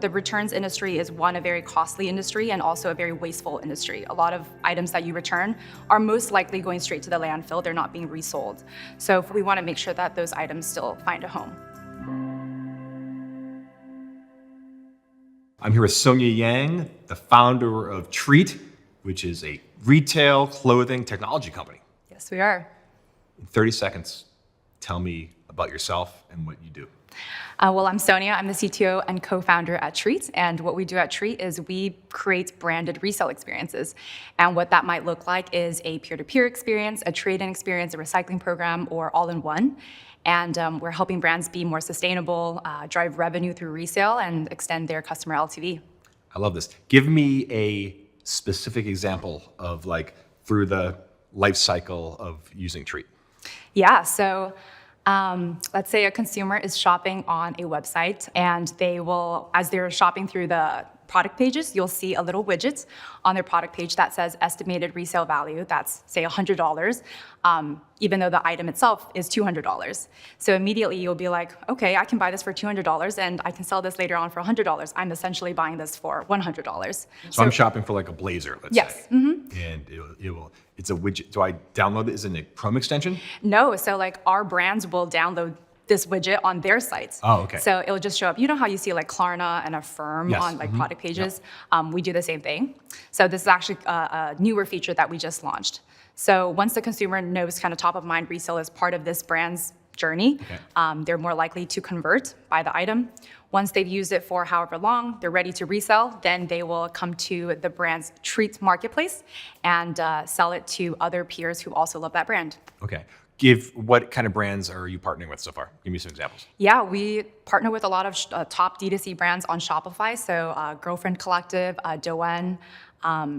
The returns industry is a very costly industry and also a very wasteful industry. A lot of items that you return are most likely going straight to the landfill. They're not being resold. So we want to make sure that those items still find a home. I'm here with Sonia Yang, the founder of Treat, which is a retail clothing technology company. Yes, we are. In 30 seconds, tell me about yourself and what you do. Well, I'm Sonia. I'm the CTO and co-founder at Treat. And what we do at Treat is we create branded resale experiences. And what that might look like is a peer-to-peer experience, a trade-in experience, a recycling program, or all in one. And we're helping brands be more sustainable, drive revenue through resale, and extend their customer LTV. I love this. Give me a specific example of through the life cycle of using Treat. Yeah, so let's say a consumer is shopping on a website and they will, as they're shopping through the product pages, you'll see a little widget on their product page that says estimated resale value. That's say $100, even though the item itself is $200. So immediately you'll be like, okay, I can buy this for $200 and I can sell this later on for $100. I'm essentially buying this for $100. So I'm shopping for a blazer, let's yes. say. Mm-hmm. And it's a widget. Do I download it as a Chrome extension? No, so our brands will download this widget on their sites. Oh, okay. So it'll just show up. You know how you see Klarna and Affirm yes. on Mm-hmm. product pages? Yep. We do the same thing. So this is actually a newer feature that we just launched. So once the consumer knows kind of top of mind resale is part of this brand's journey, okay. They're more likely to convert, buy the item. Once they've used it for however long, they're ready to resell, then they will come to the brand's Treat marketplace and sell it to other peers who also love that brand. Okay. What kind of brands are you partnering with so far? Give me some examples. Yeah, we partner with a lot of top D2C brands on Shopify. So Girlfriend Collective, Doen,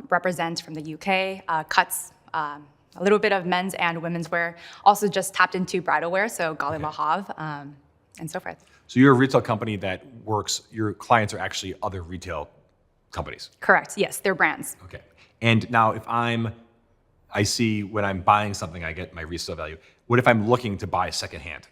Represent from the UK, Cuts, a little bit of men's and women's wear. Also just tapped into bridal wear, so Gali La Have, and so forth. So you're a retail company that works, your clients are actually other retail companies? Correct, yes, they're brands. Okay. And now if I see when I'm buying something, I get my resale value. What if I'm looking to buy secondhand?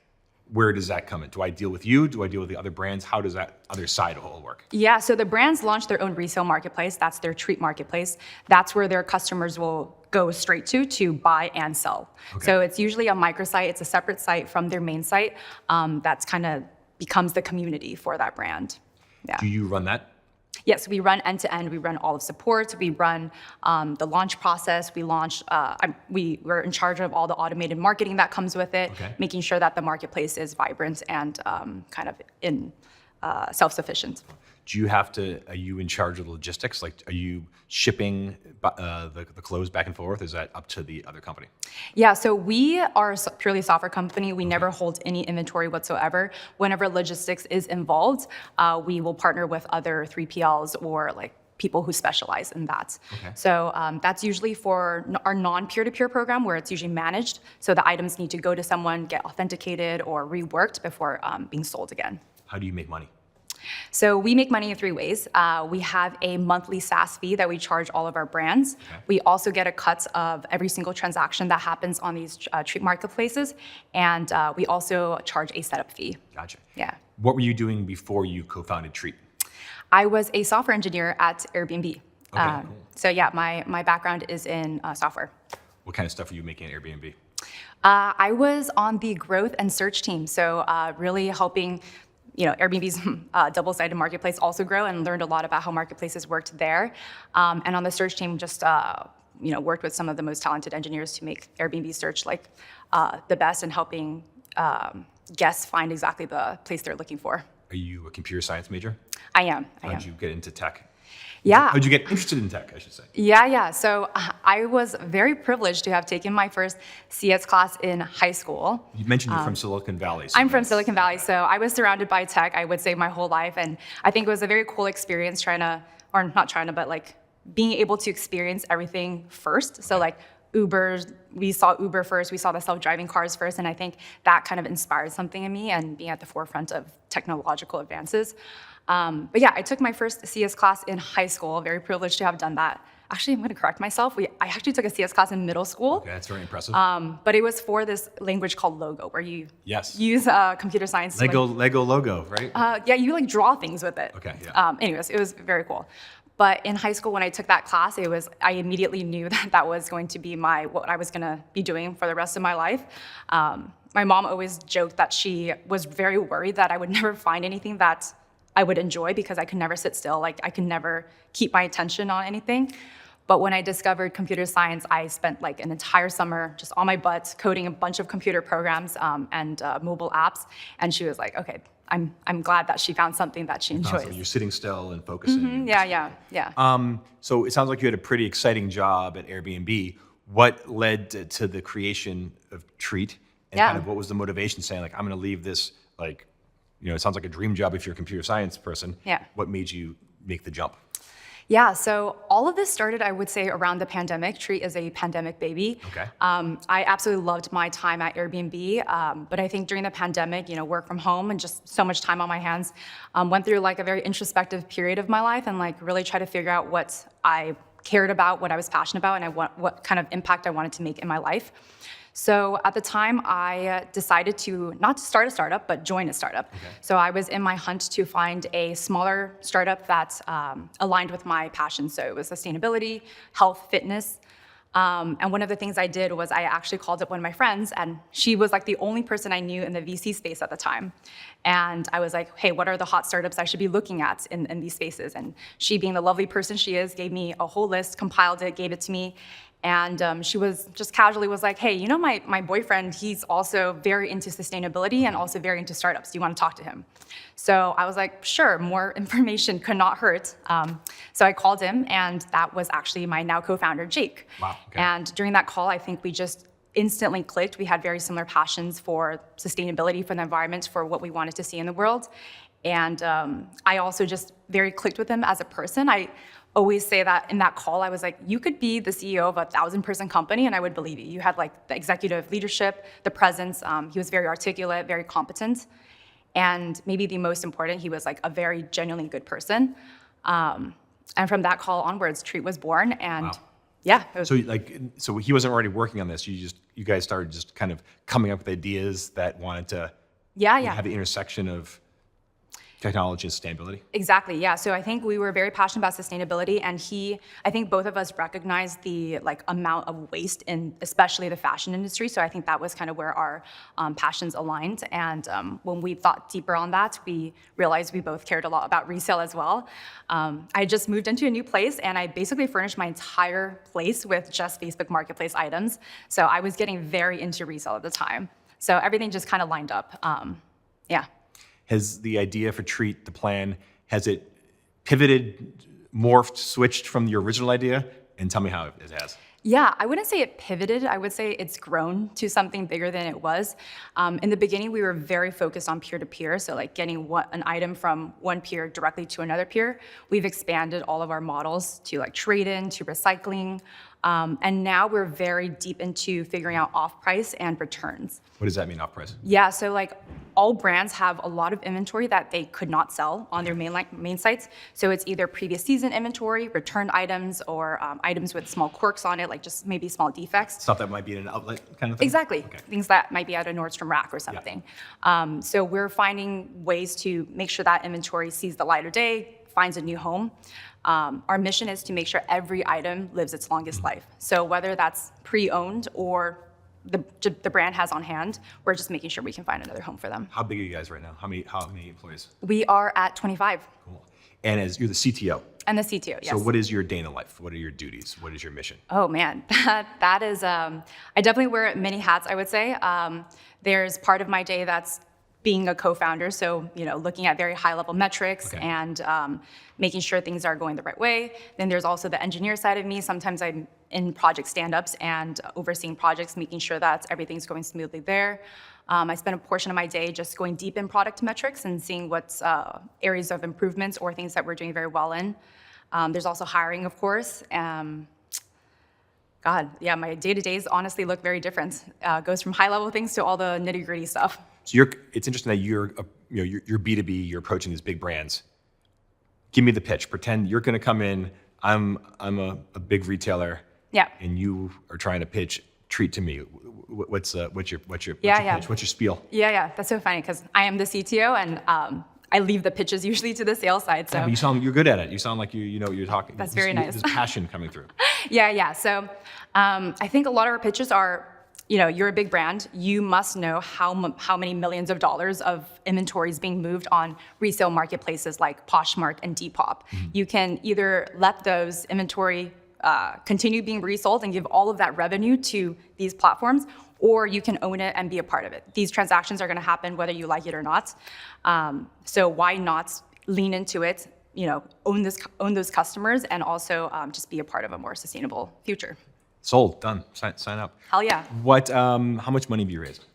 Where does that come in? Do I deal with you? Do I deal with the other brands? How does that other side all work? Yeah, so the brands launch their own resale marketplace. That's their Treat marketplace. That's where their customers will go straight to buy and sell. Okay. So it's usually a microsite. It's a separate site from their main site. That's kind of becomes the community for that brand. Yeah. Do you run that? Yes, we run end-to-end. We run all of support. We run the launch process. We launch. We're in charge of all the automated marketing that comes with it, okay. Making sure that the marketplace is vibrant and kind of self-sufficient. Are you in charge of the logistics? Are you shipping the clothes back and forth? Is that up to the other company? Yeah, so we are a purely software company. We never hold any inventory whatsoever. Whenever logistics is involved, we will partner with other 3PLs or people who specialize in that. Okay. So that's usually for our non-peer-to-peer program where it's usually managed. So the items need to go to someone, get authenticated or reworked before being sold again. How do you make money? So we make money in 3 ways. We have a monthly SaaS fee that we charge all of our brands. Okay. We also get a cut of every single transaction that happens on these Treat marketplaces. And we also charge a setup fee. Gotcha. Yeah. What were you doing before you co-founded Treat? I was a software engineer at Airbnb. Okay, cool. So yeah, my background is in software. What kind of stuff are you making at Airbnb? I was on the growth and search team. So really helping Airbnb's double-sided marketplace also grow and learned a lot about how marketplaces worked there. And on the search team, just worked with some of the most talented engineers to make Airbnb search the best and helping guests find exactly the place they're looking for. Are you a computer science major? I am. How'd you get into tech? Yeah. How'd you get interested in tech, I should say? Yeah. So I was very privileged to have taken my first CS class in high school. You mentioned you're from Silicon Valley. So I'm from Silicon Valley, so I was surrounded by tech, I would say, my whole life. And I think it was a very cool experience being able to experience everything first. So Uber, we saw Uber first, we saw the self-driving cars first, and I think that kind of inspired something in me and being at the forefront of technological advances. But yeah, I took my first CS class in high school, very privileged to have done that. actually, I'm going to correct myself. I actually took a CS class in middle school. Okay, that's very impressive. But it was for this language called Logo, where you use computer science. Lego logo, right? Yeah, you like draw things with it. Okay, yeah. Anyways, it was very cool. But in high school, when I took that class, I immediately knew that was going to be what I was going to be doing for the rest of my life. My mom always joked that she was very worried that I would never find anything that I would enjoy because I could never sit still. Like I could never keep my attention on anything. But when I discovered computer science, I spent like an entire summer just on my butt coding a bunch of computer programs and mobile apps. And she was like, okay, I'm glad that she found something that she enjoys. Awesome. You're sitting still and focusing. Yeah. So it sounds like you had a pretty exciting job at Airbnb. What led to the creation of Treat? And kind of what was the motivation saying, like, I'm going to leave this, like, it sounds like a dream job if you're a computer science person. Yeah. What made you make the jump? Yeah, so all of this started, I would say, around the pandemic. Treat is a pandemic baby. Okay. I absolutely loved my time at Airbnb, but I think during the pandemic, work from home and just so much time on my hands, went through like a very introspective period of my life and like really tried to figure out what I cared about, what I was passionate about, and what kind of impact I wanted to make in my life. So at the time, I decided to not to start a startup, but join a startup. Okay. So I was in my hunt to find a smaller startup that aligned with my passion. So it was sustainability, health, fitness. And one of the things I did was I actually called up one of my friends, and she was like the only person I knew in the VC space at the time. And I was like, hey, what are the hot startups I should be looking at in these spaces? And she, being the lovely person she is, gave me a whole list, compiled it, gave it to me. And she was just casually was like, hey, my boyfriend, he's also very into sustainability and also very into startups. Do you want to talk to him? So I was like, sure, more information could not hurt. So I called him, and that was actually my now co-founder, Jake. Wow. Okay. And during that call, I think we just instantly clicked. We had very similar passions for sustainability, for the environment, for what we wanted to see in the world. And I also just very clicked with him as a person. I always say that in that call, I was like, you could be the CEO of a 1,000-person company and I would believe you. You had like the executive leadership, the presence. He was very articulate, very competent. And maybe the most important, he was like a very genuinely good person. And from that call onwards, Treat was born. And wow. Yeah. So he wasn't already working on this. You guys started just kind of coming up with ideas that wanted to have the intersection of technology and sustainability? Exactly, yeah. So I think we were very passionate about sustainability, and I think both of us recognized the amount of waste in especially the fashion industry. So I think that was kind of where our passions aligned. And when we thought deeper on that, we realized we both cared a lot about resale as well. I just moved into a new place, and I basically furnished my entire place with just Facebook Marketplace items. So I was getting very into resale at the time. So everything just kind of lined up. Yeah. Has the idea for Treat, the plan, has it pivoted, morphed, switched from your original idea? And tell me how it has. Yeah, I wouldn't say it pivoted. I would say it's grown to something bigger than it was. In the beginning, we were very focused on peer-to-peer, so like getting an item from one peer directly to another peer. We've expanded all of our models to like trade-in, to recycling, and now we're very deep into figuring out off-price and returns. What does that mean, off-price? Yeah, so like all brands have a lot of inventory that they could not sell on their main sites. So it's either previous season inventory, returned items, or items with small quirks on it, like just maybe small defects. Stuff that might be in an outlet kind of thing? Exactly, okay. Things that might be at a Nordstrom rack or something. Yeah. So we're finding ways to make sure that inventory sees the light of day, finds a new home. Our mission is to make sure every item lives its longest life. So whether that's pre-owned or the brand has on hand, we're just making sure we can find another home for them. How big are you guys right now? How many employees? We are at 25. Cool. And as you're the CTO. And the CTO, yes. So what is your day in life? What are your duties? What is your mission? Oh man, that is, I definitely wear many hats, I would say. There's part of my day that's being a co-founder, so looking at very high-level metrics and making sure things are going the right way. Then there's also the engineer side of me. Sometimes I'm in project stand-ups and overseeing projects, making sure that everything's going smoothly there. I spend a portion of my day just going deep in product metrics and seeing what's areas of improvements or things that we're doing very well in. There's also hiring, of course. God, yeah, my day-to-days honestly look very different. Goes from high-level things to all the nitty-gritty stuff. So it's interesting that you're B2B, you're approaching these big brands. Give me the pitch. Pretend you're going to come in. I'm a big retailer. Yeah. And you are trying to pitch treat to me. What's your Yeah. pitch? What's your spiel? Yeah. That's so funny because I am the CTO and I leave the pitches usually to the sales side. So Yeah, but you're good at it. You sound like you know what you're talking. That's very nice. There's passion coming through. Yeah. So I think a lot of our pitches are, you're a big brand. You must know how many millions of dollars of inventory is being moved on resale marketplaces like Poshmark and Depop. You can either let those inventory continue being resold and give all of that revenue to these platforms, or you can own it and be a part of it. These transactions are going to happen whether you like it or not. So why not lean into it? Own those customers and also just be a part of a more sustainable future. Sold. Done. Sign up. Hell yeah. What? How much money have you raised?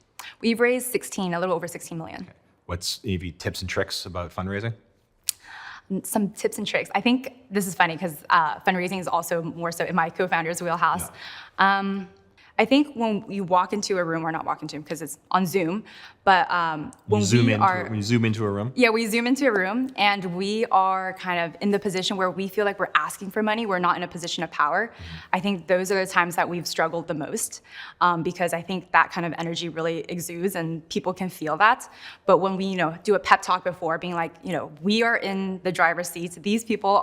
We've raised a little over 16 million. Okay. What's any tips and tricks about fundraising? Some tips and tricks. I think this is funny because fundraising is also more so in my co-founder's wheelhouse. Yeah. I think when you walk into a room, or not walk into because it's on Zoom, but when when you zoom into a room? Yeah, we zoom into a room and we are kind of in the position where we feel like we're asking for money. We're not in a position of power. I think those are the times that we've struggled the most because I think that kind of energy really exudes and people can feel that. But when we, do a pep talk before, being like, we are in the driver's seat. These people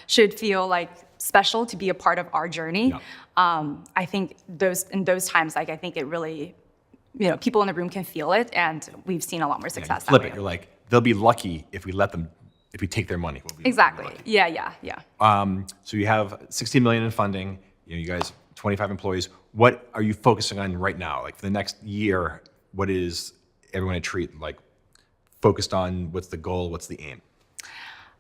should feel like special to be a part of our journey. Yeah. I think in those times, I think it really, people in the room can feel it, and we've seen a lot more success. Flip it. You're like, they'll be lucky if we take their money. Exactly. Yeah. So you have 16 million in funding. You guys, 25 employees. What are you focusing on right now? Like for the next year, what is everyone at Treat focused on? What's the goal? What's the aim?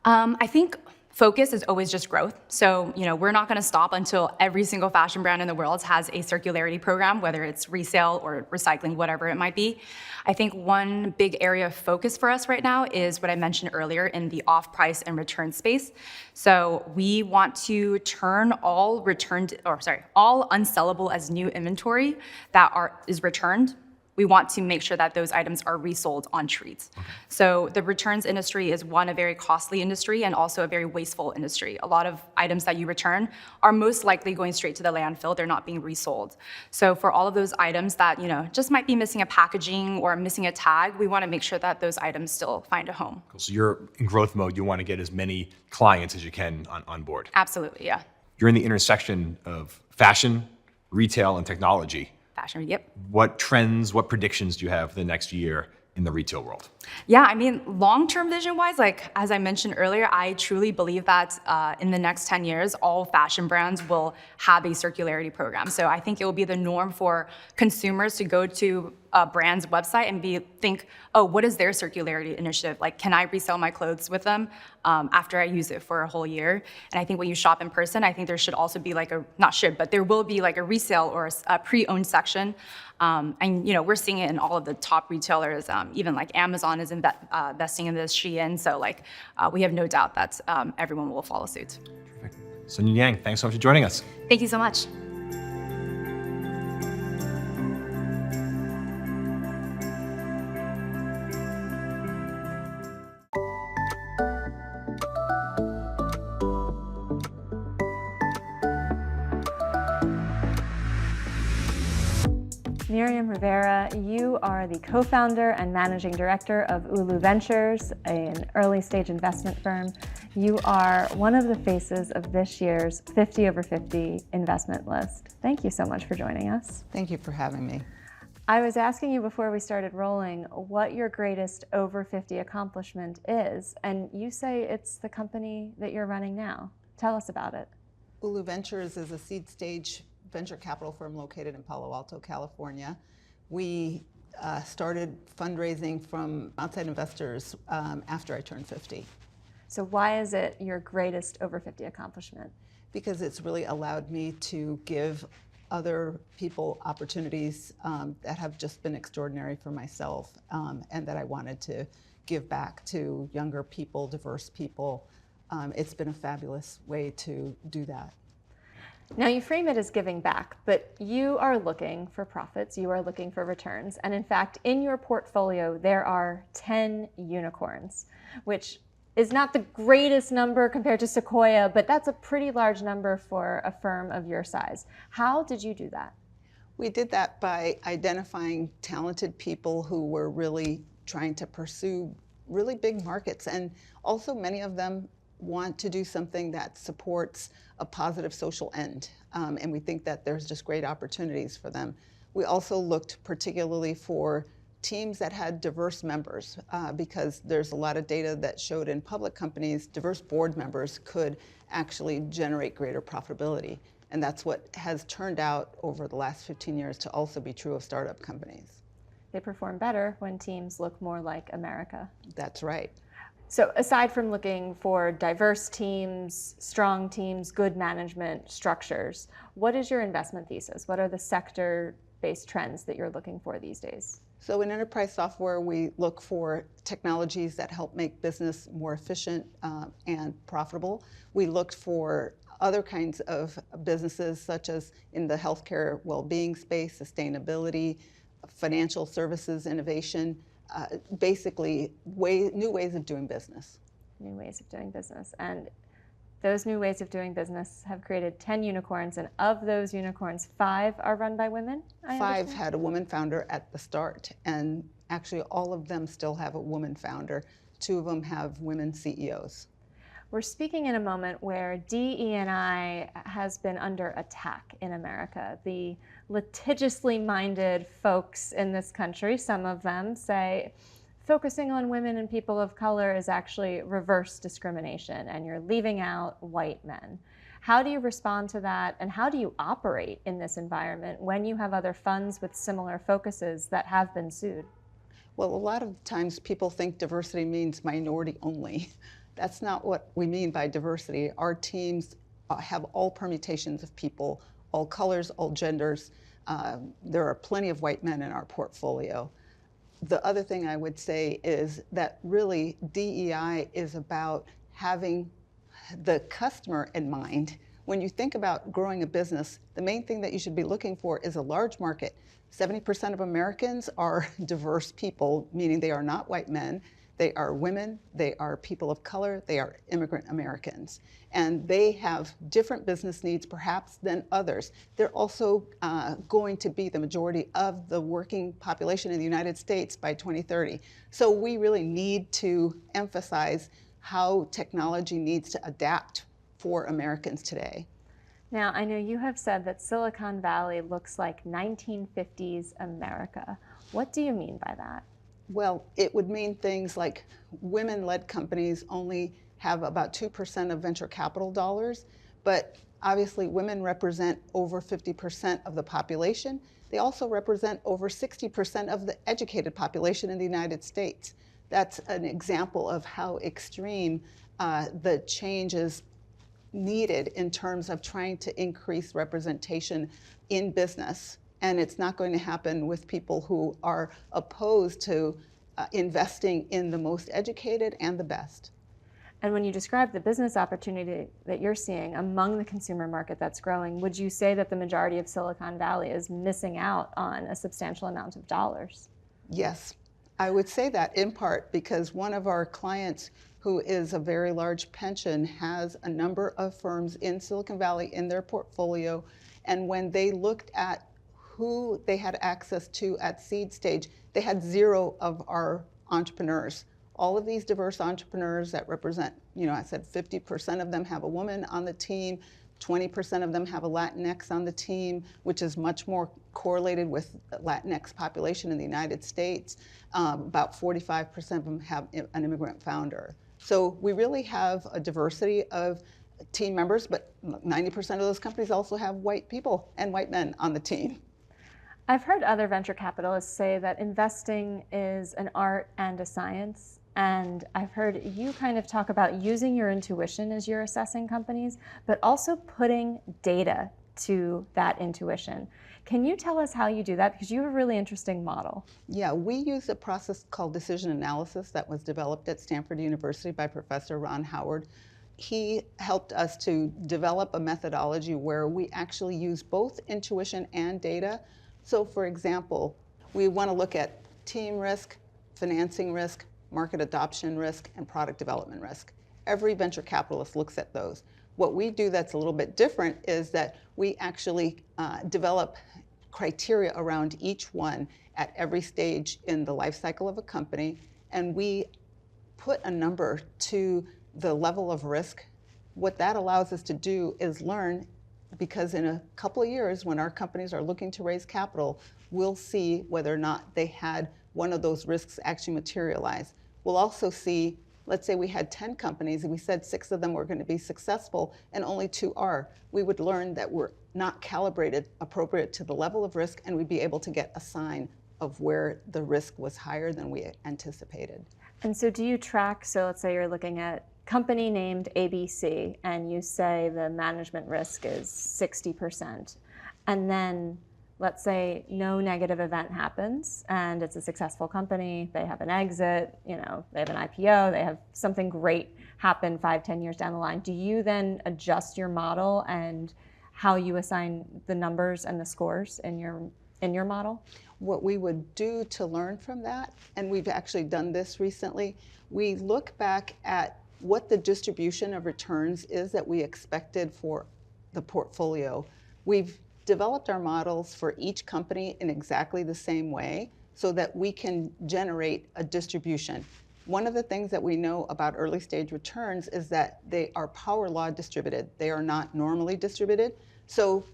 I think focus is always just growth. So, we're not going to stop until every single fashion brand in the world has a circularity program, whether it's resale or recycling, whatever it might be. I think one big area of focus for us right now is what I mentioned earlier in the off-price and return space. So we want to turn all unsellable as new inventory that is returned. We want to make sure that those items are resold on Treat. Okay. So the returns industry is a very costly industry and also a very wasteful industry. A lot of items that you return are most likely going straight to the landfill. They're not being resold. So for all of those items that, just might be missing a packaging or missing a tag, we want to make sure that those items still find a home. Cool. So you're in growth mode. You want to get as many clients as you can on board. Absolutely, yeah. You're in the intersection of fashion, retail, and technology. Fashion, yep. What trends, what predictions do you have for the next year in the retail world? Yeah, long-term vision-wise, as I mentioned earlier, I truly believe that in the next 10 years, all fashion brands will have a circularity program. So I think it will be the norm for consumers to go to a brand's website and think, oh, what is their circularity initiative? Can I resell my clothes with them after I use it for a whole year? And I think when you shop in person, I think there should also be there will be a resale or a pre-owned section. And we're seeing it in all of the top retailers, even Amazon is investing in this, Shein. So we have no doubt that everyone will follow suit. Perfect. Sun Yang, thanks so much for joining us. Thank you so much. Miriam Rivera, you are the co-founder and managing director of Ulu Ventures, an early-stage investment firm. You are one of the faces of this year's 50 over 50 investment list. Thank you so much for joining us. Thank you for having me. I was asking you before we started rolling what your greatest over 50 accomplishment is, and you say it's the company that you're running now. Tell us about it. Ulu Ventures is a seed stage venture capital firm located in Palo Alto, California. We started fundraising from outside investors after I turned 50. So why is it your greatest over 50 accomplishment? Because it's really allowed me to give other people opportunities that have just been extraordinary for myself and that I wanted to give back to younger people, diverse people. It's been a fabulous way to do that. Now you frame it as giving back, but you are looking for profits, you are looking for returns, and in fact, in your portfolio, there are 10 unicorns, which is not the greatest number compared to Sequoia, but that's a pretty large number for a firm of your size. How did you do that? We did that by identifying talented people who were really trying to pursue really big markets. And also many of them want to do something that supports a positive social end. And we think that there's just great opportunities for them. We also looked particularly for teams that had diverse members because there's a lot of data that showed in public companies, diverse board members could actually generate greater profitability. And that's what has turned out over the last 15 years to also be true of startup companies. They perform better when teams look more like America. That's right. So aside from looking for diverse teams, strong teams, good management structures, what is your investment thesis? What are the sector-based trends that you're looking for these days? So in enterprise software, we look for technologies that help make business more efficient and profitable. We looked for other kinds of businesses, such as in the healthcare well-being space, sustainability, financial services, innovation, basically new ways of doing business. New ways of doing business. And those new ways of doing business have created 10 unicorns, and of those unicorns, 5 are run by women? 5 had a woman founder at the start, and actually all of them still have a woman founder. 2 of them have women CEOs. We're speaking in a moment where DE&I has been under attack in America. The litigiously minded folks in this country, some of them say, focusing on women and people of color is actually reverse discrimination, and you're leaving out white men. How do you respond to that, and how do you operate in this environment when you have other funds with similar focuses that have been sued? Well, a lot of times people think diversity means minority only. That's not what we mean by diversity. Our teams have all permutations of people, all colors, all genders. There are plenty of white men in our portfolio. The other thing I would say is that really DEI is about having the customer in mind. When you think about growing a business, the main thing that you should be looking for is a large market. 70% of Americans are diverse people, meaning they are not white men. They are women, they are people of color, they are immigrant Americans. And they have different business needs perhaps than others. They're also going to be the majority of the working population in the United States by 2030. So we really need to emphasize how technology needs to adapt for Americans today. Now, I know you have said that Silicon Valley looks like 1950s America. What do you mean by that? Well, it would mean things like women-led companies only have about 2% of venture capital dollars, but obviously women represent over 50% of the population. They also represent over 60% of the educated population in the United States. That's an example of how extreme the change is needed in terms of trying to increase representation in business. And it's not going to happen with people who are opposed to investing in the most educated and the best. And when you describe the business opportunity that you're seeing among the consumer market that's growing, would you say that the majority of Silicon Valley is missing out on a substantial amount of dollars? Yes, I would say that in part because one of our clients, who is a very large pension, has a number of firms in Silicon Valley in their portfolio. And when they looked at who they had access to at seed stage, they had 0 of our entrepreneurs. All of these diverse entrepreneurs that represent, I said 50% of them have a woman on the team, 20% of them have a Latinx on the team, which is much more correlated with the Latinx population in the United States. About 45% of them have an immigrant founder. So we really have a diversity of team members, but 90% of those companies also have white people and white men on the team. I've heard other venture capitalists say that investing is an art and a science. And I've heard you kind of talk about using your intuition as you're assessing companies, but also putting data to that intuition. Can you tell us how you do that? Because you have a really interesting model. Yeah, we use a process called decision analysis that was developed at Stanford University by Professor Ron Howard. He helped us to develop a methodology where we actually use both intuition and data. So for example, we want to look at team risk, financing risk, market adoption risk, and product development risk. Every venture capitalist looks at those. What we do that's a little bit different is that we actually develop criteria around each one at every stage in the life cycle of a company, and we put a number to the level of risk. What that allows us to do is learn, because in a couple of years, when our companies are looking to raise capital, we'll see whether or not they had one of those risks actually materialize. We'll also see, let's say we had 10 companies and we said 6 of them were going to be successful and only 2 are. We would learn that we're not calibrated appropriate to the level of risk, and we'd be able to get a sign of where the risk was higher than we anticipated. And so do you track, so let's say you're looking at company named ABC and you say the management risk is 60%, and then let's say no negative event happens and it's a successful company, they have an exit, they have an IPO, they have something great happen 5-10 years down the line. Do you then adjust your model and how you assign the numbers and the scores in your model? What we would do to learn from that, and we've actually done this recently, we look back at what the distribution of returns is that we expected for the portfolio. We've developed our models for each company in exactly the same way so that we can generate a distribution. One of the things that we know about early stage returns is that they are power law distributed. They are not normally distributed. So,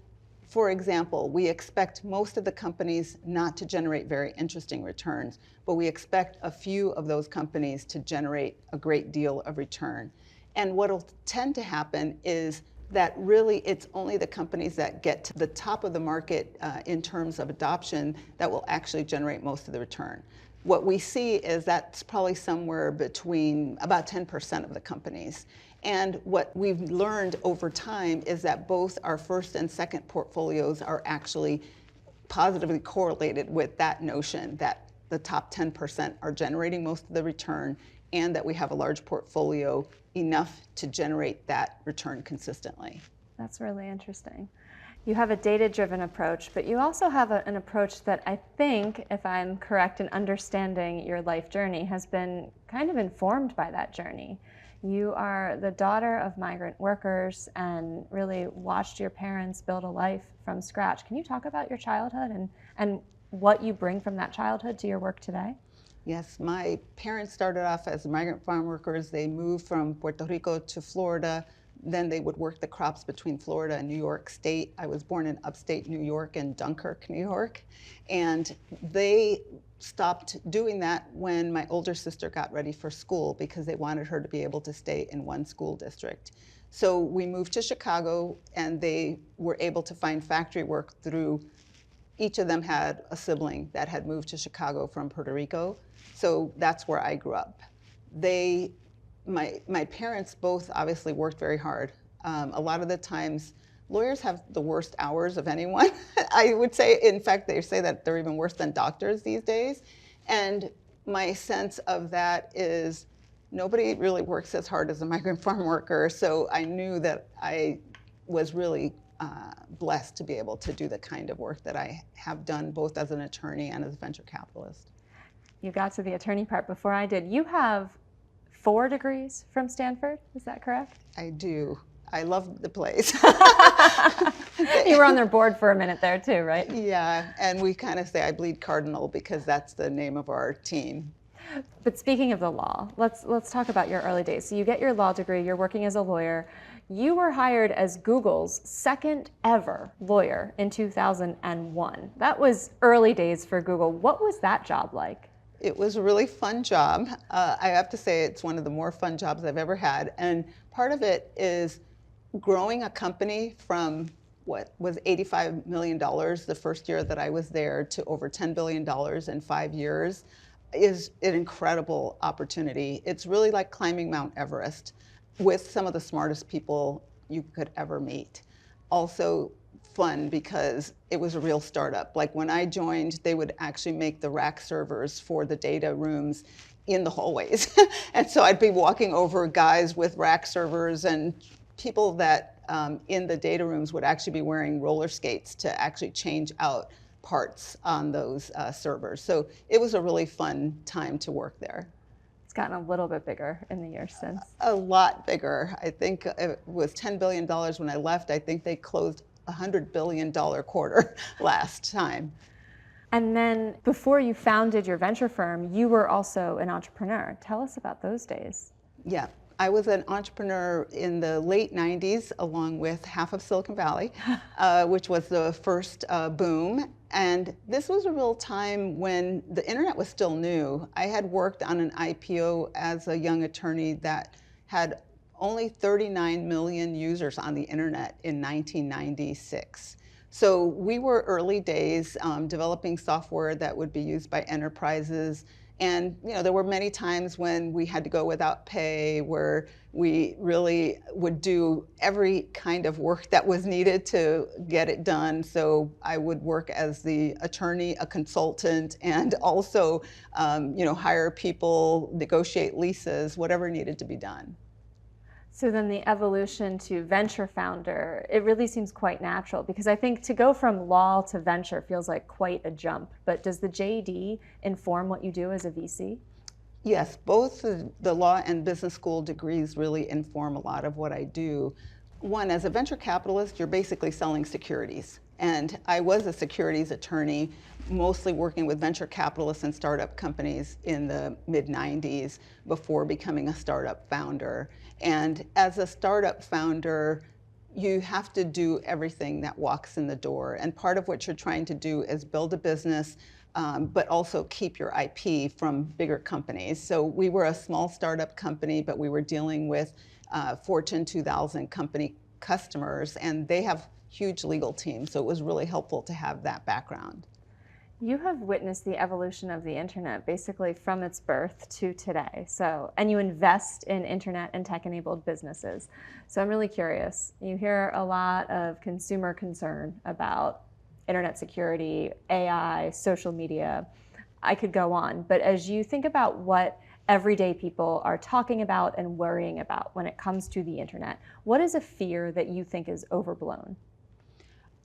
for example, we expect most of the companies not to generate very interesting returns, but we expect a few of those companies to generate a great deal of return. And what will tend to happen is that really it's only the companies that get to the top of the market in terms of adoption that will actually generate most of the return. What we see is that's probably somewhere between about 10% of the companies. And what we've learned over time is that both our first and second portfolios are actually positively correlated with that notion that the top 10% are generating most of the return, and that we have a large portfolio enough to generate that return consistently. That's really interesting. You have a data-driven approach, but you also have an approach that I think, if I'm correct in understanding your life journey, has been kind of informed by that journey. You are the daughter of migrant workers and really watched your parents build a life from scratch. Can you talk about your childhood and what you bring from that childhood to your work today? Yes, my parents started off as migrant farm workers. They moved from Puerto Rico to Florida. Then they would work the crops between Florida and New York State. I was born in upstate New York in Dunkirk, New York. And they stopped doing that when my older sister got ready for school because they wanted her to be able to stay in one school district. So we moved to Chicago, and they were able to find factory work through, each of them had a sibling that had moved to Chicago from Puerto Rico. So that's where I grew up. My parents both obviously worked very hard. A lot of the times, lawyers have the worst hours of anyone. I would say, in fact, they say that they're even worse than doctors these days. And my sense of that is nobody really works as hard as a migrant farm worker. So I knew that I was really blessed to be able to do the kind of work that I have done, both as an attorney and as a venture capitalist. You got to the attorney part before I did. You have 4 degrees from Stanford, is that correct? I do. I love the place. You were on their board for a minute there too, right? Yeah, and we kind of say I bleed cardinal because that's the name of our team. But speaking of the law, let's talk about your early days. So you get your law degree, you're working as a lawyer. You were hired as Google's second ever lawyer in 2001. That was early days for Google. What was that job like? It was a really fun job. I have to say it's one of the more fun jobs I've ever had. And part of it is growing a company from what was $85 million the first year that I was there to over $10 billion in 5 years is an incredible opportunity. It's really like climbing Mount Everest with some of the smartest people you could ever meet. Also fun because it was a real startup. Like when I joined, they would actually make the rack servers for the data rooms in the hallways. And so I'd be walking over guys with rack servers, and people that in the data rooms would actually be wearing roller skates to actually change out parts on those servers. So it was a really fun time to work there. It's gotten a little bit bigger in the years since. A lot bigger. I think it was $10 billion when I left. I think they closed a $100 billion quarter last time. And then before you founded your venture firm, you were also an entrepreneur. Tell us about those days. Yeah, I was an entrepreneur in the late 90s, along with half of Silicon Valley, which was the first boom. And this was a real time when the internet was still new. I had worked on an IPO as a young attorney that had only 39 million users on the internet in 1996. So we were early days developing software that would be used by enterprises. And there were many times when we had to go without pay, where we really would do every kind of work that was needed to get it done. So I would work as the attorney, a consultant, and also hire people, negotiate leases, whatever needed to be done. So then the evolution to venture founder, it really seems quite natural, because I think to go from law to venture feels like quite a jump. But does the JD inform what you do as a VC? Yes, both the law and business school degrees really inform a lot of what I do. One, as a venture capitalist, you're basically selling securities. And I was a securities attorney, mostly working with venture capitalists and startup companies in the mid-90s before becoming a startup founder. And as a startup founder, you have to do everything that walks in the door. And part of what you're trying to do is build a business, but also keep your IP from bigger companies. So we were a small startup company, but we were dealing with Fortune 2000 company customers, and they have huge legal teams. So it was really helpful to have that background. You have witnessed the evolution of the internet basically from its birth to today. And you invest in internet and tech-enabled businesses. So I'm really curious. You hear a lot of consumer concern about internet security, AI, social media. I could go on. But as you think about what everyday people are talking about and worrying about when it comes to the internet, what is a fear that you think is overblown?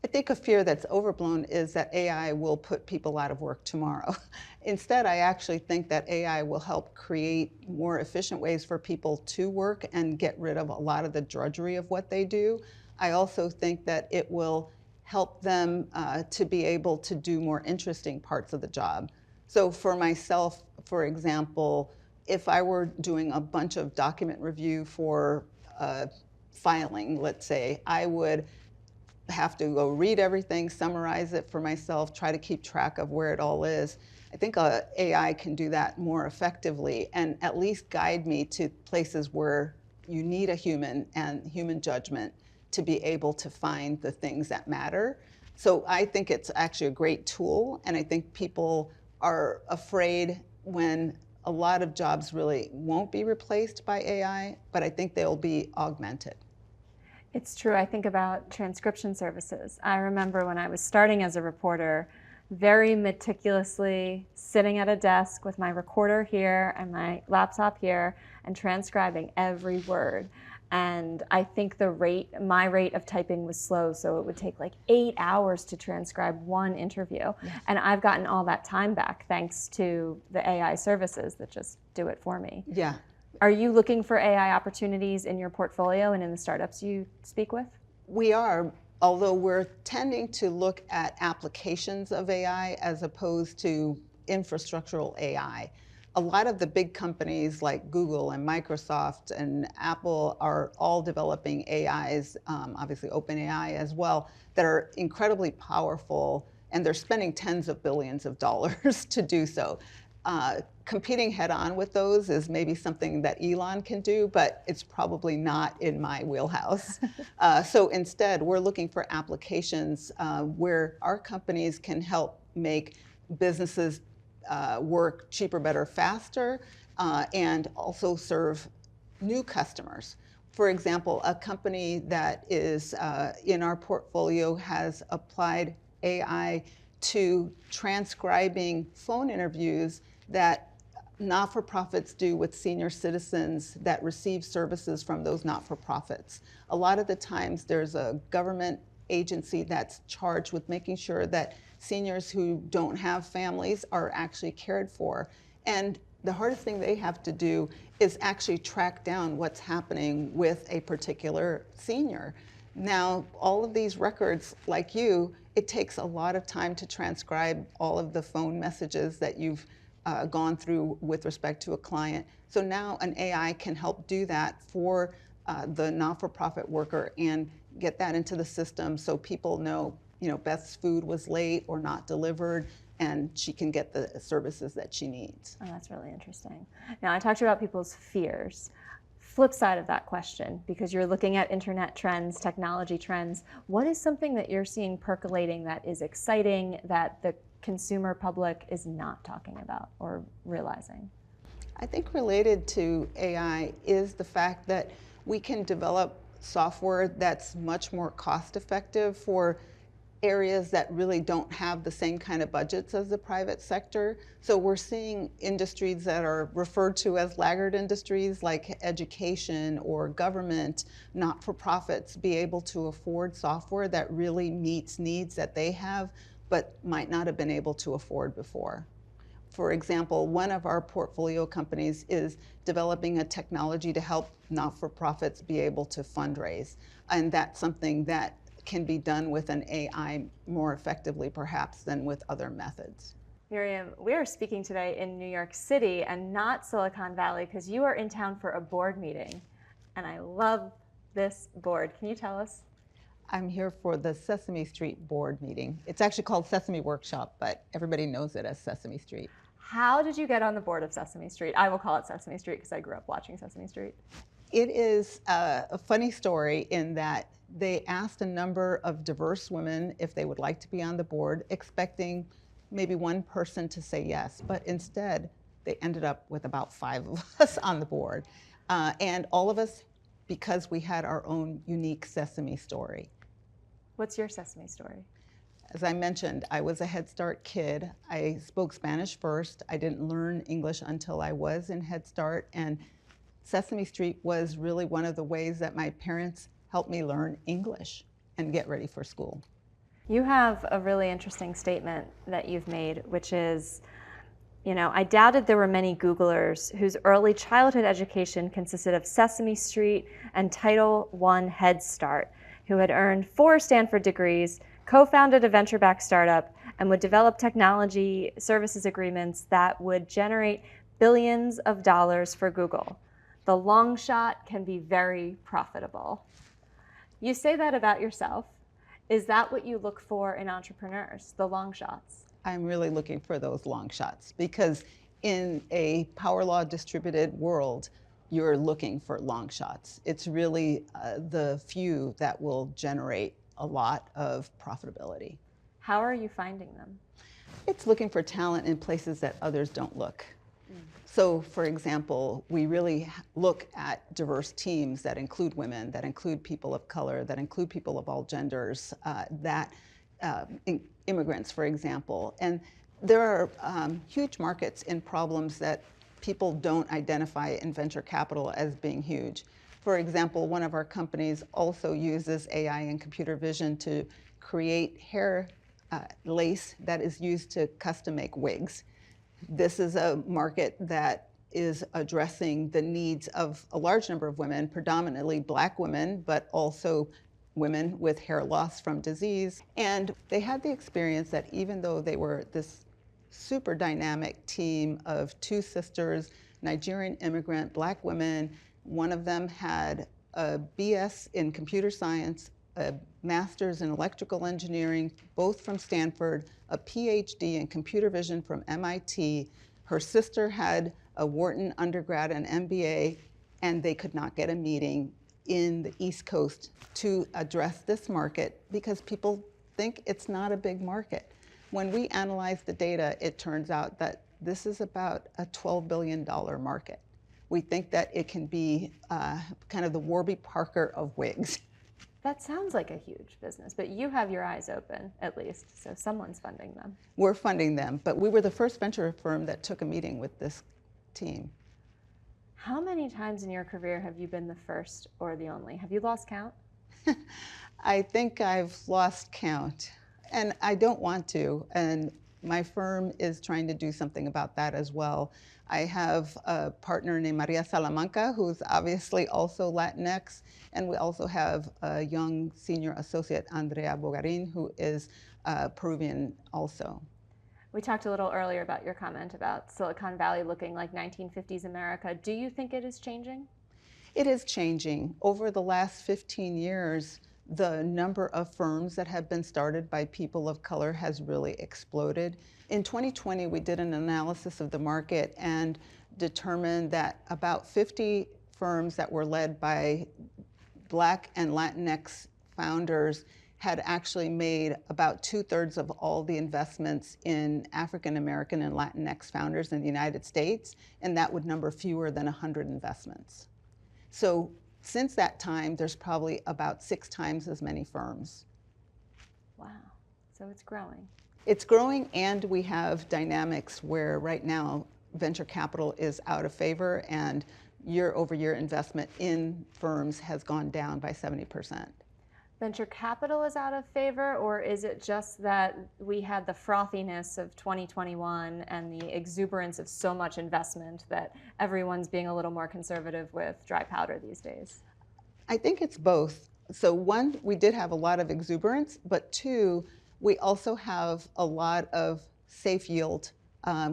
I think a fear that's overblown is that AI will put people out of work tomorrow. Instead, I actually think that AI will help create more efficient ways for people to work and get rid of a lot of the drudgery of what they do. I also think that it will help them to be able to do more interesting parts of the job. So for myself, for example, if I were doing a bunch of document review for filing, let's say, I would have to go read everything, summarize it for myself, try to keep track of where it all is. I think AI can do that more effectively and at least guide me to places where you need a human and human judgment to be able to find the things that matter. So I think it's actually a great tool, and I think people are afraid when a lot of jobs really won't be replaced by AI, but I think they'll be augmented. It's true. I think about transcription services. I remember when I was starting as a reporter, very meticulously sitting at a desk with my recorder here and my laptop here and transcribing every word. And I think my rate of typing was slow, so it would take like 8 hours to transcribe one interview. Yes. And I've gotten all that time back thanks to the AI services that just do it for me. Yeah. Are you looking for AI opportunities in your portfolio and in the startups you speak with? We are, although we're tending to look at applications of AI as opposed to infrastructural AI. A lot of the big companies like Google and Microsoft and Apple are all developing AIs, obviously OpenAI as well, that are incredibly powerful, and they're spending tens of billions of dollars to do so. Competing head-on with those is maybe something that Elon can do, but it's probably not in my wheelhouse. So instead, we're looking for applications where our companies can help make businesses work cheaper, better, faster, and also serve new customers. For example, a company that is in our portfolio has applied AI to transcribing phone interviews that not-for-profits do with senior citizens that receive services from those not-for-profits. A lot of the times there's a government agency that's charged with making sure that seniors who don't have families are actually cared for. And the hardest thing they have to do is actually track down what's happening with a particular senior. Now, all of these records, like you, it takes a lot of time to transcribe all of the phone messages that you've gone through with respect to a client. So now an AI can help do that for the not-for-profit worker and get that into the system so people know, Beth's food was late or not delivered, and she can get the services that she needs. Oh, that's really interesting. Now, I talked to you about people's fears. Flip side of that question, because you're looking at internet trends, technology trends, what is something that you're seeing percolating that is exciting that the consumer public is not talking about or realizing? I think related to AI is the fact that we can develop software that's much more cost effective for areas that really don't have the same kind of budgets as the private sector. So we're seeing industries that are referred to as laggard industries like education or government, not-for-profits, be able to afford software that really meets needs that they have but might not have been able to afford before. For example, one of our portfolio companies is developing a technology to help not-for-profits be able to fundraise. And that's something that can be done with an AI more effectively, perhaps, than with other methods. Miriam, we are speaking today in New York City and not Silicon Valley because you are in town for a board meeting. And I love this board. Can you tell us? I'm here for the Sesame Street board meeting. It's actually called Sesame Workshop, but everybody knows it as Sesame Street. How did you get on the board of Sesame Street? I will call it Sesame Street because I grew up watching Sesame Street. It is a funny story in that they asked a number of diverse women if they would like to be on the board, expecting maybe one person to say yes, but instead they ended up with about 5 of us on the board. And all of us, because we had our own unique Sesame story. What's your Sesame story? As I mentioned, I was a Head Start kid. I spoke Spanish first. I didn't learn English until I was in Head Start, and Sesame Street was really one of the ways that my parents helped me learn English and get ready for school. You have a really interesting statement that you've made, which is, I doubted there were many Googlers whose early childhood education consisted of Sesame Street and Title I Head Start, who had earned 4 Stanford degrees, co-founded a venture-backed startup, and would develop technology services agreements that would generate billions of dollars for Google. The long shot can be very profitable. You say that about yourself. Is that what you look for in entrepreneurs, the long shots? I'm really looking for those long shots because in a power law distributed world, you're looking for long shots. It's really the few that will generate a lot of profitability. How are you finding them? It's looking for talent in places that others don't look. So, for example, we really look at diverse teams that include women, that include people of color, that include people of all genders, immigrants, for example. And there are huge markets in problems that people don't identify in venture capital as being huge. For example, one of our companies also uses AI and computer vision to create hair lace that is used to custom make wigs. This is a market that is addressing the needs of a large number of women, predominantly Black women, but also women with hair loss from disease. And they had the experience that even though they were this super dynamic team of 2 sisters, Nigerian immigrant Black women, one of them had a BS in computer science, a master's in electrical engineering, both from Stanford, a PhD in computer vision from MIT. Her sister had a Wharton undergrad and MBA, and they could not get a meeting in the East Coast to address this market because people think it's not a big market. When we analyze the data, it turns out that this is about a $12 billion market. We think that it can be kind of the Warby Parker of wigs. That sounds like a huge business, but you have your eyes open, at least, so someone's funding them. We're funding them, but we were the first venture firm that took a meeting with this team. How many times in your career have you been the first or the only? Have you lost count? I think I've lost count, and I don't want to. And my firm is trying to do something about that as well. I have a partner named Maria Salamanca, who's obviously also Latinx, and we also have a young senior associate, Andrea Bogarin, who is Peruvian also. We talked a little earlier about your comment about Silicon Valley looking like 1950s America. Do you think it is changing? It is changing. Over the last 15 years, the number of firms that have been started by people of color has really exploded. In 2020, we did an analysis of the market and determined that about 50 firms that were led by Black and Latinx founders had actually made about 2/3 of all the investments in African American and Latinx founders in the United States, and that would number fewer than 100 investments. So since that time, there's probably about 6 times as many firms. Wow, so it's growing. It's growing, and we have dynamics where right now venture capital is out of favor, and year-over-year investment in firms has gone down by 70%. Venture capital is out of favor, or is it just that we had the frothiness of 2021 and the exuberance of so much investment that everyone's being a little more conservative with dry powder these days? I think it's both. So one, we did have a lot of exuberance, but two, we also have a lot of safe yield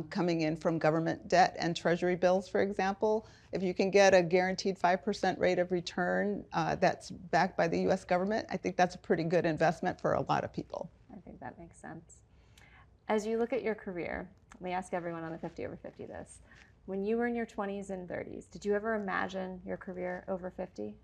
coming in from government debt and treasury bills, for example. If you can get a guaranteed 5% rate of return that's backed by the US government, I think that's a pretty good investment for a lot of people. I think that makes sense. As you look at your career, we ask everyone on the 50 over 50 this. When you were in your 20s and 30s, did you ever imagine your career over 50?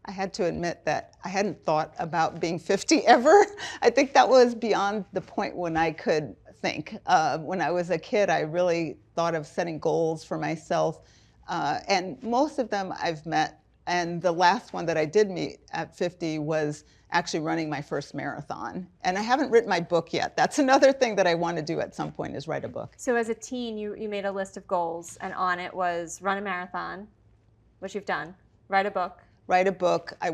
I had to admit that I hadn't thought about being 50 ever. I think that was beyond the point when I could think. When I was a kid, I really thought of setting goals for myself. And most of them I've met. And the last one that I did meet at 50 was actually running my first marathon. And I haven't written my book yet. That's another thing that I want to do at some point, is write a book. So as a teen, you made a list of goals, and on it was run a marathon, which you've done, write a book. Write a book. I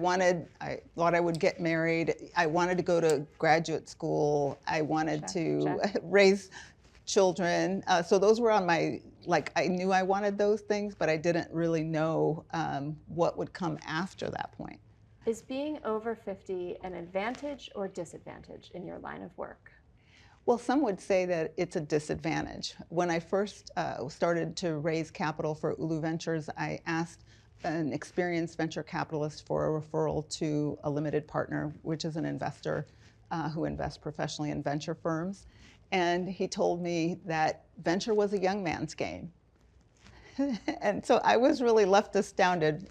thought I would get married. I wanted to go to graduate school. I wanted to raise children. So those were on my, I knew I wanted those things, but I didn't really know what would come after that point. Is being over 50 an advantage or disadvantage in your line of work? Well, some would say that it's a disadvantage. When I first started to raise capital for Ulu Ventures, I asked an experienced venture capitalist for a referral to a limited partner, which is an investor who invests professionally in venture firms. And he told me that venture was a young man's game. And so I was really left astounded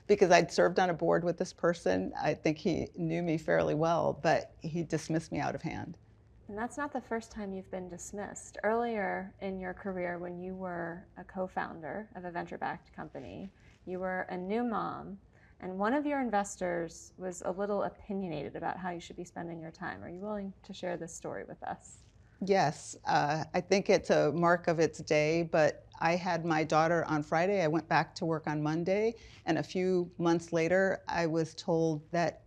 because I'd served on a board with this person. I think he knew me fairly well, but he dismissed me out of hand. And that's not the first time you've been dismissed. Earlier in your career, when you were a co-founder of a venture-backed company, you were a new mom, and one of your investors was a little opinionated about how you should be spending your time. Are you willing to share this story with us? Yes, I think it's a mark of its day, but I had my daughter on Friday. I went back to work on Monday, and a few months later, I was told that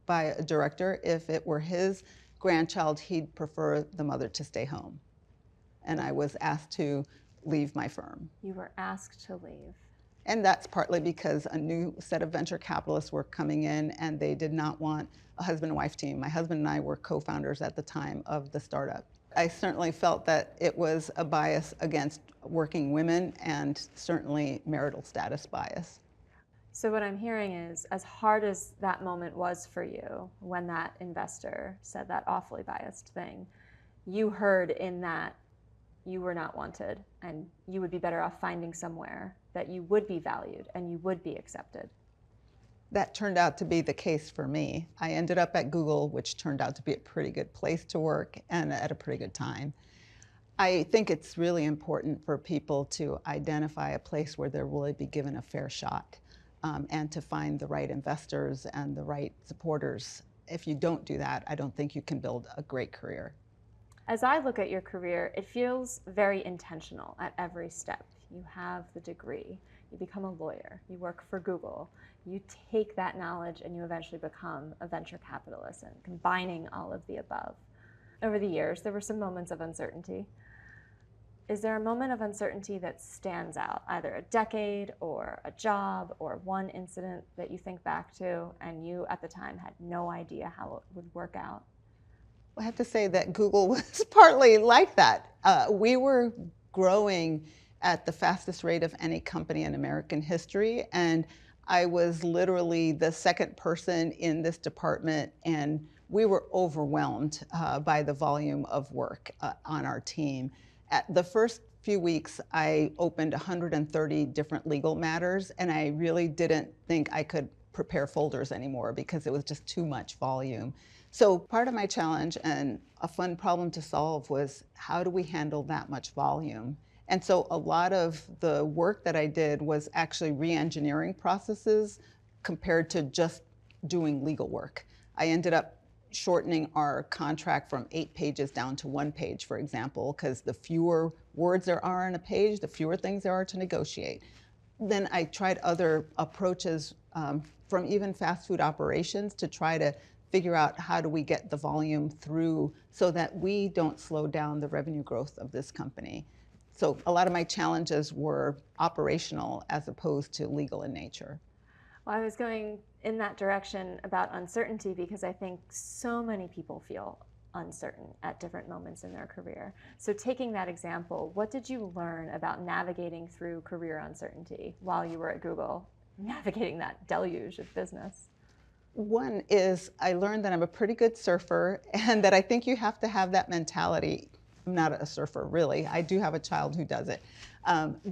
by a director, if it were his grandchild, he'd prefer the mother to stay home. And I was asked to leave my firm. You were asked to leave. And that's partly because a new set of venture capitalists were coming in, and they did not want a husband and wife team. My husband and I were co-founders at the time of the startup. I certainly felt that it was a bias against working women, and certainly marital status bias. So what I'm hearing is, as hard as that moment was for you when that investor said that awfully biased thing, you heard in that you were not wanted, and you would be better off finding somewhere that you would be valued and you would be accepted. That turned out to be the case for me. I ended up at Google, which turned out to be a pretty good place to work and at a pretty good time. I think it's really important for people to identify a place where they'll really be given a fair shot, and to find the right investors and the right supporters. If you don't do that, I don't think you can build a great career. As I look at your career, it feels very intentional at every step. You have the degree, you become a lawyer, you work for Google, you take that knowledge and you eventually become a venture capitalist, and combining all of the above. Over the years, there were some moments of uncertainty. Is there a moment of uncertainty that stands out, either a decade or a job or one incident that you think back to and you at the time had no idea how it would work out? I have to say that Google was partly like that. We were growing at the fastest rate of any company in American history, and I was literally the second person in this department, and we were overwhelmed by the volume of work on our team. At the first few weeks, I opened 130 different legal matters, and I really didn't think I could prepare folders anymore because it was just too much volume. So part of my challenge and a fun problem to solve was, how do we handle that much volume? And so a lot of the work that I did was actually re-engineering processes compared to just doing legal work. I ended up shortening our contract from 8 pages down to 1 page, for example, because the fewer words there are on a page, the fewer things there are to negotiate. Then I tried other approaches from even fast food operations to try to figure out, how do we get the volume through so that we don't slow down the revenue growth of this company. So a lot of my challenges were operational as opposed to legal in nature. Well, I was going in that direction about uncertainty because I think so many people feel uncertain at different moments in their career. So taking that example, what did you learn about navigating through career uncertainty while you were at Google, navigating that deluge of business? One is, I learned that I'm a pretty good surfer, and that I think you have to have that mentality. I'm not a surfer, really. I do have a child who does it.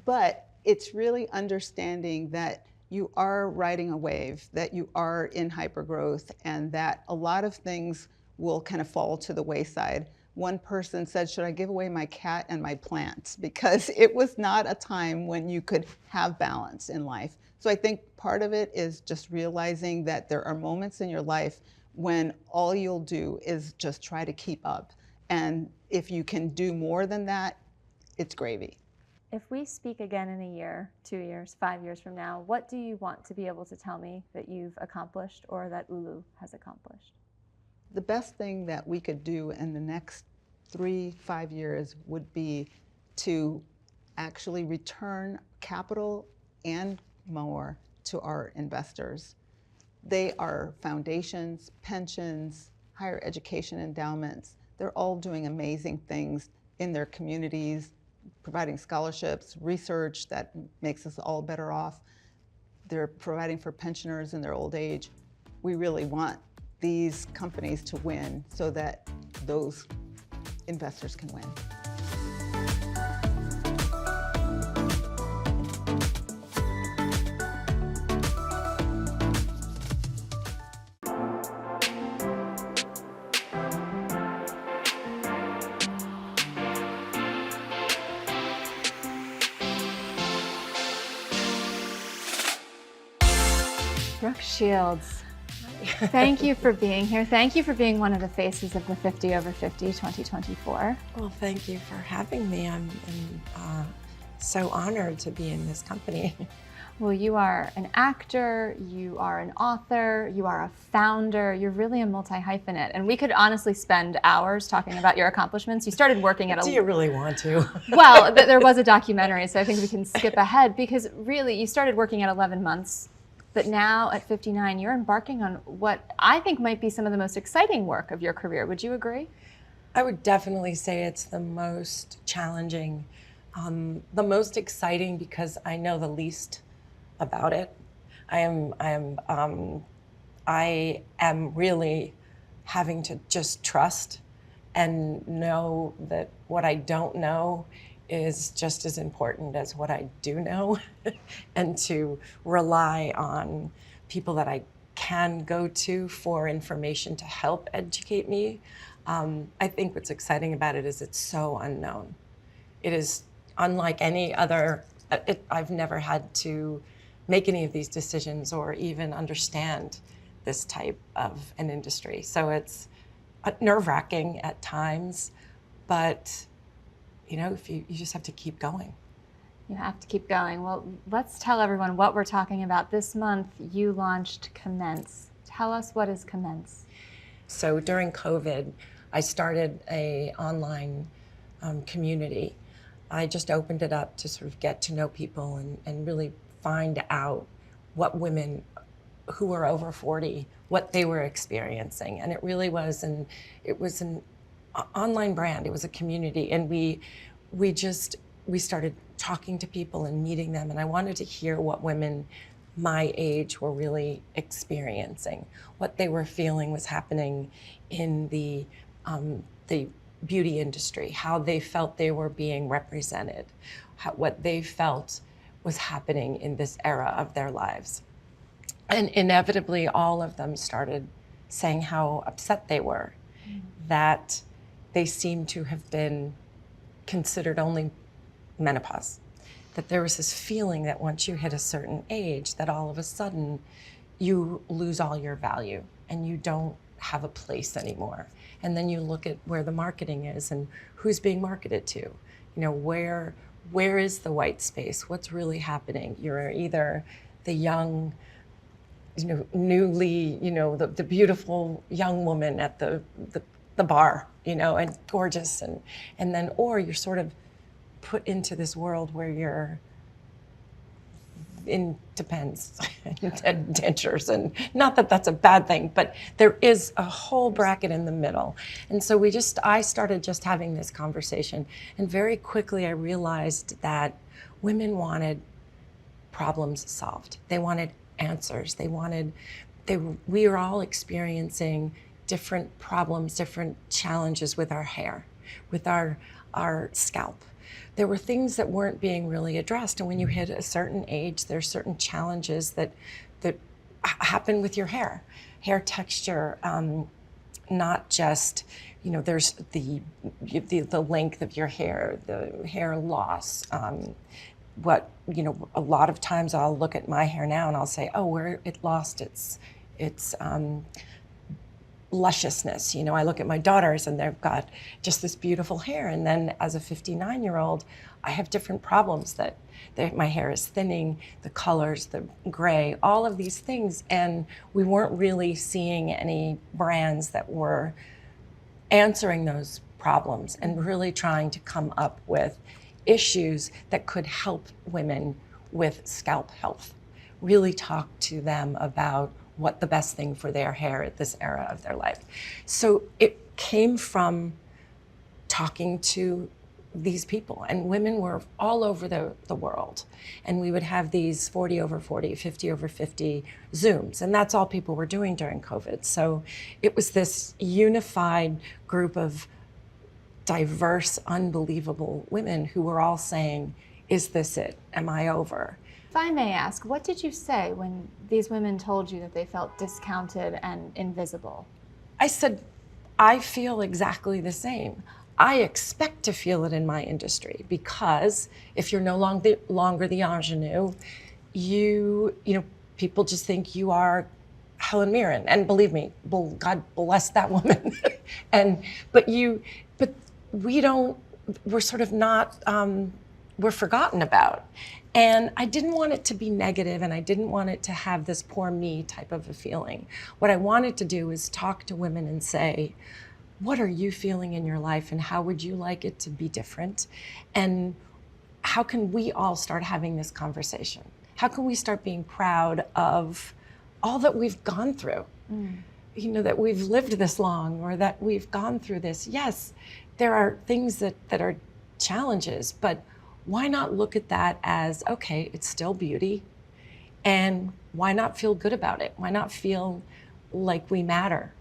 But it's really understanding that you are riding a wave, that you are in hypergrowth, and that a lot of things will kind of fall to the wayside. One person said, should I give away my cat and my plants? Because it was not a time when you could have balance in life. So I think part of it is just realizing that there are moments in your life when all you'll do is just try to keep up. And if you can do more than that, it's gravy. If we speak again in a year, 2 years, 5 years from now, what do you want to be able to tell me that you've accomplished or that Ulu has accomplished? The best thing that we could do in the next 3-5 years would be to actually return capital and more to our investors. They are foundations, pensions, higher education endowments. They're all doing amazing things in their communities, providing scholarships, research that makes us all better off. They're providing for pensioners in their old age. We really want these companies to win so that those investors can win. Brooke Shields, thank you for being here. Thank you for being one of the faces of the 50 over 50 2024. Well, thank you for having me. I'm so honored to be in this company. Well, you are an actor, you are an author, you are a founder, you're really a multi-hyphenate. And we could honestly spend hours talking about your accomplishments. You started working at Do you really want to? Well, there was a documentary, so I think we can skip ahead because really you started working at 11 months. But now at 59, you're embarking on what I think might be some of the most exciting work of your career. Would you agree? I would definitely say it's the most challenging, the most exciting because I know the least about it. I am really having to just trust and know that what I don't know is just as important as what I do know, and to rely on people that I can go to for information to help educate me. I think what's exciting about it is it's so unknown. It is unlike any other, I've never had to make any of these decisions or even understand this type of an industry. So it's nerve-wracking at times, but you know, if you just have to keep going. You have to keep going. Well, let's tell everyone what we're talking about. This month, you launched Commence. Tell us, what is Commence? So during COVID, I started a online community. I just opened it up to sort of get to know people and really find out what women who were over 40, what they were experiencing. And it really was an online brand. It was a community. And we started talking to people and meeting them. And I wanted to hear what women my age were really experiencing, what they were feeling was happening in the beauty industry, how they felt they were being represented, what they felt was happening in this era of their lives. And inevitably, all of them started saying how upset they were, that they seemed to have been considered only menopause, that there was this feeling that once you hit a certain age, that all of a sudden you lose all your value and you don't have a place anymore. And then you look at where the marketing is and who's being marketed to. You know, where is the white space? What's really happening? You're either the young, newly, the beautiful young woman at the bar, and gorgeous, and then, or you're sort of put into this world where you're in Depends and dentures, and not that that's a bad thing, but there is a whole bracket in the middle. And so I started just having this conversation, and very quickly I realized that women wanted problems solved. They wanted answers. We were all experiencing different problems, different challenges with our hair, with our scalp. There were things that weren't being really addressed. And when you hit a certain age, there's certain challenges that happen with your hair texture, not just, there's the length of your hair, the hair loss. A lot of times I'll look at my hair now and I'll say, oh, where it lost its lusciousness. I look at my daughters and they've got just this beautiful hair. And then as a 59-year-old, I have different problems that my hair is thinning, the colors, the gray, all of these things. And we weren't really seeing any brands that were answering those problems and really trying to come up with issues that could help women with scalp health, really talk to them about what the best thing for their hair at this era of their life. So it came from talking to these people, and women were all over the world. And we would have these 40 over 40, 50 over 50 Zooms, and that's all people were doing during COVID. So it was this unified group of diverse, unbelievable women who were all saying, is this it? Am I over? If I may ask, what did you say when these women told you that they felt discounted and invisible? I said, I feel exactly the same. I expect to feel it in my industry because if you're no longer the ingenue, people just think you are Helen Mirren. And believe me, God bless that woman. But we're sort of not, we're forgotten about. And I didn't want it to be negative, and I didn't want it to have this poor me type of a feeling. What I wanted to do is talk to women and say, what are you feeling in your life, and how would you like it to be different? And how can we all start having this conversation? How can we start being proud of all that we've gone through? That we've lived this long, or that we've gone through this. Yes, there are things that are challenges, but why not look at that as, okay, it's still beauty, and why not feel good about it? Why not feel like we matter?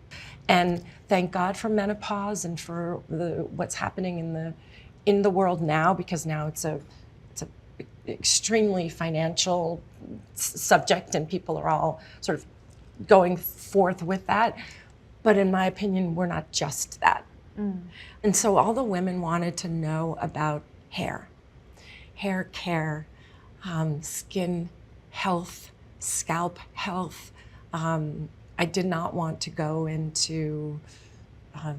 And thank God for menopause and for what's happening in the world now, because now it's a extremely financial subject, and people are all sort of going forth with that. But in my opinion, we're not just that. And so all the women wanted to know about hair care, skin health, scalp health. I did not want to go into, I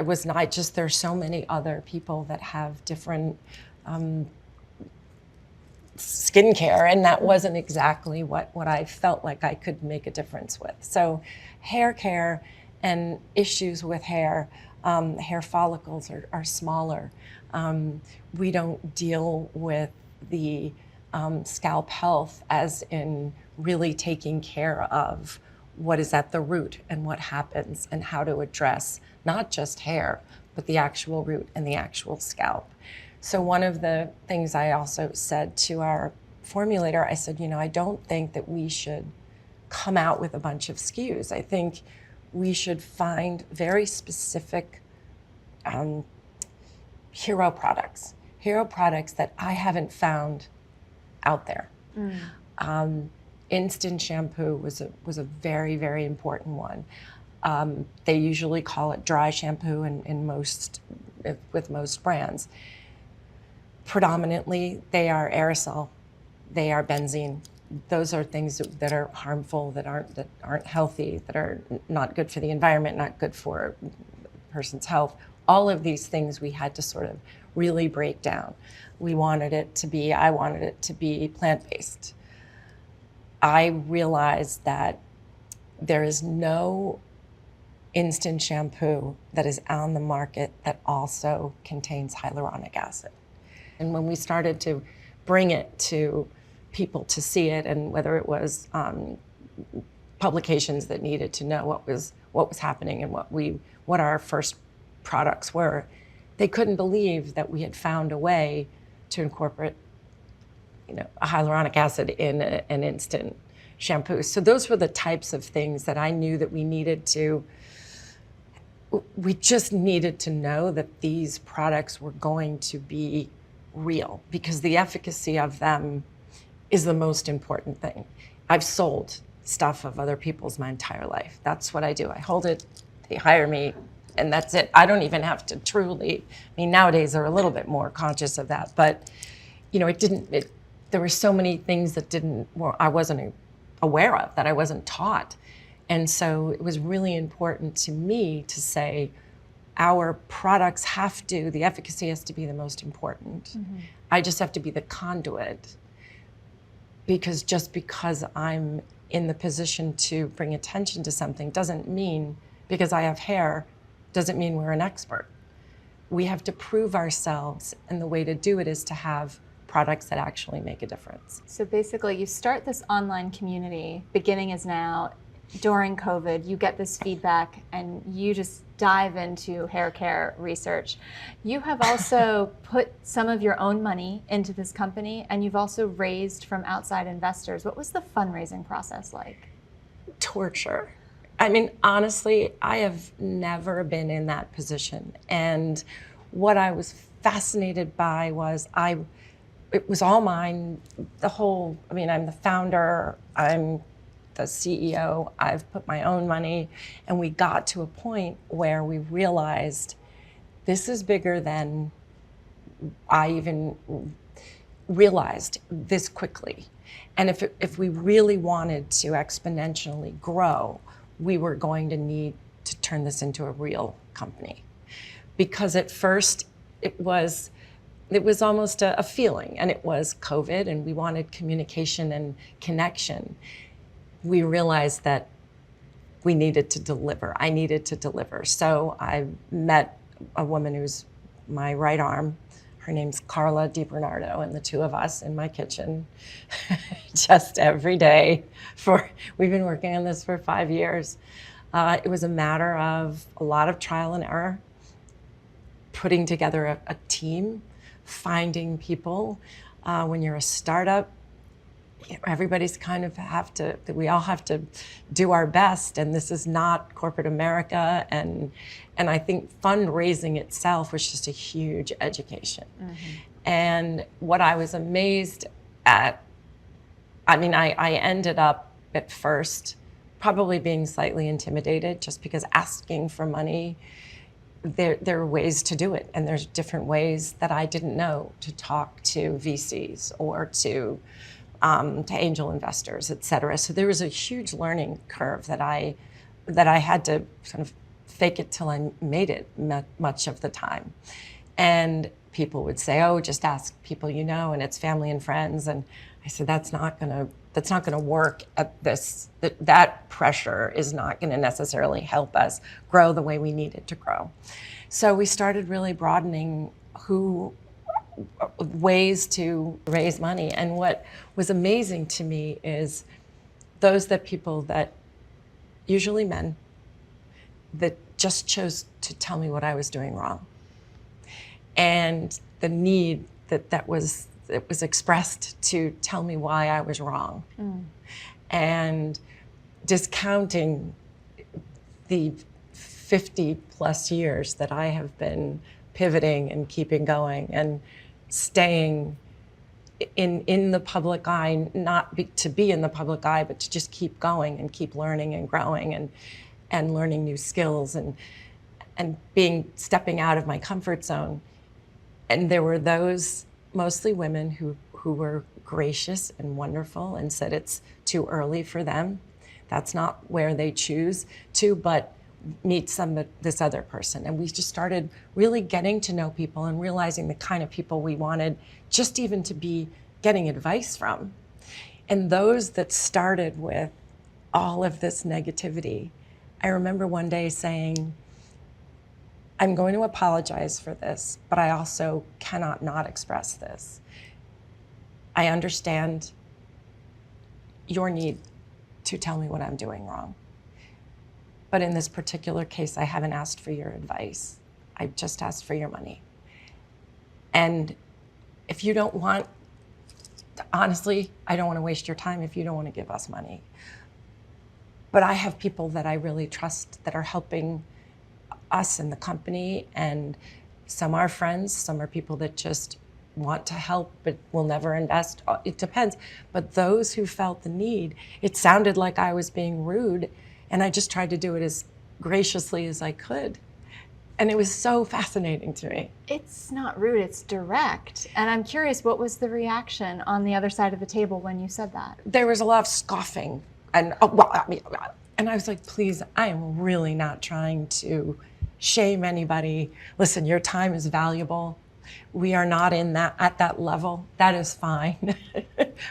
was not just, there's so many other people that have different skincare, and that wasn't exactly what I felt like I could make a difference with. So hair care and issues with hair. Hair follicles are smaller. We don't deal with the scalp health as in really taking care of what is at the root and what happens and how to address not just hair, but the actual root and the actual scalp. So one of the things I also said to our formulator, I said, I don't think that we should come out with a bunch of SKUs. I think we should find very specific hero products that I haven't found out there. Instant shampoo was a very, very important one. They usually call it dry shampoo with most brands. Predominantly, they are aerosol, they are benzene. Those are things that are harmful, that aren't healthy, that are not good for the environment, not good for a person's health. All of these things we had to sort of really break down. I wanted it to be plant-based. I realized that there is no instant shampoo that is on the market that also contains hyaluronic acid. And when we started to bring it to people to see it, and whether it was publications that needed to know what was happening and what our first products were, they couldn't believe that we had found a way to incorporate, a hyaluronic acid in an instant shampoo. So those were the types of things that I knew that we just needed to know that these products were going to be real, because the efficacy of them is the most important thing. I've sold stuff of other people's my entire life. That's what I do. I hold it, they hire me, and that's it. I don't even have to nowadays they're a little bit more conscious of that, but there were so many things that I wasn't aware of, that I wasn't taught. And so it was really important to me to say, our products the efficacy has to be the most important. Mm-hmm. I just have to be the conduit, because just because I'm in the position to bring attention to something doesn't mean, because I have hair, doesn't mean we're an expert. We have to prove ourselves, and the way to do it is to have products that actually make a difference. So basically, you start this online community, beginning is now. During COVID, you get this feedback and you just dive into hair care research. You have also put some of your own money into this company, and you've also raised from outside investors. What was the fundraising process like? Torture. Honestly, I have never been in that position. And what I was fascinated by was it was all mine. I'm the founder, I'm the CEO, I've put my own money, and we got to a point where we realized this is bigger than I even realized this quickly. And if we really wanted to exponentially grow, we were going to need to turn this into a real company. Because at first it was almost a feeling, and it was COVID, and we wanted communication and connection. We realized that we needed to deliver. I needed to deliver. So I met a woman who's my right arm. Her name's Carla DiBernardo, and the two of us in my kitchen just every day we've been working on this for 5 years. It was a matter of a lot of trial and error, putting together a team, finding people. When you're a startup, everybody's we all have to do our best, and this is not corporate America, and I think fundraising itself was just a huge education. Mm-hmm. And what I was amazed at, I ended up at first probably being slightly intimidated, just because asking for money, there are ways to do it, and there's different ways that I didn't know to talk to VCs or to angel investors, et cetera. So there was a huge learning curve that I had to sort of fake it till I made it much of the time. And people would say, oh, just ask people you know, and it's family and friends. And I said, that's not gonna work at this, that pressure is not gonna necessarily help us grow the way we need it to grow. So we started really broadening ways to raise money. And what was amazing to me is people that, usually men, that just chose to tell me what I was doing wrong. And the need that was expressed to tell me why I was wrong. And discounting the 50 plus years that I have been pivoting and keeping going and staying in the public eye, to be in the public eye, but to just keep going and keep learning and growing and learning new skills and stepping out of my comfort zone. And there were those, mostly women, who were gracious and wonderful and said it's too early for them. That's not where they choose to, but meet this other person. And we just started really getting to know people and realizing the kind of people we wanted just even to be getting advice from. And those that started with all of this negativity, I remember one day saying, I'm going to apologize for this, but I also cannot not express this. I understand your need to tell me what I'm doing wrong. But in this particular case, I haven't asked for your advice. I just asked for your money. And if you don't want, honestly, I don't want to waste your time if you don't want to give us money. But I have people that I really trust that are helping us in the company, and some are friends, some are people that just want to help but will never invest. It depends. But those who felt the need, it sounded like I was being rude, and I just tried to do it as graciously as I could. And it was so fascinating to me. It's not rude, it's direct. And I'm curious, what was the reaction on the other side of the table when you said that? There was a lot of scoffing. And I was like, please, I am really not trying to shame anybody. Listen, your time is valuable. We are not at that level. That is fine.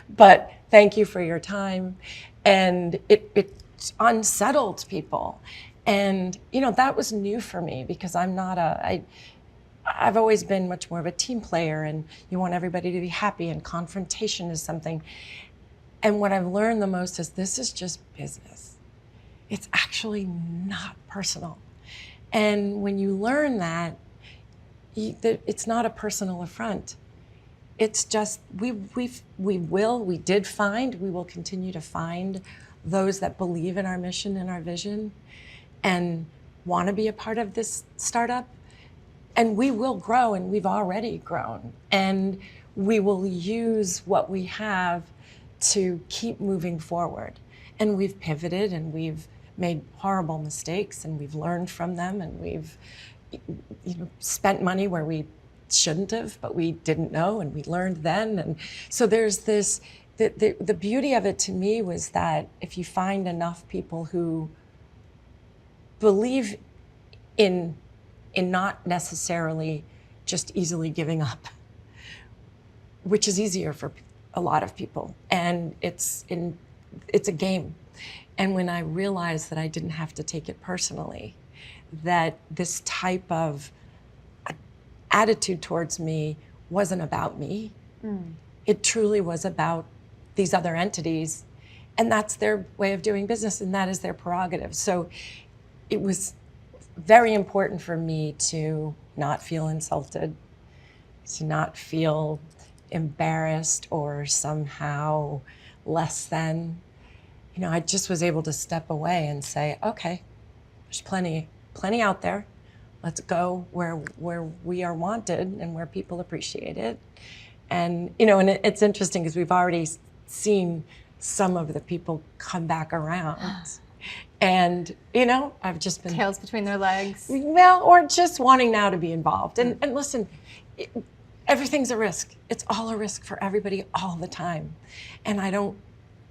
But thank you for your time. And it unsettled people. And, that was new for me because I've always been much more of a team player, and you want everybody to be happy, and confrontation is something. And what I've learned the most is this is just business. It's actually not personal. And when you learn that, it's not a personal affront. It's just, we will continue to find those that believe in our mission and our vision and want to be a part of this startup. And we will grow, and we've already grown. And we will use what we have to keep moving forward. And we've pivoted, and we've made horrible mistakes, and we've learned from them, and we've spent money where we shouldn't have, but we didn't know, and we learned then. And so there's this, the beauty of it to me was that if you find enough people who believe in not necessarily just easily giving up, which is easier for a lot of people, and it's a game. And when I realized that I didn't have to take it personally, that this type of attitude towards me wasn't about me. It truly was about these other entities, and that's their way of doing business, and that is their prerogative. So it was very important for me to not feel insulted, to not feel embarrassed or somehow less than. I just was able to step away and say, okay, there's plenty out there. Let's go where we are wanted and where people appreciate it. And, and it's interesting because we've already seen some of the people come back around. And, I've just been... Tails between their legs. Well, or just wanting now to be involved. And listen, everything's a risk. It's all a risk for everybody all the time. And I don't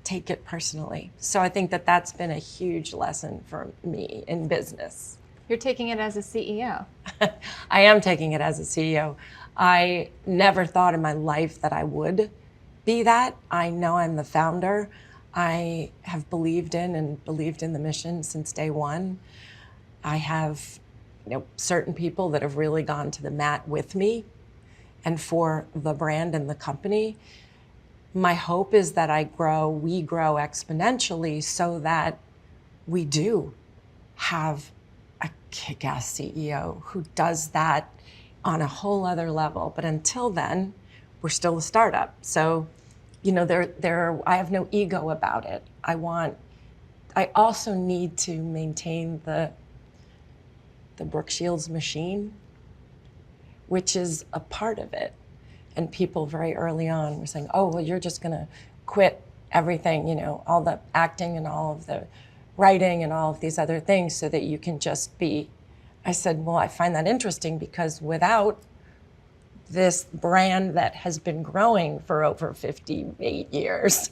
take it personally. So I think that that's been a huge lesson for me in business. You're taking it as a CEO. I am taking it as a CEO. I never thought in my life that I would. be that. I know I'm the founder. I have believed in the mission since day one. I have, certain people that have really gone to the mat with me and for the brand and the company. My hope is that we grow exponentially so that we do have a kick-ass CEO who does that on a whole other level. But until then, we're still a startup. So, I have no ego about it. I also need to maintain the Brooke Shields machine, which is a part of it. And people very early on were saying, oh, well, you're just gonna quit everything, all the acting and all of the writing and all of these other things so that you can just be. I said, well, I find that interesting because without this brand that has been growing for over 58 years,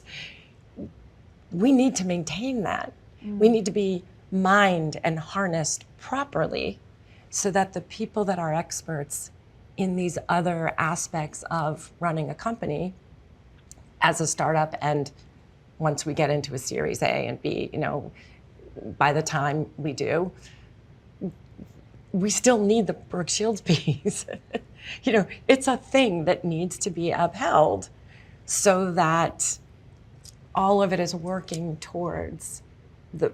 we need to maintain that. We need to be mined and harnessed properly so that the people that are experts in these other aspects of running a company as a startup, and once we get into a Series A and B, by the time we do, we still need the Brooke Shields piece. It's a thing that needs to be upheld so that all of it is working towards the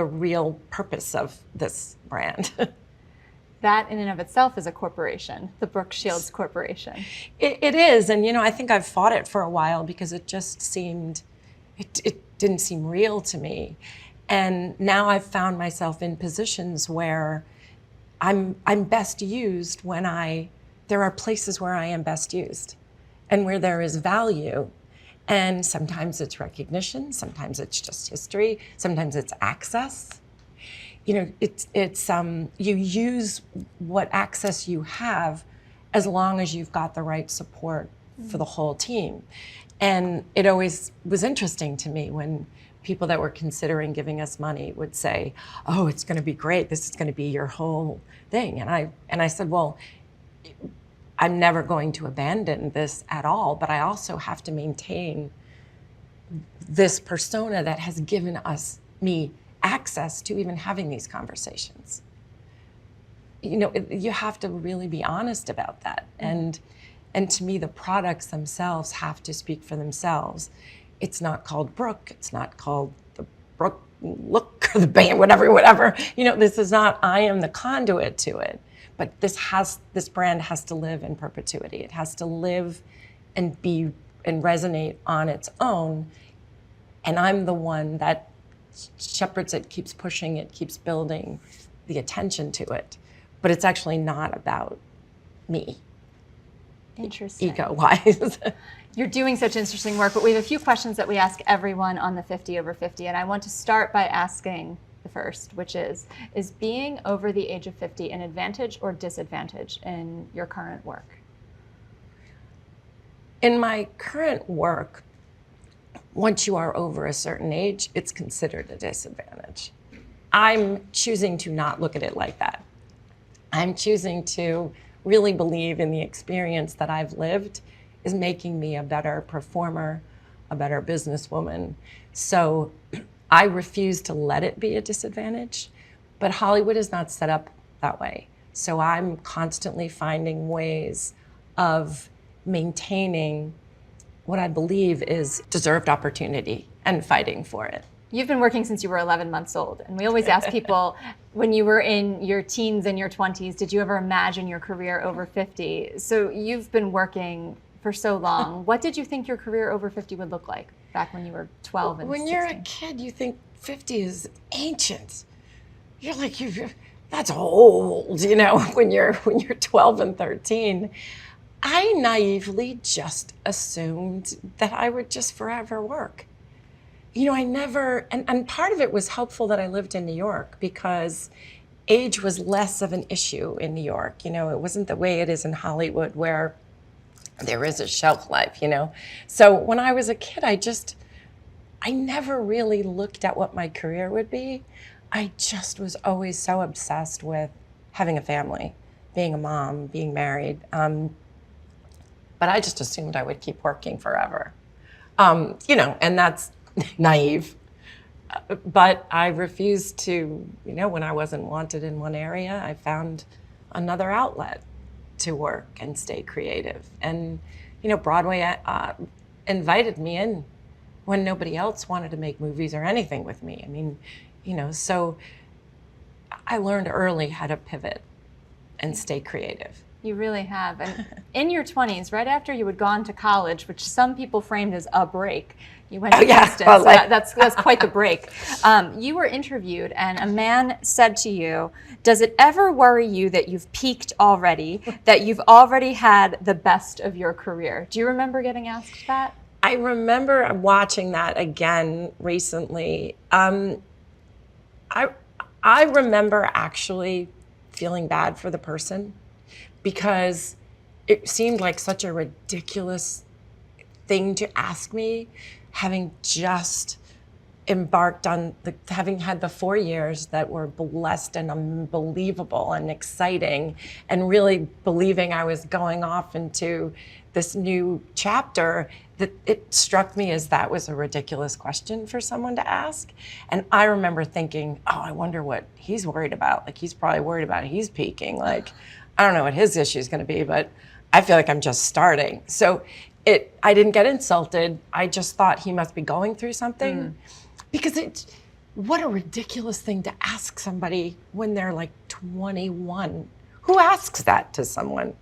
real purpose of this brand. That in and of itself is a corporation, the Brooke Shields Corporation. It is, and I think I've fought it for a while because it just seemed, it didn't seem real to me. And now I've found myself in positions where I'm best used when there are places where I am best used and where there is value. And sometimes it's recognition, sometimes it's just history, sometimes it's access. You use what access you have as long as you've got the right support for the whole team. And it always was interesting to me when people that were considering giving us money would say, oh, it's going to be great. This is going to be your whole thing. And I said, well, I'm never going to abandon this at all, but I also have to maintain this persona that has given me access to even having these conversations. You have to really be honest about that. And to me, the products themselves have to speak for themselves. It's not called Brooke. It's not called the Brooke look or the band, whatever. This is not, I am the conduit to it. But this brand has to live in perpetuity. It has to live and be and resonate on its own. And I'm the one that shepherds it, keeps pushing it, keeps building the attention to it. But it's actually not about me. Interesting. Ego-wise. You're doing such interesting work, but we have a few questions that we ask everyone on the 50 over 50, and I want to start by asking the first, which is being over the age of 50 an advantage or disadvantage in your current work? In my current work, once you are over a certain age, it's considered a disadvantage. I'm choosing to not look at it like that. I'm choosing to really believe in the experience that I've lived is making me a better performer, a better businesswoman. So I refuse to let it be a disadvantage, but Hollywood is not set up that way. So I'm constantly finding ways of maintaining what I believe is deserved opportunity and fighting for it. You've been working since you were 11 months old, and we always ask people, when you were in your teens and your 20s, did you ever imagine your career over 50? So you've been working for so long. What did you think your career over 50 would look like back when you were 12 and 16? When you're a kid, you think 50 is ancient. You're like, that's old, when you're 12 and 13. I naively just assumed that I would just forever work. I never, and part of it was helpful that I lived in New York because age was less of an issue in New York. It wasn't the way it is in Hollywood where there is a shelf life, So when I was a kid, I never really looked at what my career would be. I just was always so obsessed with having a family, being a mom, being married. But I just assumed I would keep working forever. And that's naive. But I refused to, when I wasn't wanted in one area, I found another outlet to work and stay creative. And, Broadway invited me in when nobody else wanted to make movies or anything with me. I mean, so I learned early how to pivot and stay creative. You really have. And in your 20s, right after you had gone to college, which some people framed as a break, you went to Houston, well, so that's quite the break. You were interviewed, and a man said to you, does it ever worry you that you've peaked already, that you've already had the best of your career? Do you remember getting asked that? I remember watching that again recently. I remember actually feeling bad for the person, because it seemed like such a ridiculous thing to ask me, having just embarked on having had the 4 years that were blessed and unbelievable and exciting, and really believing I was going off into this new chapter. That it struck me as that was a ridiculous question for someone to ask. And I remember thinking, oh, I wonder what he's worried about. Like, he's probably worried about he's peaking. Like, I don't know what his issue is going to be, but I feel like I'm just starting. So I didn't get insulted. I just thought he must be going through something. Because what a ridiculous thing to ask somebody when they're like 21. Who asks that to someone?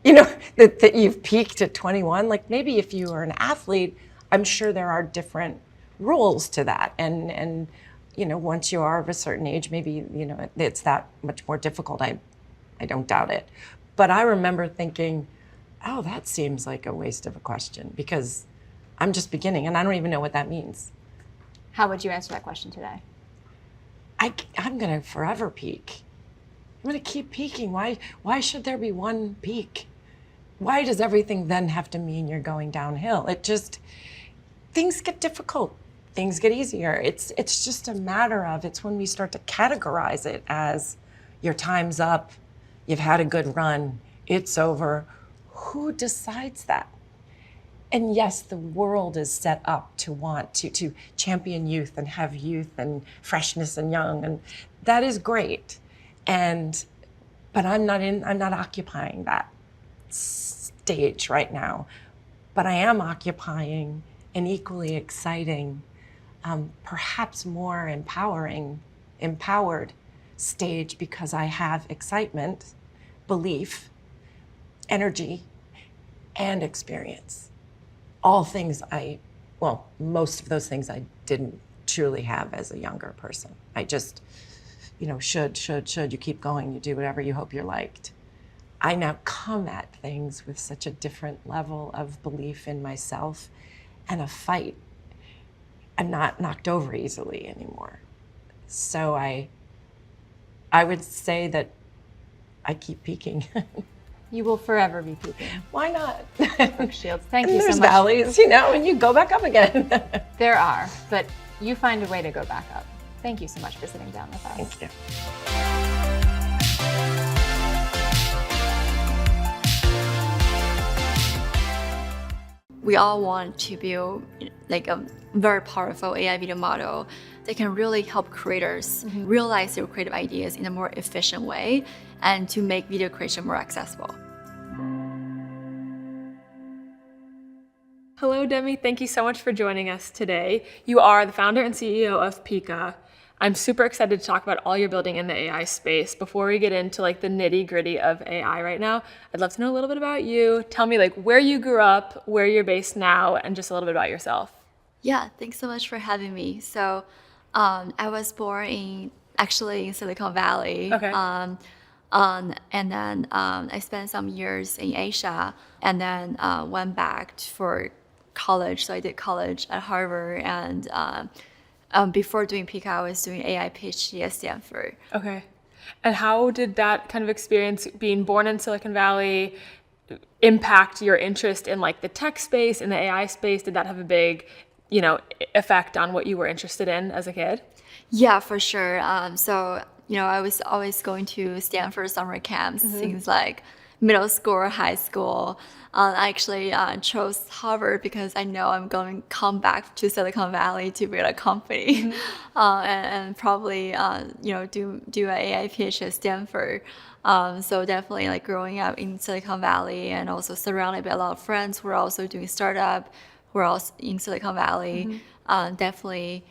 That you've peaked at 21. Like, maybe if you are an athlete, I'm sure there are different rules to that. And once you are of a certain age, maybe, it's that much more difficult. I don't doubt it. But I remember thinking, oh, that seems like a waste of a question, because I'm just beginning and I don't even know what that means. How would you answer that question today? I'm going to forever peak. I'm going to keep peaking. Why should there be one peak? Why does everything then have to mean you're going downhill? Things get difficult. Things get easier. It's just a matter of, it's when we start to categorize it as your time's up, you've had a good run, it's over. Who decides that? And yes, the world is set up to want to champion youth and have youth and freshness and young, and that is great. But I'm not occupying that stage right now. But I am occupying an equally exciting, perhaps more empowered stage, because I have excitement, belief, energy, and experience. All things most of those things I didn't truly have as a younger person. I just, should, you keep going, you do whatever you hope you're liked. I now come at things with such a different level of belief in myself and a fight. I'm not knocked over easily anymore. So I would say that I keep peaking. You will forever be peaking. Why not? Brooke Shields, thank you so There's much. valleys, and you go back up again. There are, but you find a way to go back up. Thank you so much for sitting down with us. Thank you. We all want to build like a very powerful AI video model that can really help creators realize their creative ideas in a more efficient way and to make video creation more accessible. Hello, Demi. Thank you so much for joining us today. You are the founder and CEO of Pika. I'm super excited to talk about all you're building in the AI space. Before we get into like the nitty gritty of AI right now, I'd love to know a little bit about you. Tell me like where you grew up, where you're based now, and just a little bit about yourself. Yeah, thanks so much for having me. So I was born in Silicon Valley. Okay. And then I spent some years in Asia and then went back for college. So I did college at Harvard, and before doing Pika, I was doing AI PhD at Stanford. Okay. And how did that kind of experience, being born in Silicon Valley, impact your interest in like the tech space and the AI space? Did that have a big, effect on what you were interested in as a kid? Yeah, for sure. So I was always going to Stanford summer camps since like middle school or high school. I actually chose Harvard because I know I'm going to come back to Silicon Valley to build a company, and probably do an AI PhD at Stanford. So definitely like growing up in Silicon Valley and also surrounded by a lot of friends who are also doing startup, who are also in Silicon Valley, definitely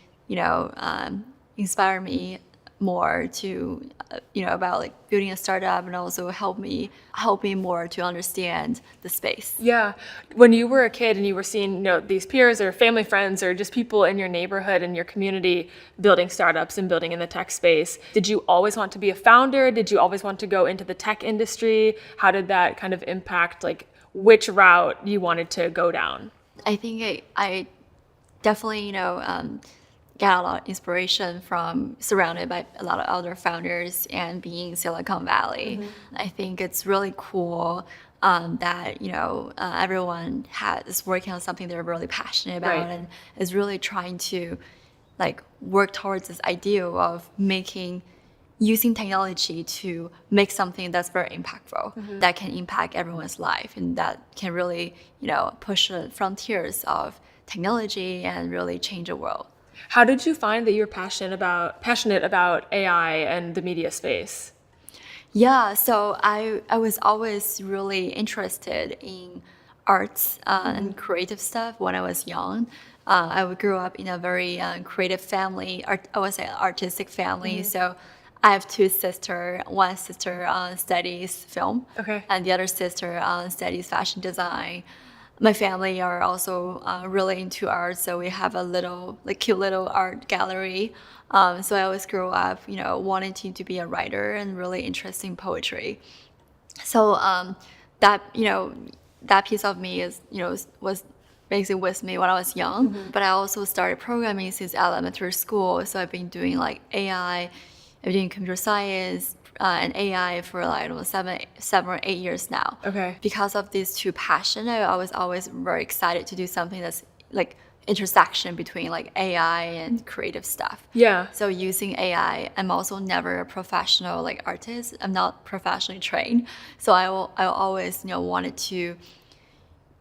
inspire me more to about like building a startup, and also help me more to understand the space. Yeah. When you were a kid and you were seeing, these peers or family friends or just people in your neighborhood and your community building startups and building in the tech space, did you always want to be a founder? Did you always want to go into the tech industry? How did that kind of impact like which route you wanted to go down? I think I definitely got a lot of inspiration from surrounded by a lot of other founders and being in Silicon Valley. I think it's really cool that everyone is working on something they're really passionate about, Right. and is really trying to like work towards this ideal of using technology to make something that's very impactful, that can impact everyone's life, and that can really push the frontiers of technology and really change the world. How did you find that you were passionate about AI and the media space? Yeah, so I was always really interested in arts and creative stuff when I was young. I grew up in a very creative family, I would say artistic family. So I have two sisters. One sister studies film, Okay. and the other sister studies fashion design. My family are also really into art, so we have a cute little art gallery. So I always grew up, wanting to be a writer and really interested in poetry. So that piece of me was basically with me when I was young. But I also started programming since elementary school. So I've been doing like AI, I've been doing computer science, and AI for like 7 or 8 years now. Okay. Because of these two passions, I was always very excited to do something that's like intersection between like AI and creative stuff. Yeah. So using AI, I'm also never a professional like artist. I'm not professionally trained. So I always wanted to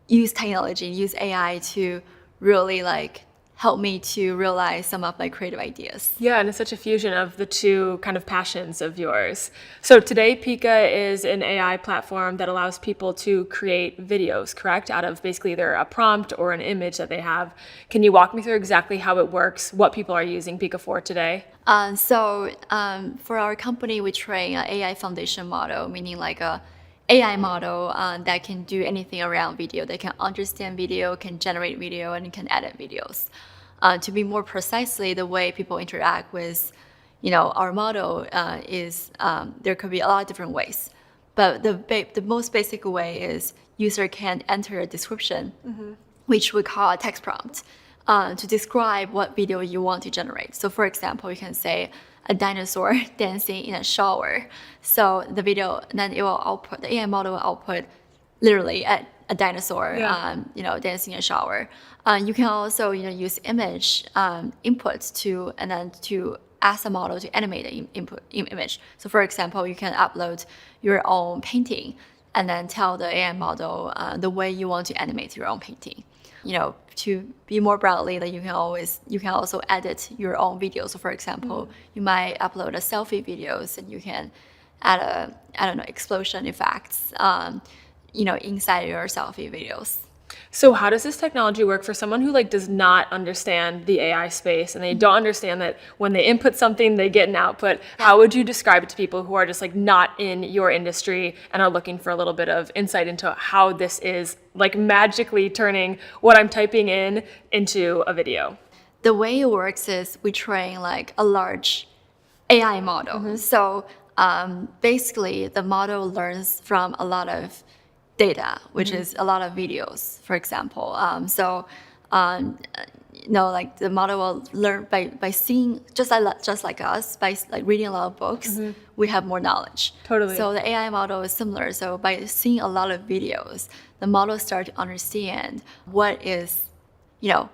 use technology, use AI to really like help me to realize some of my creative ideas. Yeah, and it's such a fusion of the two kind of passions of yours. So today, Pika is an AI platform that allows people to create videos, correct? Out of basically either a prompt or an image that they have. Can you walk me through exactly how it works, what people are using Pika for today? For our company, we train an AI foundation model, meaning like a AI model that can do anything around video. They can understand video, can generate video, and can edit videos. To be more precisely, the way people interact with, our model is there could be a lot of different ways. But the most basic way is user can enter a description, which we call a text prompt, to describe what video you want to generate. So for example, you can say a dinosaur dancing in a shower. So the video, then it will output, the AI model will output literally a dinosaur, dancing in a shower. You can also, use image inputs to ask the model to animate the image. So for example, you can upload your own painting and then tell the AI model the way you want to animate your own painting. To be more broadly, that you can also edit your own videos. So for example, you might upload a selfie videos and you can add explosion effects, inside your selfie videos. So how does this technology work for someone who does not understand the AI space and they don't understand that when they input something, they get an output? How would you describe it to people who are just not in your industry and are looking for a little bit of insight into how this is magically turning what I'm typing in into a video? The way it works is we train a large AI model. So basically the model learns from a lot of data, which is a lot of videos, for example. The model will learn by seeing, just like us, by reading a lot of books, we have more knowledge. Totally. So the AI model is similar. So by seeing a lot of videos, the model starts to understand what is a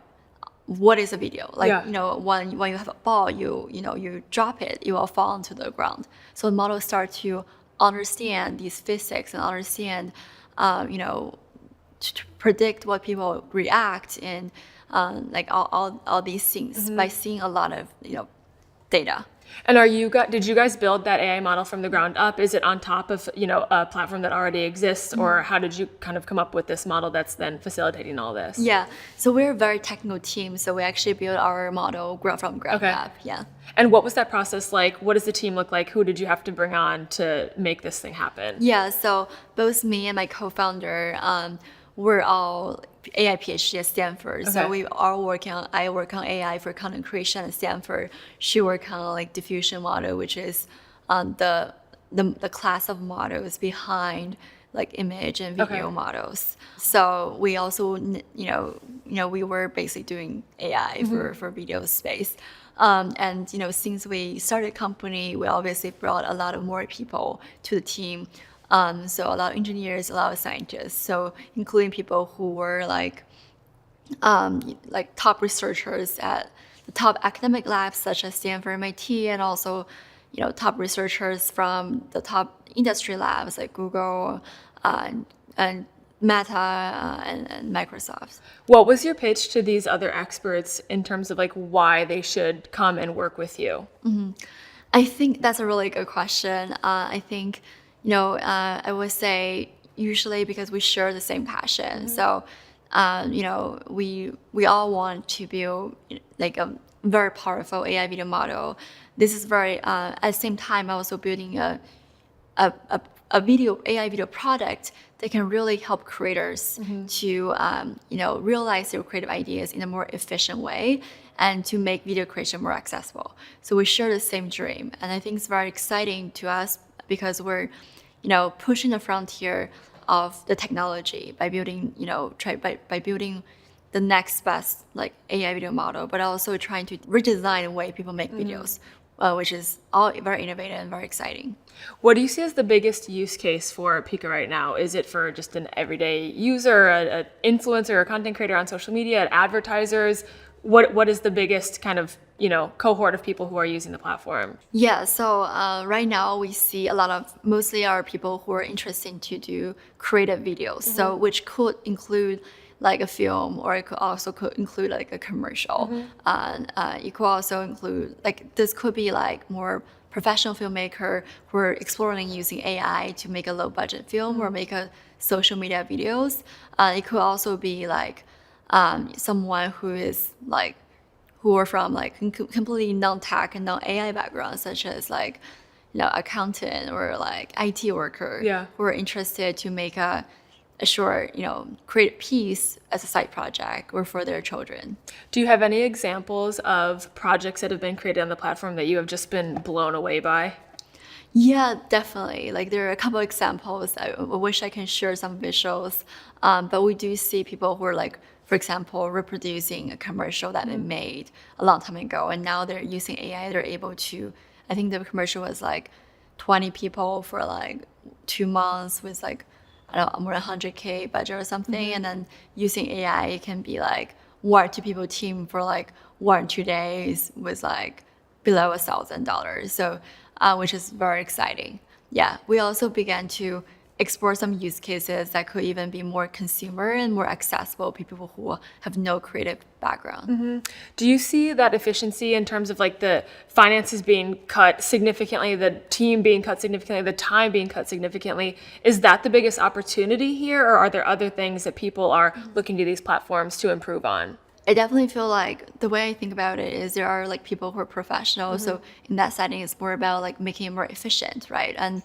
video. When you have a ball, you drop it, it will fall onto the ground. So the model starts to understand these physics and understand, to predict what people react in, like all these things by seeing a lot of, data. And did you guys build that AI model from the ground up? Is it on top of, a platform that already exists, or how did you kind of come up with this model that's then facilitating all this? Yeah, so we're a very technical team, so we actually built our model from ground up. Yeah. And what was that process like? What does the team look like? Who did you have to bring on to make this thing happen? Yeah, so both me and my co-founder, we're all AI PhD at Stanford. So I work on AI for content creation at Stanford. She works on like diffusion model, which is the class of models behind like image and video models. So we also, we were basically doing AI for video space. And since we started company, we obviously brought a lot of more people to the team. So a lot of engineers, a lot of scientists. So including people who were like top researchers at the top academic labs such as Stanford, MIT, and also top researchers from the top industry labs like Google and Meta and Microsoft. What was your pitch to these other experts in terms of like why they should come and work with you? I think that's a really good question. I think, I would say usually because we share the same passion. So, we all want to build like a very powerful AI video model. This is very, at the same time, also building a AI video product that can really help creators to, realize their creative ideas in a more efficient way and to make video creation more accessible. So we share the same dream. And I think it's very exciting to us because we're, pushing the frontier of the technology by building, by building the next best like AI video model, but also trying to redesign the way people make videos, which is all very innovative and very exciting. What do you see as the biggest use case for Pika right now? Is it for just an everyday user, an influencer, a content creator on social media, advertisers? What is the biggest kind of cohort of people who are using the platform? Yeah, so right now we see a lot of mostly are people who are interested to do creative videos. So which could include like a film, or it could include like a commercial. It could also include like this could be like more professional filmmaker who are exploring using AI to make a low budget film or make a social media videos. It could also be like someone who is like who are from like completely non-tech and non-AI background, such as like accountant or like IT worker who are interested to make a short create a piece as a side project or for their children. Do you have any examples of projects that have been created on the platform that you have just been blown away by? Yeah, definitely. Like there are a couple examples. I wish I can share some visuals, but we do see people who are like, for example, reproducing a commercial that they made a long time ago, and now they're using AI. They're able to. I think the commercial was like 20 people for like 2 months with like more than 100K budget or something, and then using AI, it can be like 1 or 2 people team for like 1 or 2 days with like below $1,000. So. Which is very exciting. Yeah, we also began to explore some use cases that could even be more consumer and more accessible to people who have no creative background. Do you see that efficiency in terms of like the finances being cut significantly, the team being cut significantly, the time being cut significantly? Is that the biggest opportunity here, or are there other things that people are looking to these platforms to improve on? I definitely feel like the way I think about it is there are like people who are professionals. So in that setting, it's more about like making it more efficient, right? And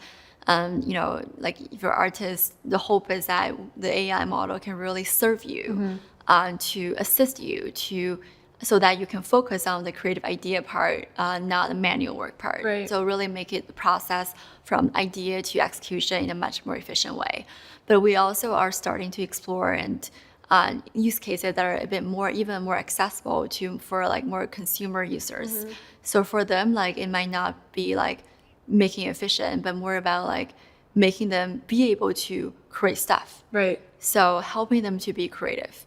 like if you're an artist, the hope is that the AI model can really serve you, to assist you so that you can focus on the creative idea part, not the manual work part. Right. So really make it the process from idea to execution in a much more efficient way. But we also are starting to explore and use cases that are a bit more, even more accessible for like more consumer users. So for them, like it might not be like making it efficient, but more about like making them be able to create stuff. Right. So helping them to be creative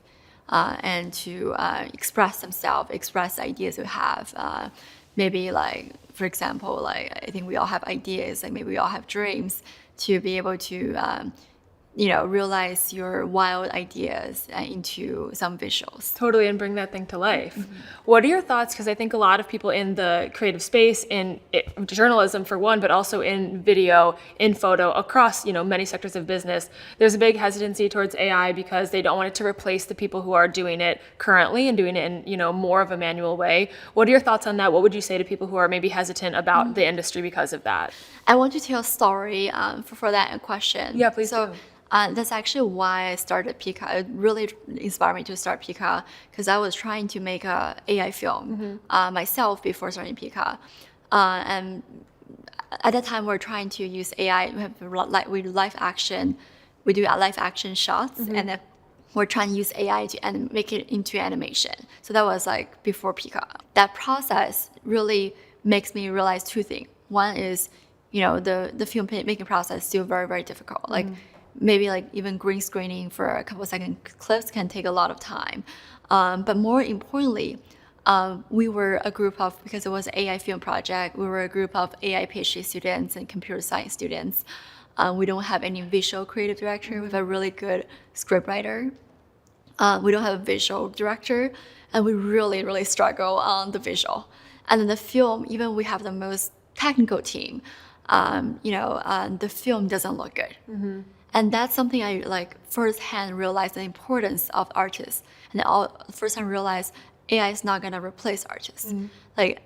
and to express themselves, express ideas they have. Maybe like for example, like I think we all have ideas, like maybe we all have dreams to be able to realize your wild ideas into some visuals. Totally, and bring that thing to life. What are your thoughts? Because I think a lot of people in the creative space, in journalism for one, but also in video, in photo, across many sectors of business, there's a big hesitancy towards AI because they don't want it to replace the people who are doing it currently and doing it in more of a manual way. What are your thoughts on that? What would you say to people who are maybe hesitant about the industry because of that? I want to tell a story for that question. Yeah, please So, do. That's actually why I started Pika. It really inspired me to start Pika because I was trying to make a AI film myself before starting Pika. And at that time, we're trying to use AI. We do live action. We do live action shots, and then we're trying to use AI to make it into animation. So that was like before Pika. That process really makes me realize two things. One is, the film making process is still very, very difficult. Like maybe like even green screening for a couple of second clips can take a lot of time. But more importantly, we were a group of, because it was an AI film project, we were a group of AI PhD students and computer science students. We don't have any visual creative director. We have a really good script writer. We don't have a visual director, and we really, really struggle on the visual. And then the film, even we have the most technical team, the film doesn't look good. And that's something I firsthand realized the importance of artists. And firsthand realized AI is not gonna replace artists. Like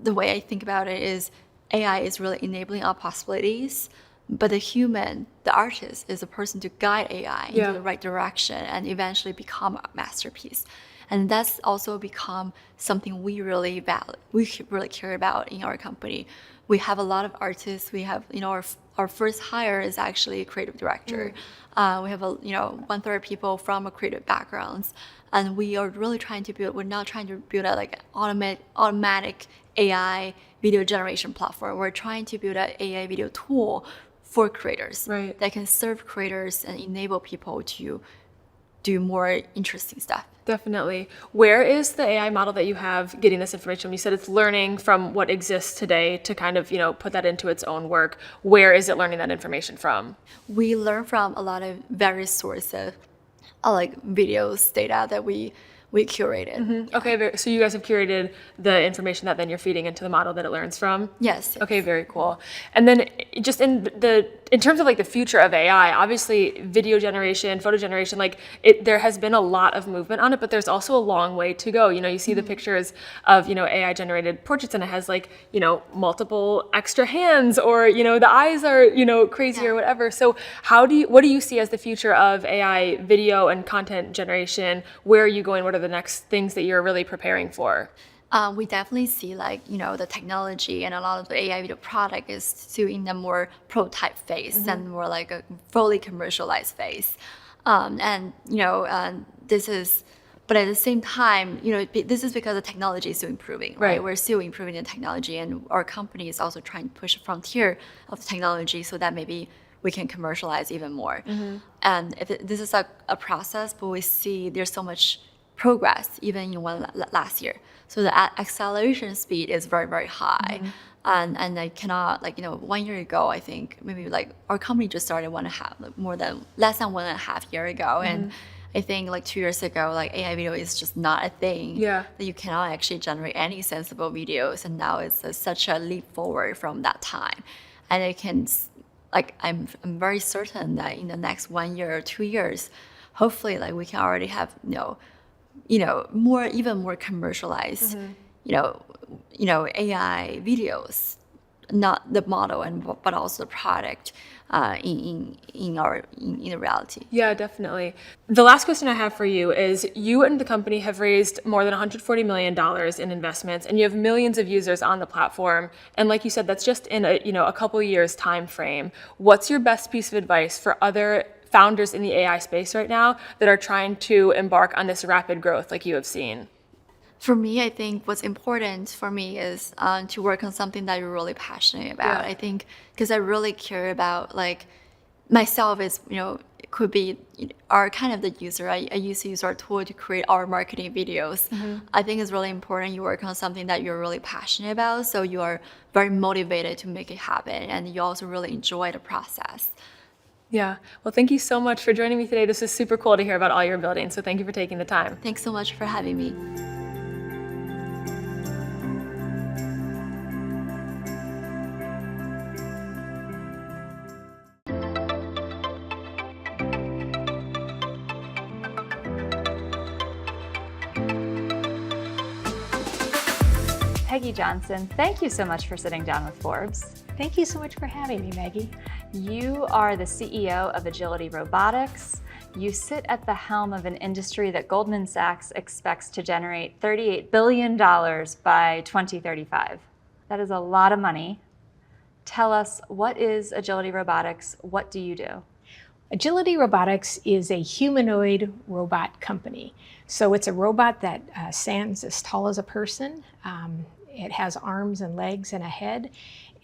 the way I think about it is AI is really enabling our possibilities, but the human, the artist, is the person to guide AI into the right direction and eventually become a masterpiece. And that's also become something we really value, we really care about in our company. We have a lot of artists. We have, our first hire is actually a creative director. We have 1/3 people from a creative backgrounds, and we are really trying to build. We're not trying to build a automatic AI video generation platform. We're trying to build an AI video tool for creators that can serve creators and enable people to do more interesting stuff. Definitely. Where is the AI model that you have getting this information from? You said it's learning from what exists today to kind of, put that into its own work. Where is it learning that information from? We learn from a lot of various sources, like videos, data that we curated. Okay, so you guys have curated the information that then you're feeding into the model that it learns from? Yes. Okay, very cool. And then just in terms of like the future of AI, obviously video generation, photo generation, there has been a lot of movement on it, but there's also a long way to go. You see the pictures of, AI generated portraits, and it has multiple extra hands, or, the eyes are, crazy or whatever. So what do you see as the future of AI video and content generation? Where are you going? What are the next things that you're really preparing for? We definitely see the technology and a lot of the AI video product is still in the more prototype phase and more like a fully commercialized phase. But at the same time, this is because the technology is still improving, right? We're still improving the technology, and our company is also trying to push the frontier of the technology so that maybe we can commercialize even more. And this is a process, but we see there's so much progress even in last year. So the acceleration speed is very, very high. And I cannot, 1 year ago, I think maybe our company just started less than 1.5 years ago. And I think 2 years ago, AI video is just not a thing. That you cannot actually generate any sensible videos. And now it's such a leap forward from that time. And it can, I'm very certain that in the next 1 year or 2 years, hopefully we can already have, even more commercialized, AI videos, not the model but also the product in the reality. Yeah, definitely. The last question I have for you is, you and the company have raised more than $140 million in investments, and you have millions of users on the platform. And like you said, that's just in a couple years time frame. What's your best piece of advice for other founders in the AI space right now that are trying to embark on this rapid growth like you have seen? For me, I think what's important for me is to work on something that you're really passionate about. I think because I really care about myself is, it could be our kind of the user. I used to use our tool to create our marketing videos. I think it's really important you work on something that you're really passionate about, so you are very motivated to make it happen, and you also really enjoy the process. Yeah. Well, thank you so much for joining me today. This is super cool to hear about all your building. So thank you for taking the time. Thanks so much for having me. Peggy Johnson, thank you so much for sitting down with Forbes. Thank you so much for having me, Maggie. You are the CEO of Agility Robotics. You sit at the helm of an industry that Goldman Sachs expects to generate $38 billion by 2035. That is a lot of money. Tell us, what is Agility Robotics? What do you do? Agility Robotics is a humanoid robot company. So it's a robot that stands as tall as a person. It has arms and legs and a head,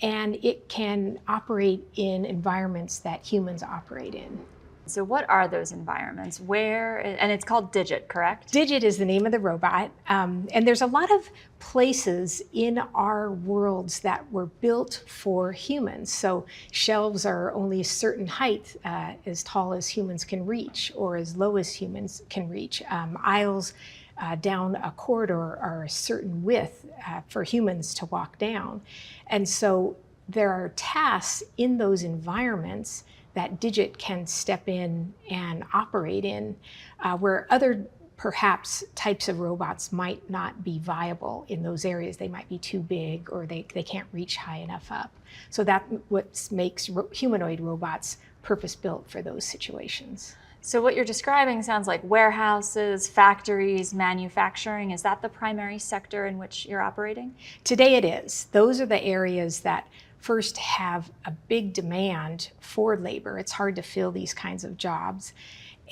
and it can operate in environments that humans operate in. So what are those environments? Where, and it's called Digit, correct? Digit is the name of the robot, and there's a lot of places in our worlds that were built for humans. So shelves are only a certain height, as tall as humans can reach, or as low as humans can reach. Aisles down a corridor are a certain width for humans to walk down. And so there are tasks in those environments that Digit can step in and operate in, where other perhaps types of robots might not be viable in those areas. They might be too big, or they can't reach high enough up. So that's what makes humanoid robots purpose-built for those situations. So what you're describing sounds like warehouses, factories, manufacturing. Is that the primary sector in which you're operating? Today it is. Those are the areas that first have a big demand for labor. It's hard to fill these kinds of jobs.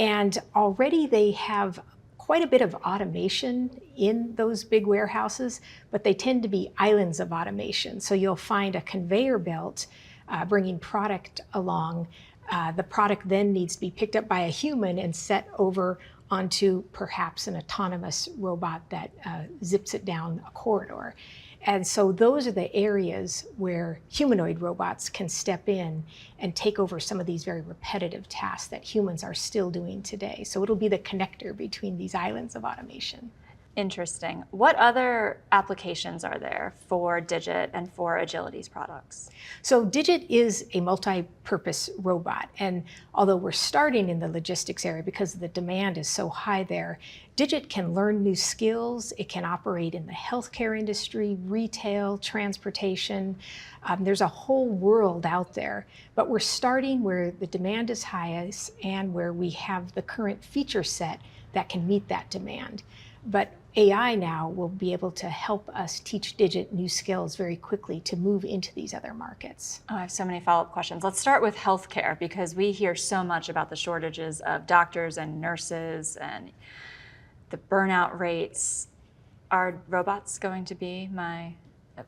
And already they have quite a bit of automation in those big warehouses, but they tend to be islands of automation. So you'll find a conveyor belt bringing product along. The product then needs to be picked up by a human and set over onto perhaps an autonomous robot that zips it down a corridor. And so those are the areas where humanoid robots can step in and take over some of these very repetitive tasks that humans are still doing today. So it'll be the connector between these islands of automation. Interesting. What other applications are there for Digit and for Agility's products? So Digit is a multi-purpose robot. And although we're starting in the logistics area because the demand is so high there, Digit can learn new skills. It can operate in the healthcare industry, retail, transportation. There's a whole world out there. But we're starting where the demand is highest and where we have the current feature set that can meet that demand. But AI now will be able to help us teach Digit new skills very quickly to move into these other markets. Oh, I have so many follow-up questions. Let's start with healthcare, because we hear so much about the shortages of doctors and nurses and the burnout rates. Are robots going to be my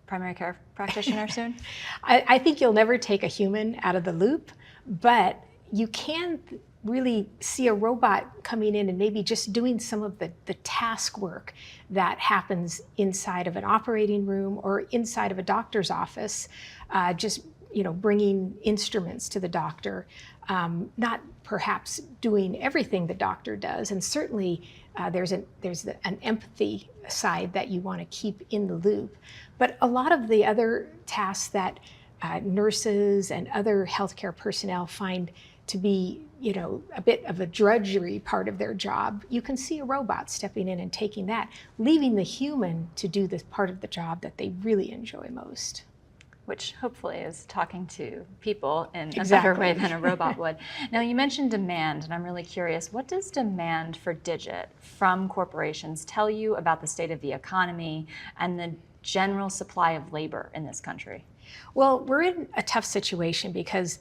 primary care practitioner soon? I think you'll never take a human out of the loop, but you can really see a robot coming in and maybe just doing some of the task work that happens inside of an operating room or inside of a doctor's office, just bringing instruments to the doctor, not perhaps doing everything the doctor does. And certainly there's an empathy side that you want to keep in the loop. But a lot of the other tasks that nurses and other healthcare personnel find to be a bit of a drudgery part of their job, you can see a robot stepping in and taking that, leaving the human to do the part of the job that they really enjoy most. Which hopefully is talking to people in a Exactly. better way than a robot would. Now, you mentioned demand, and I'm really curious, what does demand for Digit from corporations tell you about the state of the economy and the general supply of labor in this country? Well, we're in a tough situation because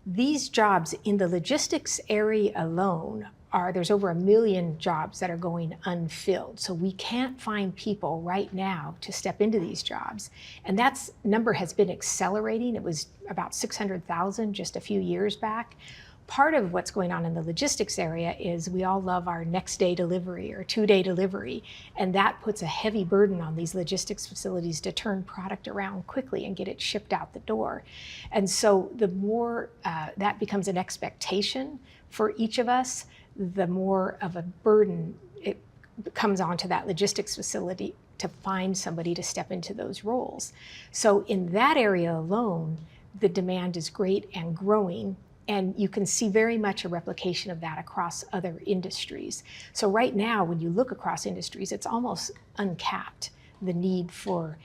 these jobs in the logistics area alone there's over 1 million jobs that are going unfilled. So we can't find people right now to step into these jobs. And that number has been accelerating. It was about 600,000 just a few years back. Part of what's going on in the logistics area is we all love our next day delivery or 2-day delivery. And that puts a heavy burden on these logistics facilities to turn product around quickly and get it shipped out the door. And so the more that becomes an expectation for each of us, the more of a burden it comes onto that logistics facility to find somebody to step into those roles. So in that area alone, the demand is great and growing, and you can see very much a replication of that across other industries. So right now, when you look across industries, it's almost uncapped, the need for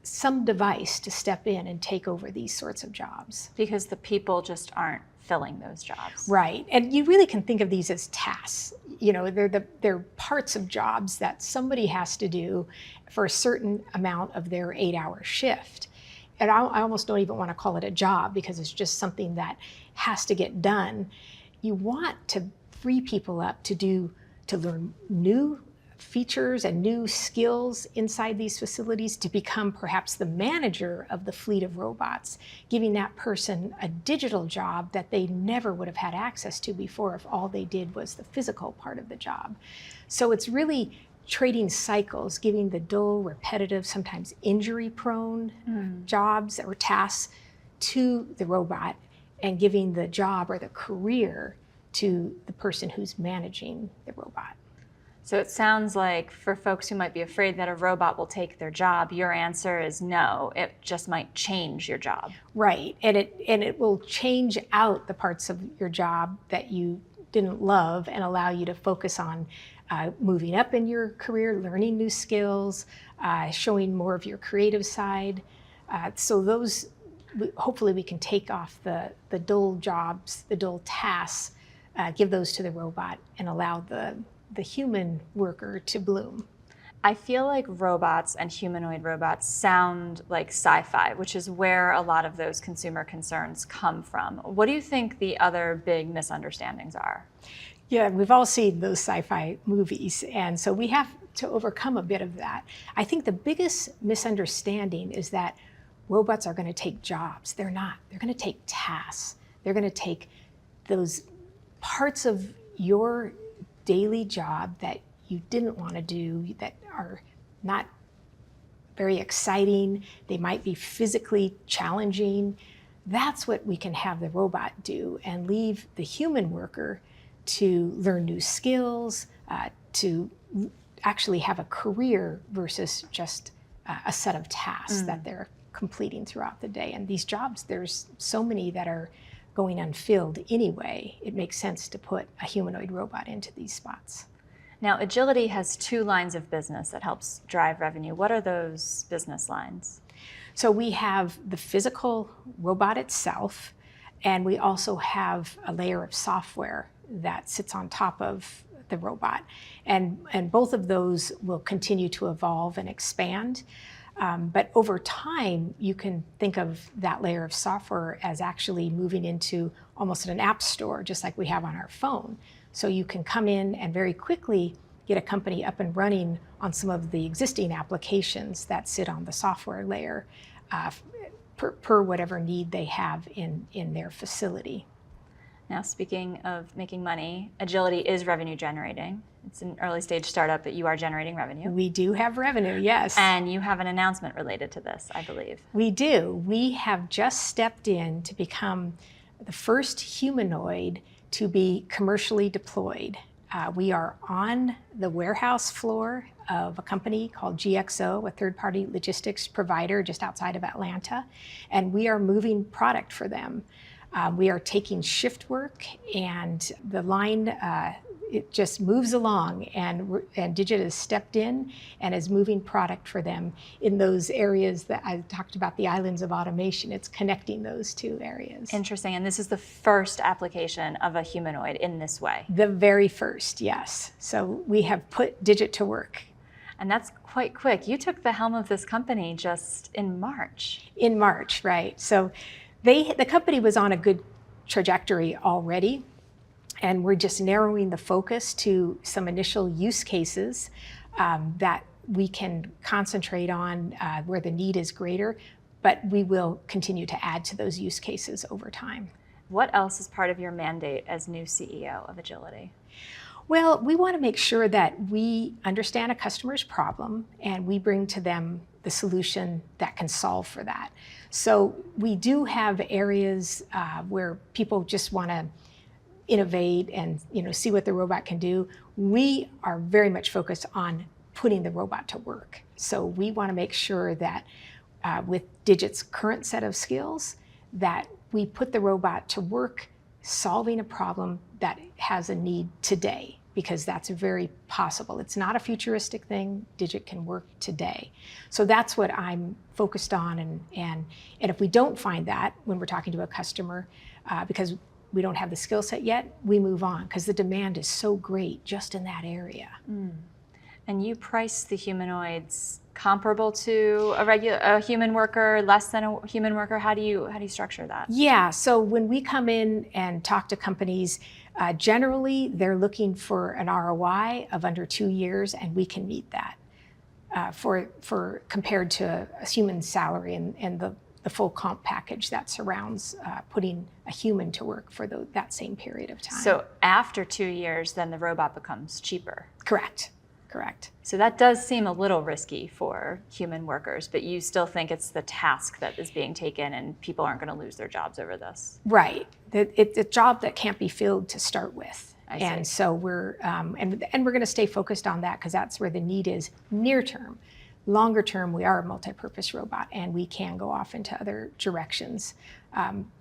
some device to step in and take over these sorts of jobs. Because the people just aren't filling those jobs. Right, and you really can think of these as tasks. You know, they're parts of jobs that somebody has to do for a certain amount of their 8-hour shift. And I almost don't even want to call it a job because it's just something that has to get done. You want to free people up to learn new features and new skills inside these facilities, to become perhaps the manager of the fleet of robots, giving that person a digital job that they never would have had access to before if all they did was the physical part of the job. So it's really trading cycles, giving the dull, repetitive, sometimes injury-prone jobs or tasks to the robot, and giving the job or the career to the person who's managing the robot. So it sounds like for folks who might be afraid that a robot will take their job, your answer is no, it just might change your job. Right, and it will change out the parts of your job that you didn't love and allow you to focus on moving up in your career, learning new skills, showing more of your creative side. So those, hopefully we can take off the dull jobs, the dull tasks, give those to the robot and allow the human worker to bloom. I feel like robots and humanoid robots sound like sci-fi, which is where a lot of those consumer concerns come from. What do you think the other big misunderstandings are? Yeah, we've all seen those sci-fi movies, and so we have to overcome a bit of that. I think the biggest misunderstanding is that robots are going to take jobs. They're not. They're going to take tasks. They're going to take those parts of your daily job that you didn't want to do, that are not very exciting. They might be physically challenging. That's what we can have the robot do, and leave the human worker to learn new skills, to actually have a career versus just a set of tasks that they're completing throughout the day. And these jobs, there's so many that are going unfilled anyway. It makes sense to put a humanoid robot into these spots. Now, Agility has 2 lines of business that helps drive revenue. What are those business lines? So we have the physical robot itself, and we also have a layer of software that sits on top of the robot. And both of those will continue to evolve and expand. But over time, you can think of that layer of software as actually moving into almost an app store, just like we have on our phone. So you can come in and very quickly get a company up and running on some of the existing applications that sit on the software layer per whatever need they have in their facility. Now, speaking of making money, Agility is revenue generating. It's an early stage startup, but you are generating revenue. We do have revenue, yes. And you have an announcement related to this, I believe. We do. We have just stepped in to become the first humanoid to be commercially deployed. We are on the warehouse floor of a company called GXO, a third-party logistics provider just outside of Atlanta, and we are moving product for them. We are taking shift work, and the line, it just moves along, and Digit has stepped in and is moving product for them in those areas that I talked about, the islands of automation. It's connecting those 2 areas. Interesting, and this is the first application of a humanoid in this way. The very first, yes. So we have put Digit to work. And that's quite quick. You took the helm of this company just in March. In March, right. So the company was on a good trajectory already. And we're just narrowing the focus to some initial use cases that we can concentrate on where the need is greater, but we will continue to add to those use cases over time. What else is part of your mandate as new CEO of Agility? Well, we want to make sure that we understand a customer's problem and we bring to them the solution that can solve for that. So we do have areas where people just want to innovate and see what the robot can do. We are very much focused on putting the robot to work. So we want to make sure that with Digit's current set of skills, that we put the robot to work solving a problem that has a need today, because that's very possible. It's not a futuristic thing. Digit can work today. So that's what I'm focused on. And if we don't find that when we're talking to a customer, because we don't have the skill set yet, we move on, because the demand is so great just in that area. And you price the humanoids comparable to a human worker, less than a human worker? How do you structure that? Yeah, so when we come in and talk to companies, generally they're looking for an ROI of under 2 years, and we can meet that for compared to a human salary and the full comp package that surrounds putting a human to work for that same period of time. So after 2 years, then the robot becomes cheaper. Correct. So that does seem a little risky for human workers, but you still think it's the task that is being taken and people aren't going to lose their jobs over this? Right. It's a job that can't be filled to start with. I see. And so we're going to stay focused on that, because that's where the need is near term. Longer term, we are a multi-purpose robot, and we can go off into other directions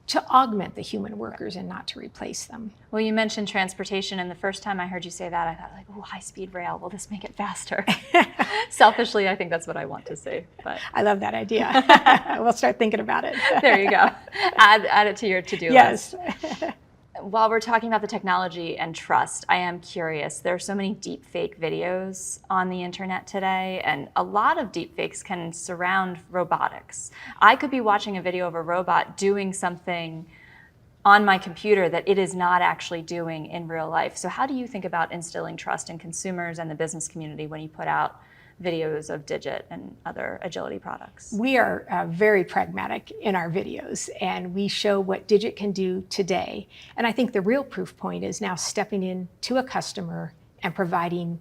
to augment the human workers and not to replace them. Well, you mentioned transportation, and the first time I heard you say that, I thought, like, oh, high-speed rail, will this make it faster? Selfishly, I think that's what I want to see. But I love that idea. We'll start thinking about it. there you go. Add it to your to-do yes. list. While we're talking about the technology and trust, I am curious. There are so many deepfake videos on the internet today, and a lot of deepfakes can surround robotics. I could be watching a video of a robot doing something on my computer that it is not actually doing in real life. So how do you think about instilling trust in consumers and the business community when you put out videos of Digit and other Agility products? We are very pragmatic in our videos, and we show what Digit can do today. And I think the real proof point is now stepping in to a customer and providing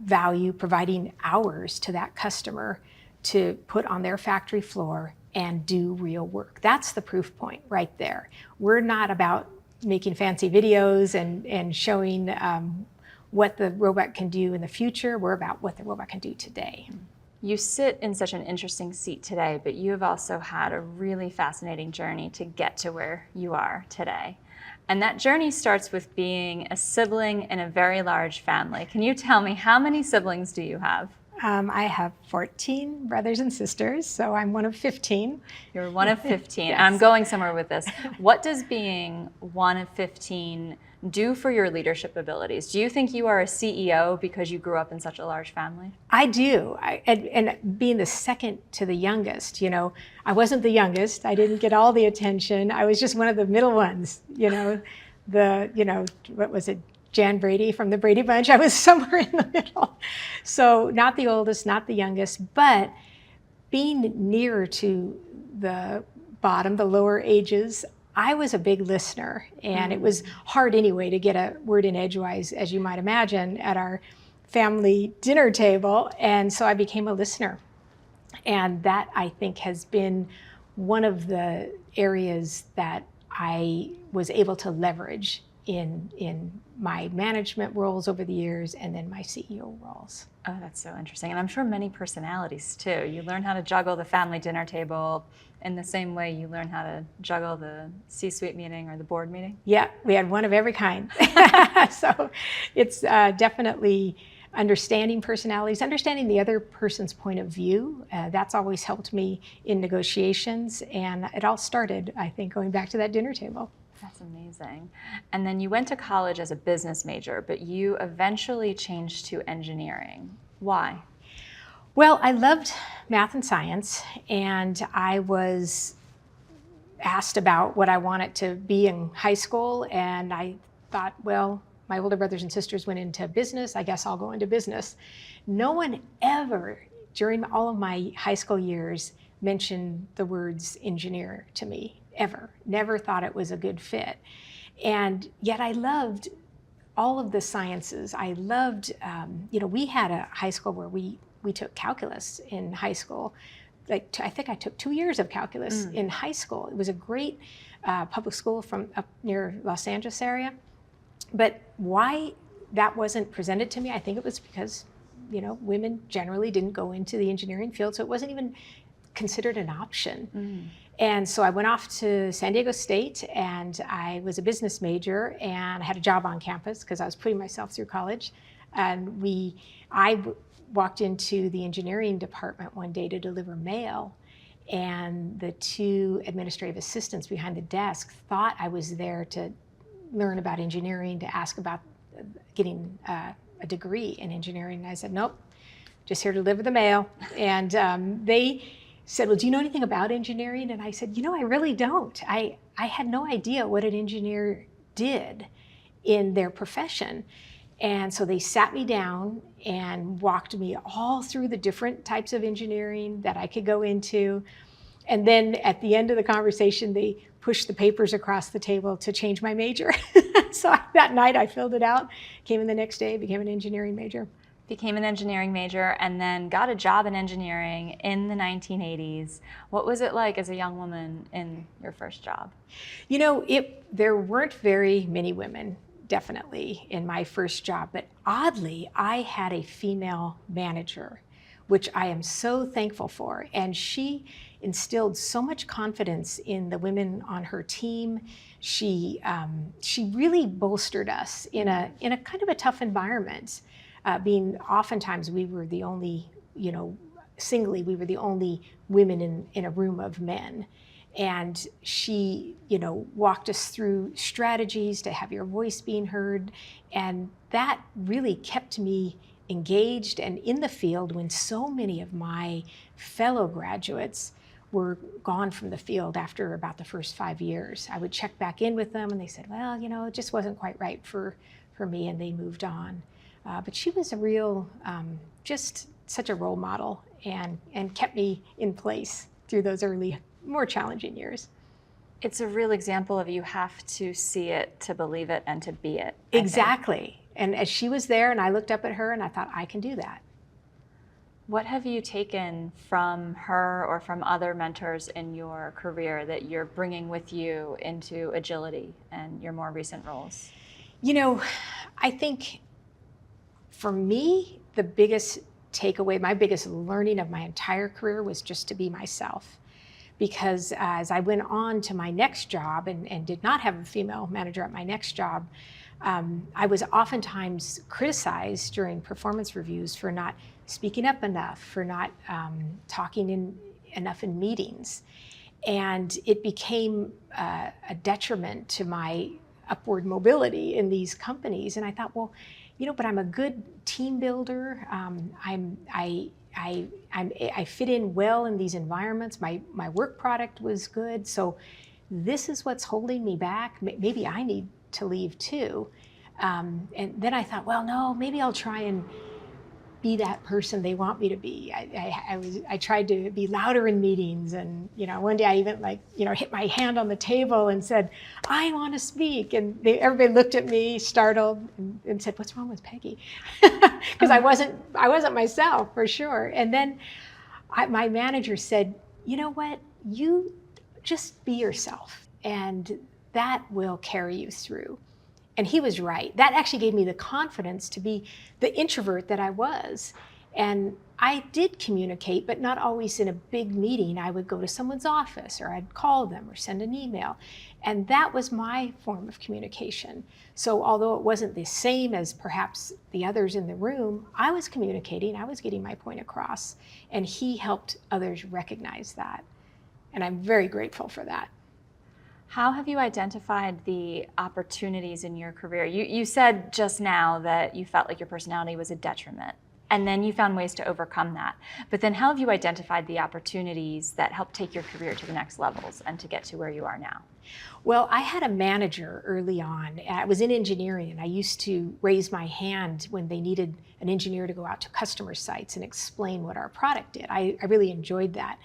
value, providing hours to that customer to put on their factory floor and do real work. That's the proof point right there. We're not about making fancy videos and showing what the robot can do in the future. We're about what the robot can do today. You sit in such an interesting seat today, but you have also had a really fascinating journey to get to where you are today. And that journey starts with being a sibling in a very large family. Can you tell me, how many siblings do you have? I have 14 brothers and sisters, so I'm one of 15. You're one of 15. Yes. I'm going somewhere with this. What does being one of 15 do for your leadership abilities? Do you think you are a CEO because you grew up in such a large family? I do. And being the second to the youngest, I wasn't the youngest. I didn't get all the attention. I was just one of the middle ones, what was it? Jan Brady from the Brady Bunch. I was somewhere in the middle. So not the oldest, not the youngest, but being nearer to the bottom, the lower ages, I was a big listener, and it was hard anyway to get a word in edgewise, as you might imagine, at our family dinner table. And so I became a listener. And that, I think, has been one of the areas that I was able to leverage in my management roles over the years, and then my CEO roles. Oh, that's so interesting. And I'm sure many personalities too. You learn how to juggle the family dinner table in the same way you learn how to juggle the C-suite meeting or the board meeting? Yeah, we had one of every kind. So it's definitely understanding personalities, understanding the other person's point of view. That's always helped me in negotiations. And it all started, I think, going back to that dinner table. That's amazing. And then you went to college as a business major, but you eventually changed to engineering. Why? Well, I loved math and science, and I was asked about what I wanted to be in high school, and I thought, well, my older brothers and sisters went into business. I guess I'll go into business. No one ever, during all of my high school years, mentioned the words engineer to me, ever. Never thought it was a good fit. And yet I loved all of the sciences. I loved, we had a high school where we took calculus in high school. I think I took 2 years of calculus in high school. It was a great public school from up near Los Angeles area. But why that wasn't presented to me, I think it was because, women generally didn't go into the engineering field, so it wasn't even considered an option. And so I went off to San Diego State, and I was a business major, and I had a job on campus because I was putting myself through college. And I walked into the engineering department one day to deliver mail, and the 2 administrative assistants behind the desk thought I was there to learn about engineering, to ask about getting a degree in engineering. And I said, nope, just here to deliver the mail. And they said, well, do you know anything about engineering? And I said, I really don't. I had no idea what an engineer did in their profession. And so they sat me down and walked me all through the different types of engineering that I could go into. And then at the end of the conversation, they pushed the papers across the table to change my major. So that night I filled it out, came in the next day, became an engineering major. Became an engineering major and then got a job in engineering in the 1980s. What was it like as a young woman in your first job? There weren't very many women, definitely, in my first job. But oddly, I had a female manager, which I am so thankful for. And she instilled so much confidence in the women on her team. She really bolstered us in a kind of a tough environment. Being oftentimes we were the only, singly, we were the only women in a room of men. And she, walked us through strategies to have your voice being heard. And that really kept me engaged and in the field when so many of my fellow graduates were gone from the field after about the first 5 years. I would check back in with them and they said, well, it just wasn't quite right for me, and they moved on. But she was a real, just such a role model and kept me in place through those early, more challenging years. It's a real example of you have to see it to believe it and to be it. Exactly. And as she was there and I looked up at her and I thought, I can do that. What have you taken from her or from other mentors in your career that you're bringing with you into agility and your more recent roles? I think for me, the biggest takeaway, my biggest learning of my entire career was just to be myself. Because as I went on to my next job and did not have a female manager at my next job, I was oftentimes criticized during performance reviews for not speaking up enough, for not talking enough in meetings. And it became a detriment to my upward mobility in these companies. And I thought, well, but I'm a good team builder. I fit in well in these environments. My work product was good. So this is what's holding me back. Maybe I need to leave too. And then I thought, well, no, maybe I'll try and be that person they want me to be. I tried to be louder in meetings, and one day I even hit my hand on the table and said, I want to speak, and everybody looked at me startled and said, what's wrong with Peggy? Because I wasn't myself for sure. And then my manager said, you know what, you just be yourself and that will carry you through. And he was right. That actually gave me the confidence to be the introvert that I was. And I did communicate, but not always in a big meeting. I would go to someone's office, or I'd call them or send an email. And that was my form of communication. So although it wasn't the same as perhaps the others in the room, I was communicating, I was getting my point across. And he helped others recognize that. And I'm very grateful for that. How have you identified the opportunities in your career? You said just now that you felt like your personality was a detriment. And then you found ways to overcome that. But then how have you identified the opportunities that help take your career to the next levels and to get to where you are now? Well, I had a manager early on. I was in engineering, and I used to raise my hand when they needed an engineer to go out to customer sites and explain what our product did. I really enjoyed that.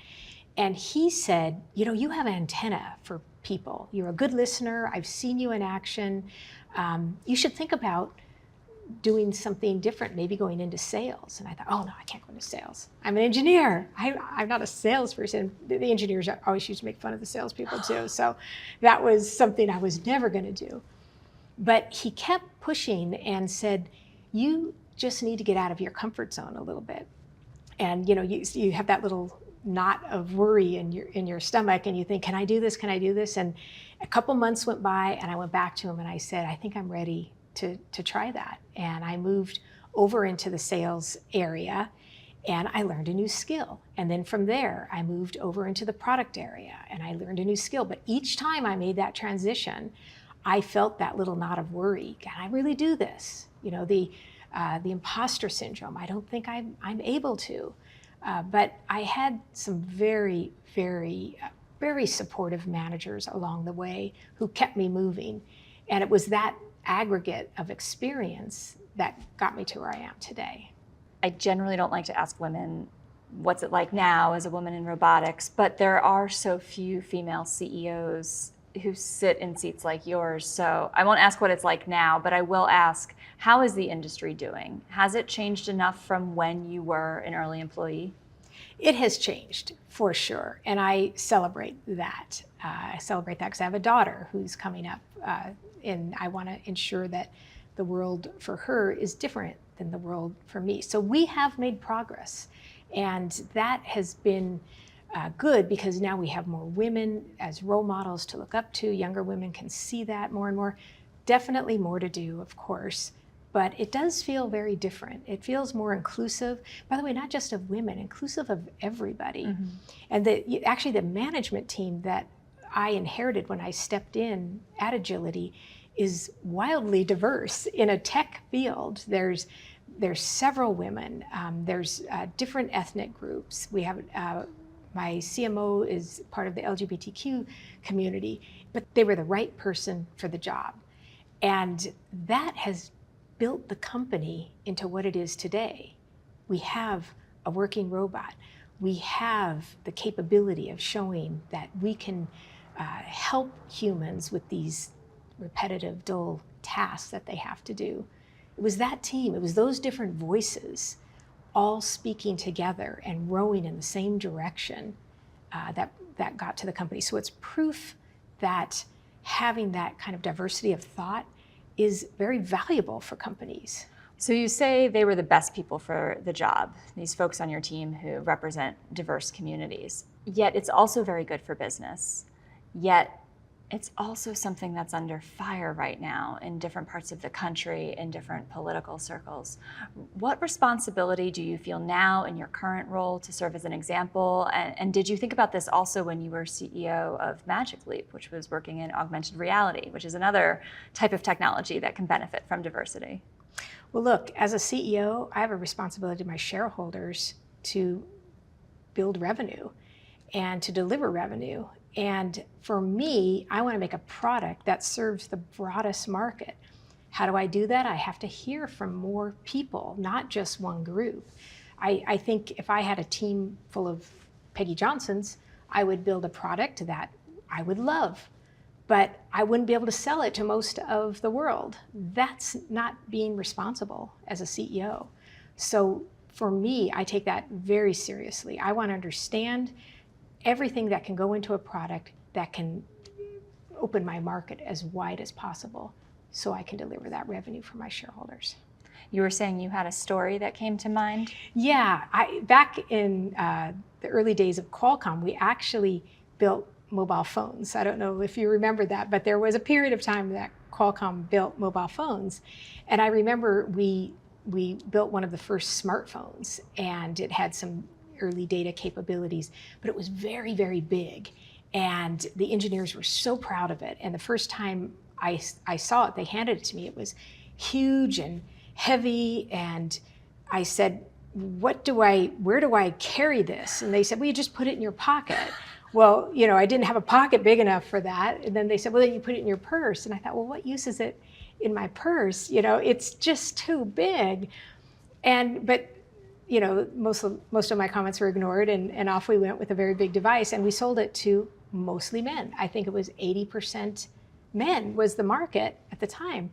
And he said, you have antenna for people. You're a good listener. I've seen you in action. You should think about doing something different, maybe going into sales. And I thought, oh no, I can't go into sales. I'm an engineer. I'm not a salesperson. The engineers always used to make fun of the salespeople too. So that was something I was never going to do. But he kept pushing and said, you just need to get out of your comfort zone a little bit. And you have that little knot of worry in your stomach, and you think, can I do this? Can I do this? And a couple months went by, and I went back to him and I said, I think I'm ready to try that. And I moved over into the sales area, and I learned a new skill. And then from there, I moved over into the product area, and I learned a new skill. But each time I made that transition, I felt that little knot of worry. Can I really do this? The imposter syndrome. I don't think I'm able to. But I had some very, very, very supportive managers along the way who kept me moving. And it was that aggregate of experience that got me to where I am today. I generally don't like to ask women, what's it like now as a woman in robotics? But there are so few female CEOs who sit in seats like yours. So I won't ask what it's like now, but I will ask, how is the industry doing? Has it changed enough from when you were an early employee? It has changed, for sure, and I celebrate that. I celebrate that because I have a daughter who's coming up, and I want to ensure that the world for her is different than the world for me. So we have made progress, and that has been good because now we have more women as role models to look up to. Younger women can see that more and more. Definitely more to do, of course. But it does feel very different. It feels more inclusive. By the way, not just of women, inclusive of everybody. Mm-hmm. And actually the management team that I inherited when I stepped in at Agility is wildly diverse. In a tech field, there's several women. There's different ethnic groups. We have my CMO is part of the LGBTQ community, but they were the right person for the job. And that has built the company into what it is today. We have a working robot. We have the capability of showing that we can help humans with these repetitive, dull tasks that they have to do. It was that team, it was those different voices all speaking together and rowing in the same direction that got to the company. So it's proof that having that kind of diversity of thought is very valuable for companies. So you say they were the best people for the job, these folks on your team who represent diverse communities. Yet it's also very good for business. Yet it's also something that's under fire right now in different parts of the country, in different political circles. What responsibility do you feel now in your current role to serve as an example? And did you think about this also when you were CEO of Magic Leap, which was working in augmented reality, which is another type of technology that can benefit from diversity? Well, look, as a CEO, I have a responsibility to my shareholders to build revenue and to deliver revenue. And for me, I want to make a product that serves the broadest market. How do I do that? I have to hear from more people, not just one group. I think if I had a team full of Peggy Johnsons, I would build a product that I would love, but I wouldn't be able to sell it to most of the world. That's not being responsible as a CEO. So for me, I take that very seriously. I want to understand everything that can go into a product that can open my market as wide as possible so I can deliver that revenue for my shareholders. You were saying you had a story that came to mind? Yeah, back in the early days of Qualcomm, we actually built mobile phones. I don't know if you remember that, but there was a period of time that Qualcomm built mobile phones. And I remember we built one of the first smartphones, and it had some early data capabilities, but it was very, very big. And the engineers were so proud of it. And the first time I saw it, they handed it to me. It was huge and heavy. And I said, where do I carry this? And they said, well, you just put it in your pocket. Well, I didn't have a pocket big enough for that. And then they said, well, then you put it in your purse. And I thought, well, what use is it in my purse? It's just too big. But most of my comments were ignored, and off we went with a very big device, and we sold it to mostly men. I think it was 80% men was the market at the time.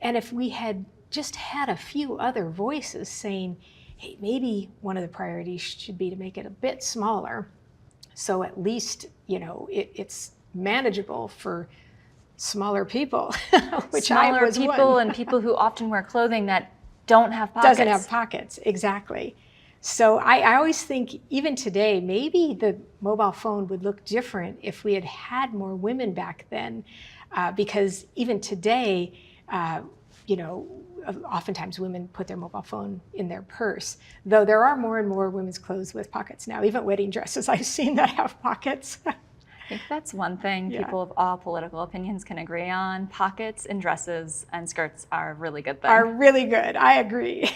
And if we had just had a few other voices saying, hey, maybe one of the priorities should be to make it a bit smaller, so at least it's manageable for smaller people, which Smaller I was people one. and people who often wear clothing that don't have pockets. Doesn't have pockets, exactly. So I always think, even today, maybe the mobile phone would look different if we had had more women back then, because even today, oftentimes women put their mobile phone in their purse, though there are more and more women's clothes with pockets now, even wedding dresses I've seen that have pockets. I think that's one thing people of all political opinions can agree on. Pockets in dresses and skirts are a really good thing. Are really good, I agree.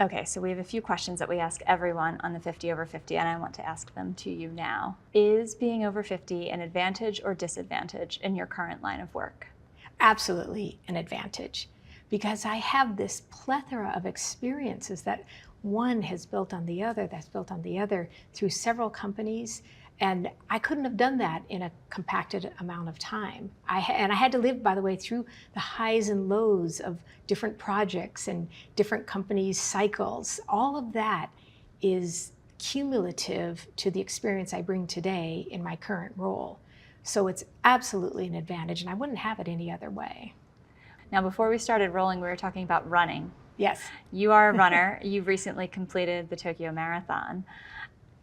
Okay, so we have a few questions that we ask everyone on the 50 over 50, and I want to ask them to you now. Is being over 50 an advantage or disadvantage in your current line of work? Absolutely an advantage, because I have this plethora of experiences that one has built on the other, that's built on the other through several companies. And I couldn't have done that in a compacted amount of time. And I had to live, by the way, through the highs and lows of different projects and different companies' cycles. All of that is cumulative to the experience I bring today in my current role. So it's absolutely an advantage, and I wouldn't have it any other way. Now, before we started rolling, we were talking about running. Yes. You are a runner. You've recently completed the Tokyo Marathon.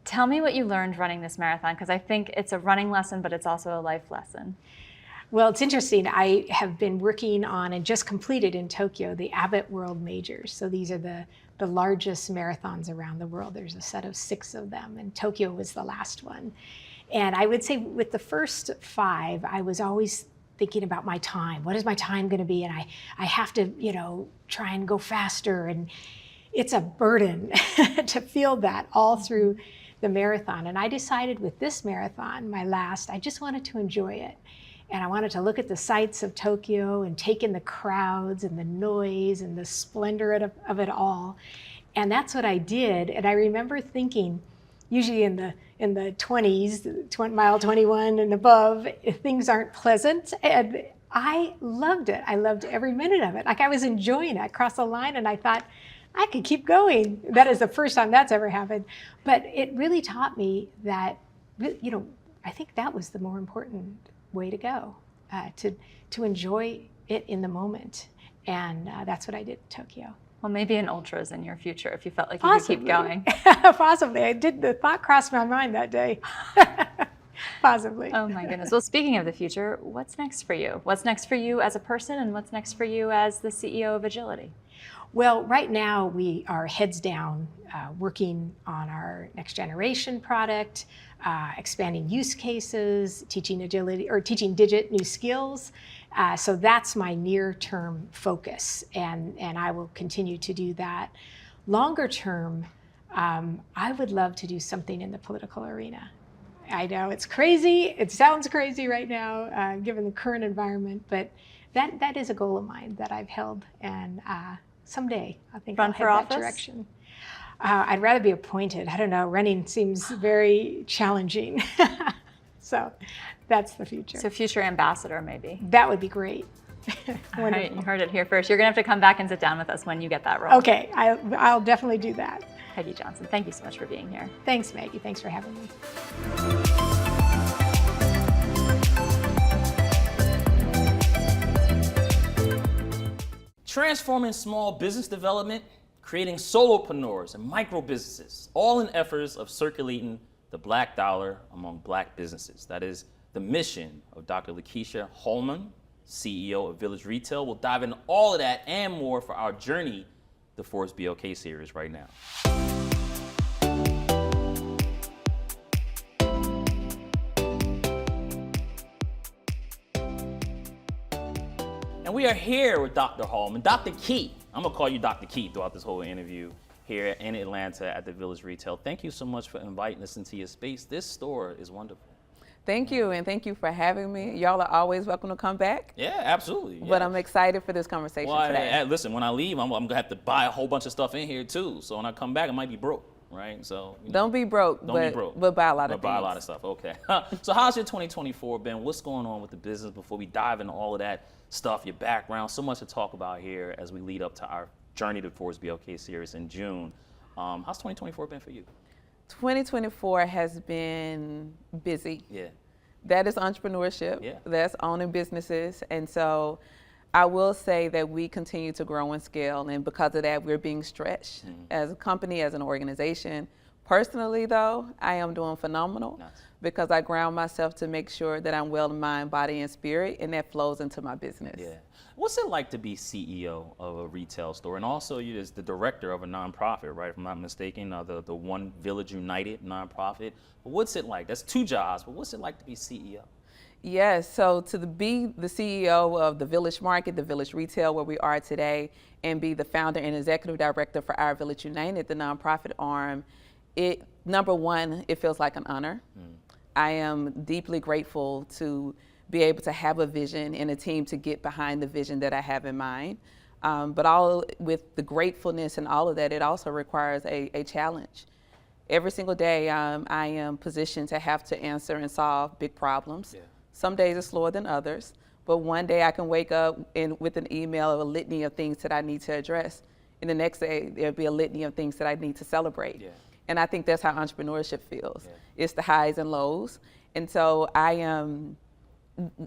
Tell me what you learned running this marathon, because I think it's a running lesson, but it's also a life lesson. Well, it's interesting. I have been working on and just completed in Tokyo the Abbott World Majors. So these are the largest marathons around the world. There's a set of 6 of them, and Tokyo was the last one. And I would say with the first 5, I was always thinking about my time. What is my time going to be? And I have to, try and go faster. And it's a burden to feel that all through the marathon. And I decided with this marathon, my last, I just wanted to enjoy it. And I wanted to look at the sights of Tokyo and take in the crowds and the noise and the splendor of it all. And that's what I did. And I remember thinking, usually in the 20s, mile 21 and above, things aren't pleasant. And I loved it. I loved every minute of it. Like, I was enjoying it. I crossed the line and I thought, I could keep going. That is the first time that's ever happened. But it really taught me that, I think that was the more important way to go, to enjoy it in the moment. And that's what I did in Tokyo. Well, maybe an ultra is in your future if you felt like you Possibly. could keep going. Possibly. The thought crossed my mind that day. Possibly. Oh my goodness. Well, speaking of the future, what's next for you? What's next for you as a person, and what's next for you as the CEO of Agility? Well, right now we are heads down working on our next generation product, expanding use cases, teaching agility or teaching Digit new skills. So that's my near-term focus, and I will continue to do that. Longer term, I would love to do something in the political arena. I know it's crazy. It sounds crazy right now, given the current environment, but that is a goal of mine that I've held, and someday I think Run I'll for head office? that direction. I'd rather be appointed. I don't know. Running seems very challenging. So that's the future. So future ambassador, maybe. That would be great. All right, you heard it here first. You're going to have to come back and sit down with us when you get that role. Okay, I'll definitely do that. Peggy Johnson, thank you so much for being here. Thanks, Maggie. Thanks for having me. Transforming small business development, creating solopreneurs and micro businesses, all in efforts of circulating the black dollar among black businesses. That is the mission of Dr. Lakeysha Hallmon, CEO of Village Retail. We'll dive into all of that and more for our journey, the Forbes BLK series right now. And we are here with Dr. Hallmon, Dr. Key. I'm gonna call you Dr. Key throughout this whole interview. here in Atlanta at the Village Retail. Thank you so much for inviting us into your space. This store is wonderful. Thank you, and thank you for having me. Y'all are always welcome to come back. Yeah, absolutely. But yeah. I'm excited for this conversation Well, today. listen, when I leave, I'm going to have to buy a whole bunch of stuff in here too. So when I come back, I might be broke, right? So Don't be broke, but buy a lot of things. Buy a lot of stuff, okay. So how's your 2024 been? What's going on with the business before we dive into all of that stuff, your background? So much to talk about here as we lead up to our Journey to Forbes BLK series in June. How's 2024 been for you? 2024 has been busy. Yeah. That is entrepreneurship. Yeah. That's owning businesses. And so I will say that we continue to grow and scale. And because of that, we're being stretched as a company, as an organization. Personally, though, I am doing phenomenal because I ground myself to make sure that I'm well in mind, body, and spirit, and that flows into my business. Yeah. What's it like to be CEO of a retail store? And also, you're the director of a nonprofit, right? If I'm not mistaken, the One Village United nonprofit. But what's it like? That's 2 jobs, but what's it like to be CEO? Yes, so to be the CEO of the Village Market, the Village Retail, where we are today, and be the founder and executive director for our Village United, the nonprofit arm, number one, it feels like an honor. I am deeply grateful to be able to have a vision and a team to get behind the vision that I have in mind. But all with the gratefulness and all of that, it also requires a challenge. Every single day, I am positioned to have to answer and solve big problems. Yeah. Some days are slower than others, but one day I can wake up with an email of a litany of things that I need to address. And the next day, there'll be a litany of things that I need to celebrate. Yeah. And I think that's how entrepreneurship feels. Yeah. It's the highs and lows. And so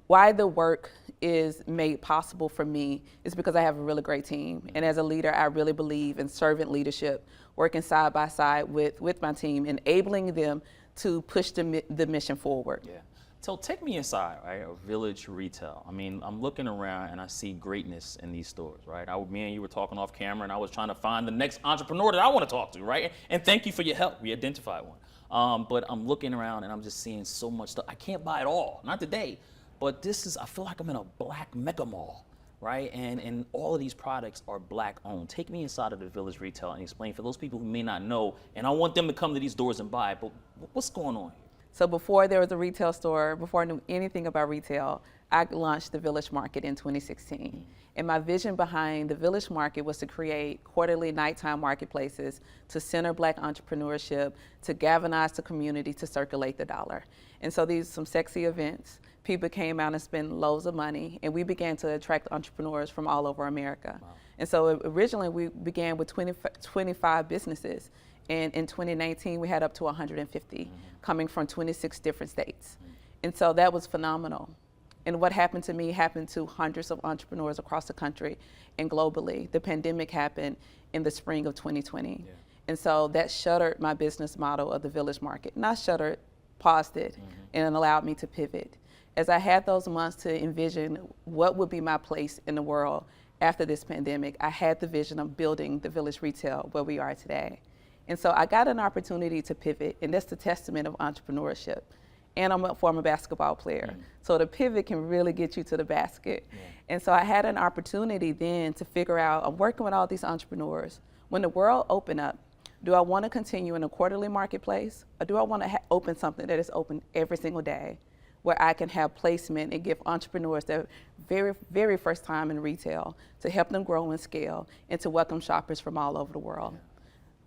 why the work is made possible for me is because I have a really great team. And as a leader, I really believe in servant leadership, working side by side with my team, enabling them to push the mission forward. Yeah. So take me inside, right, of Village Retail. I mean, I'm looking around and I see greatness in these stores, right? Me and you were talking off camera and I was trying to find the next entrepreneur that I want to talk to, right? And thank you for your help. We identified one. But I'm looking around and I'm just seeing so much stuff. I can't buy it all, not today, but I feel like I'm in a black mega mall, right? And all of these products are black owned. Take me inside of the Village Retail and explain for those people who may not know, and I want them to come to these doors and buy, but what's going on here? So before there was a retail store, before I knew anything about retail, I launched the Village Market in 2016. And my vision behind the Village Market was to create quarterly nighttime marketplaces to center Black entrepreneurship, to galvanize the community, to circulate the dollar. And so these some sexy events. People came out and spent loads of money, and we began to attract entrepreneurs from all over America. Wow. And so originally we began with 25 businesses. And in 2019, we had up to 150 coming from 26 different states. And so that was phenomenal. And what happened to me happened to hundreds of entrepreneurs across the country and globally. The pandemic happened in the spring of 2020. Yeah. And so that shuttered my business model of the Village Market. Not shuttered, paused it, and allowed me to pivot. As I had those months to envision what would be my place in the world after this pandemic, I had the vision of building the Village Retail where we are today. And so I got an opportunity to pivot, and that's the testament of entrepreneurship. And I'm a former basketball player. So the pivot can really get you to the basket. Yeah. And so I had an opportunity then to figure out, I'm working with all these entrepreneurs. When the world opened up, do I want to continue in a quarterly marketplace, or do I want to open something that is open every single day, where I can have placement and give entrepreneurs their very, very first time in retail to help them grow and scale and to welcome shoppers from all over the world. Yeah.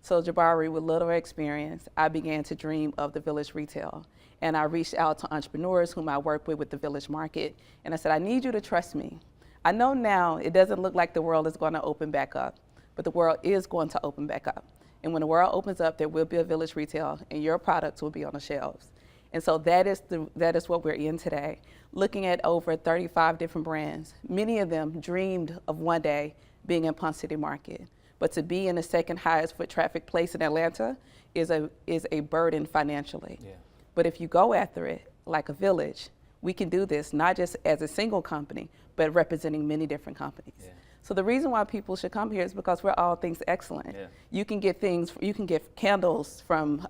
So Jabari, with little experience, I began to dream of the Village Retail. And I reached out to entrepreneurs whom I work with the Village Market. And I said, I need you to trust me. I know now it doesn't look like the world is going to open back up, but the world is going to open back up. And when the world opens up, there will be a Village Retail and your products will be on the shelves. And so that is what we're in today. Looking at over 35 different brands. Many of them dreamed of one day being in Ponce City Market. But to be in the second highest foot traffic place in Atlanta is a burden financially. Yeah. But if you go after it like a village, we can do this not just as a single company, but representing many different companies. Yeah. So the reason why people should come here is because we're all things excellent. Yeah. You can get candles from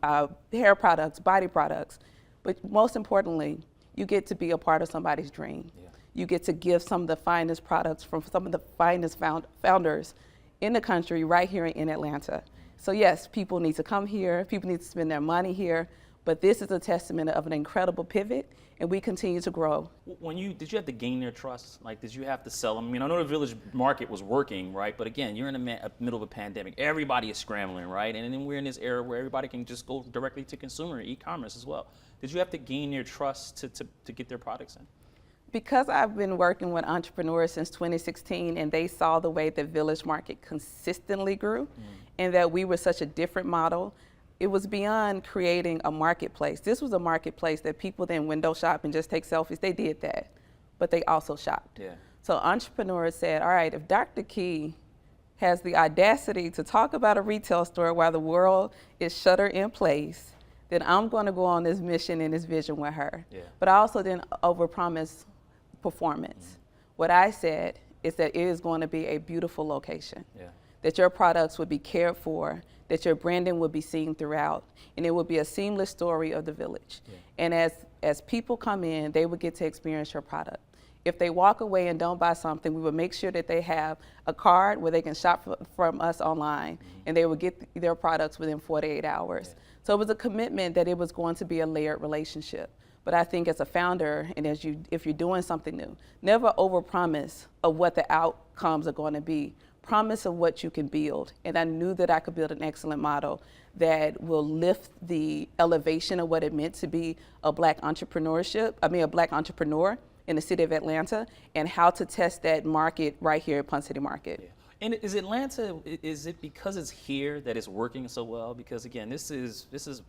hair products, body products, but most importantly, you get to be a part of somebody's dream. Yeah. You get to give some of the finest products from some of the finest founders in the country right here in Atlanta. So yes, people need to come here, people need to spend their money here, but this is a testament of an incredible pivot, and we continue to grow. Did you have to gain their trust? Like, did you have to sell them? I mean, I know the village market was working, right? But again, you're in the middle of a pandemic. Everybody is scrambling, right? And then we're in this era where everybody can just go directly to consumer, e-commerce as well. Did you have to gain their trust to get their products in? Because I've been working with entrepreneurs since 2016 and they saw the way the village market consistently grew and that we were such a different model, it was beyond creating a marketplace. This was a marketplace that people then window shop and just take selfies. They did that, but they also shopped. Yeah. So entrepreneurs said, all right, if Dr. Key has the audacity to talk about a retail store while the world is shuttered in place, then I'm going to go on this mission and this vision with her. Yeah. But I also didn't overpromise performance. What I said is that it is going to be a beautiful location, that your products would be cared for, that your branding would be seen throughout, and it would be a seamless story of the village. And as people come in, they would get to experience your product. If they walk away and don't buy something, we would make sure that they have a card where they can shop from us online, and they would get their products within 48 hours. So it was a commitment that it was going to be a layered relationship. But I think as a founder, and if you're doing something new, never overpromise of what the outcomes are going to be. Promise of what you can build. And I knew that I could build an excellent model that will lift the elevation of what it meant to be a black entrepreneur in the city of Atlanta, and how to test that market right here at Pun City Market. And is Atlanta, is it because it's here that it's working so well? Because again, this is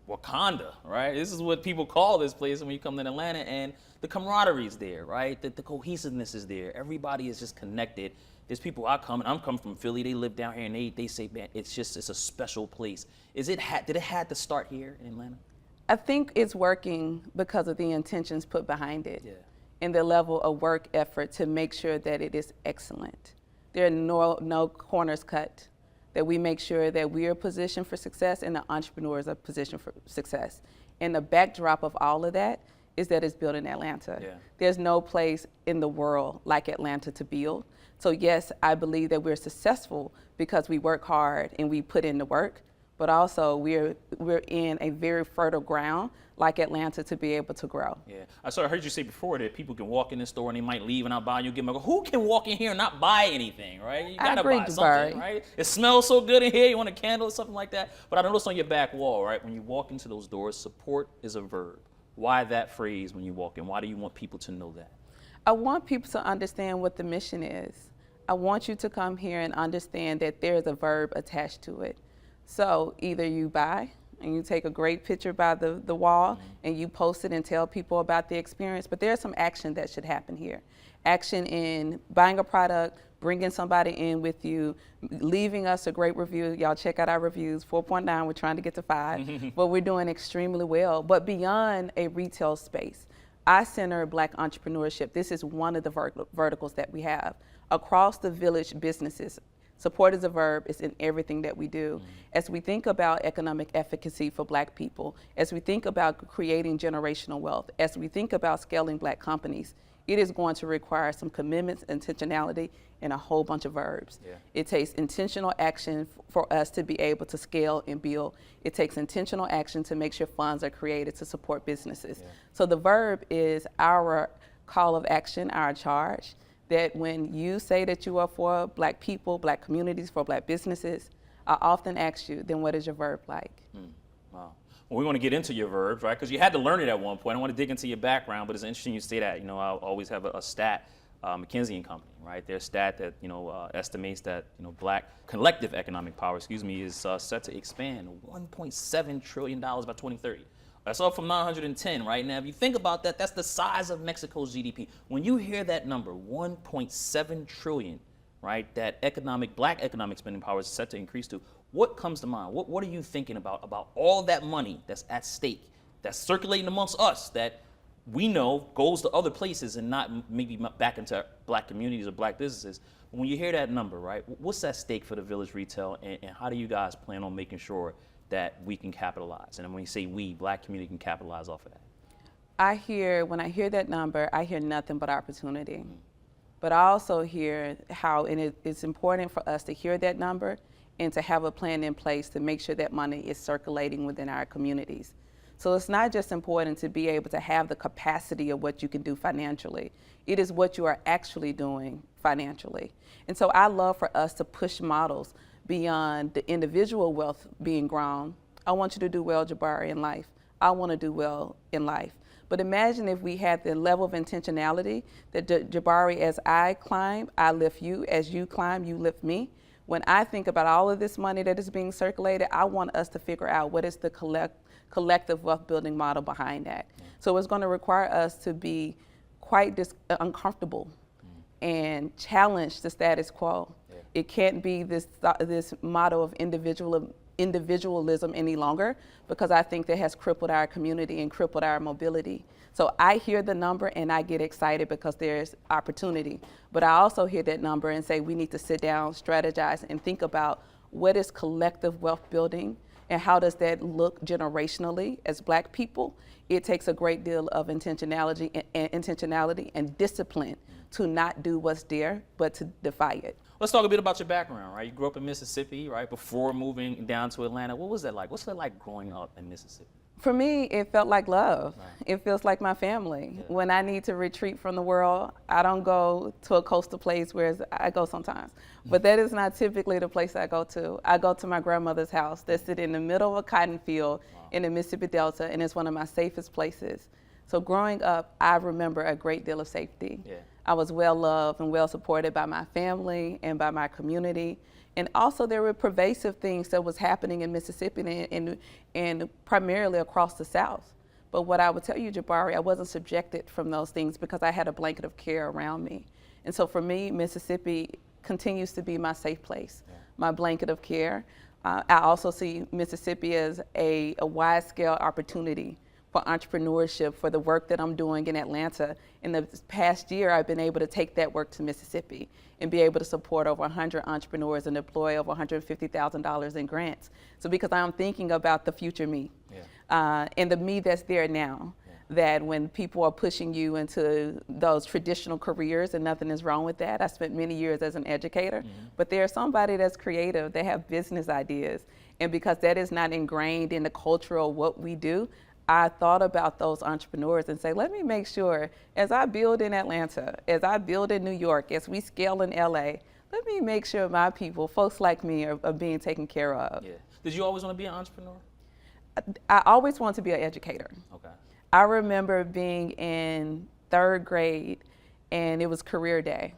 Wakanda, right? This is what people call this place when you come to Atlanta, and the camaraderie is there, right? The cohesiveness is there. Everybody is just connected. There's people I'm coming from Philly, they live down here, and they say, man, it's a special place. Did it have to start here in Atlanta? I think it's working because of the intentions put behind it and the level of work effort to make sure that it is excellent. There are no corners cut, that we make sure that we are positioned for success and the entrepreneurs are positioned for success. And the backdrop of all of that is that it's built in Atlanta. There's no place in the world like Atlanta to build. So yes, I believe that we're successful because we work hard and we put in the work, but also we're in a very fertile ground like Atlanta to be able to grow. Yeah, I heard you say before that people can walk in the store and they might leave and not buy. You give them a go. Who can walk in here and not buy anything, right? You gotta buy something, right? It smells so good in here. You want a candle or something like that. But I noticed on your back wall, right? When you walk into those doors, support is a verb. Why that phrase when you walk in? Why do you want people to know that? I want people to understand what the mission is. I want you to come here and understand that there's a verb attached to it. So either you buy and you take a great picture by the wall and you post it and tell people about the experience, but there's some action that should happen here. Action in buying a product, bringing somebody in with you, leaving us a great review. Y'all check out our reviews, 4.9, we're trying to get to 5, but we're doing extremely well. But beyond a retail space, I center Black entrepreneurship. This is one of the verticals that we have. Across the village businesses, support is a verb, it's in everything that we do. As we think about economic efficacy for Black people, as we think about creating generational wealth, as we think about scaling Black companies, it is going to require some commitments, intentionality, and a whole bunch of verbs. It takes intentional action for us to be able to scale and build. It takes intentional action to make sure funds are created to support businesses. So the verb is our call of action, our charge, that when you say that you are for Black people, Black communities, for Black businesses, I often ask you, then what is your verb like? Wow. Well, we want to get into your verbs, right? Because you had to learn it at one point. I want to dig into your background, but it's interesting you say that. You know, I always have a stat, McKinsey & Company, right? Their stat that, estimates that, Black collective economic power, is set to expand $1.7 trillion by 2030. That's up from 910 right now. If you think about that, that's the size of Mexico's GDP. When you hear that number, 1.7 trillion, right, that Black economic spending power is set to increase to, what comes to mind? What are you thinking about all that money that's at stake, that's circulating amongst us, that we know goes to other places and not maybe back into Black communities or Black businesses? When you hear that number, right, what's at stake for the village retail, and how do you guys plan on making sure that we can capitalize? And when you say we, Black community can capitalize off of that. When I hear that number, I hear nothing but opportunity. But I also hear how, and it's important for us to hear that number and to have a plan in place to make sure that money is circulating within our communities. So it's not just important to be able to have the capacity of what you can do financially. It is what you are actually doing financially. And so I love for us to push models beyond the individual wealth being grown. I want you to do well, Jabari, in life. I want to do well in life. But imagine if we had the level of intentionality that Jabari, as I climb, I lift you. As you climb, you lift me. When I think about all of this money that is being circulated, I want us to figure out what is the collective wealth building model behind that. So it's going to require us to be quite uncomfortable and challenge the status quo. It can't be this model of individualism any longer, because I think that has crippled our community and crippled our mobility. So I hear the number and I get excited because there's opportunity. But I also hear that number and say we need to sit down, strategize, and think about what is collective wealth building and how does that look generationally as Black people. It takes a great deal of intentionality and discipline to not do what's there, but to defy it. Let's talk a bit about your background, right? You grew up in Mississippi, right? Before moving down to Atlanta. What was that like? What's it like growing up in Mississippi? For me, it felt like love. Right. It feels like my family. Yeah. When I need to retreat from the world, I don't go to a coastal place, whereas I go sometimes. But that is not typically the place I go to. I go to my grandmother's house that's in the middle of a cotton field in the Mississippi Delta, and it's one of my safest places. So growing up, I remember a great deal of safety. Yeah. I was well loved and well supported by my family and by my community. And also there were pervasive things that was happening in Mississippi and primarily across the South. But what I would tell you, Jabari, I wasn't subjected from those things because I had a blanket of care around me. And so for me, Mississippi continues to be my safe place, my blanket of care. I also see Mississippi as a wide-scale opportunity for entrepreneurship, for the work that I'm doing in Atlanta. In the past year, I've been able to take that work to Mississippi and be able to support over 100 entrepreneurs and deploy over $150,000 in grants. So because I'm thinking about the future me, and the me that's there now, that when people are pushing you into those traditional careers, and nothing is wrong with that. I spent many years as an educator, but there's somebody that's creative, they have business ideas. And because that is not ingrained in the culture of what we do, I thought about those entrepreneurs and say, let me make sure as I build in Atlanta, as I build in New York, as we scale in LA, let me make sure my people, folks like me, are being taken care of. Yeah. Did you always want to be an entrepreneur? I always wanted to be an educator. Okay. I remember being in 3rd grade and it was career day.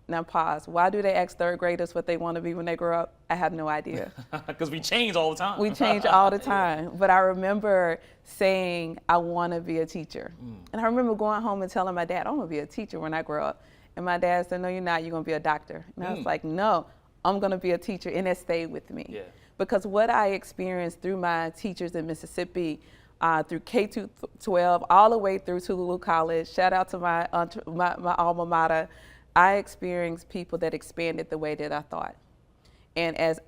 Now pause. Why do they ask 3rd graders what they want to be when they grow up? I have no idea. Because we change all the time. We change all the time. But I remember saying, I want to be a teacher. And I remember going home and telling my dad, I'm going to be a teacher when I grow up. And my dad said, no, you're not. You're going to be a doctor. And I was like, no, I'm going to be a teacher. And it stayed with me. Yeah. Because what I experienced through my teachers in Mississippi, through K-12, all the way through Tougaloo College, shout out to my alma mater, I experienced people that expanded the way that I thought. And as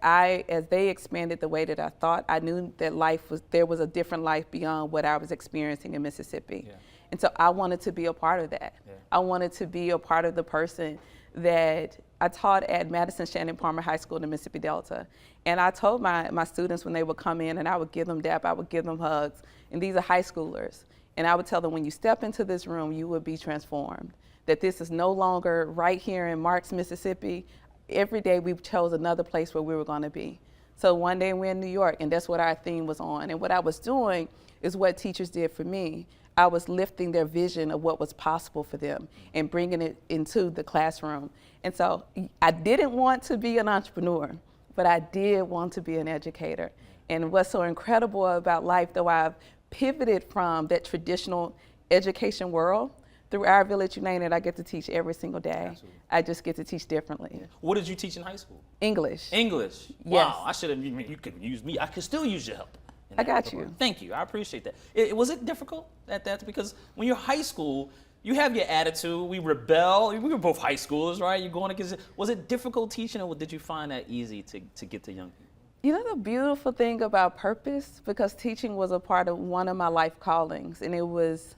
they expanded the way that I thought, I knew that there was a different life beyond what I was experiencing in Mississippi. Yeah. And so I wanted to be a part of that. Yeah. I wanted to be a part of the person that I taught at Madison Shannon Palmer High School in the Mississippi Delta. And I told my students when they would come in, and I would give them dap, I would give them hugs. And these are high schoolers. And I would tell them, when you step into this room, you will be transformed. That this is no longer right here in Marks, Mississippi. Every day we chose another place where we were going to be. So one day we're in New York, and that's what our theme was on. And what I was doing is what teachers did for me. I was lifting their vision of what was possible for them and bringing it into the classroom. And so I didn't want to be an entrepreneur, but I did want to be an educator. And what's so incredible about life, though I've pivoted from that traditional education world, through Our Village United, I get to teach every single day. Absolutely. I just get to teach differently. Yeah. What did you teach in high school? English. English? Yes. Wow, I should have, you could use me. I could still use your help. I got you. Thank you, I appreciate that. Was it difficult at that? Because when you're high school, you have your attitude, we rebel. We were both high schoolers, right? You're going against it. Was it difficult teaching, or did you find that easy to get to young people? You know the beautiful thing about purpose, because teaching was a part of one of my life callings, and it was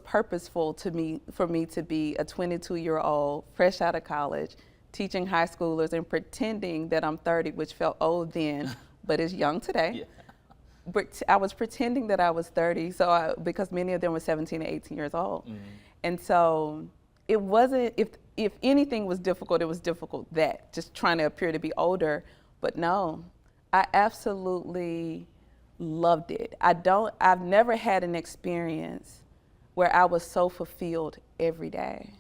purposeful for me to be a 22-year-old, fresh out of college, teaching high schoolers and pretending that I'm 30, which felt old then, but is young today. Yeah. But I was pretending that I was 30, because many of them were 17 and 18 years old. And so it wasn't, if anything was difficult, it was difficult that, just trying to appear to be older. But no, I absolutely loved it. I've never had an experience where I was so fulfilled every day.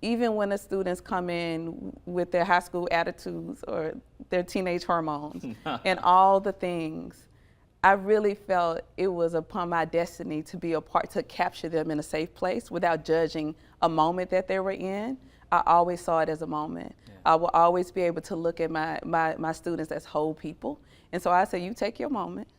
Even when the students come in with their high school attitudes or their teenage hormones and all the things, I really felt it was upon my destiny to be a part, to capture them in a safe place without judging a moment that they were in. I always saw it as a moment. Yeah. I will always be able to look at my students as whole people. And so I say, you take your moment,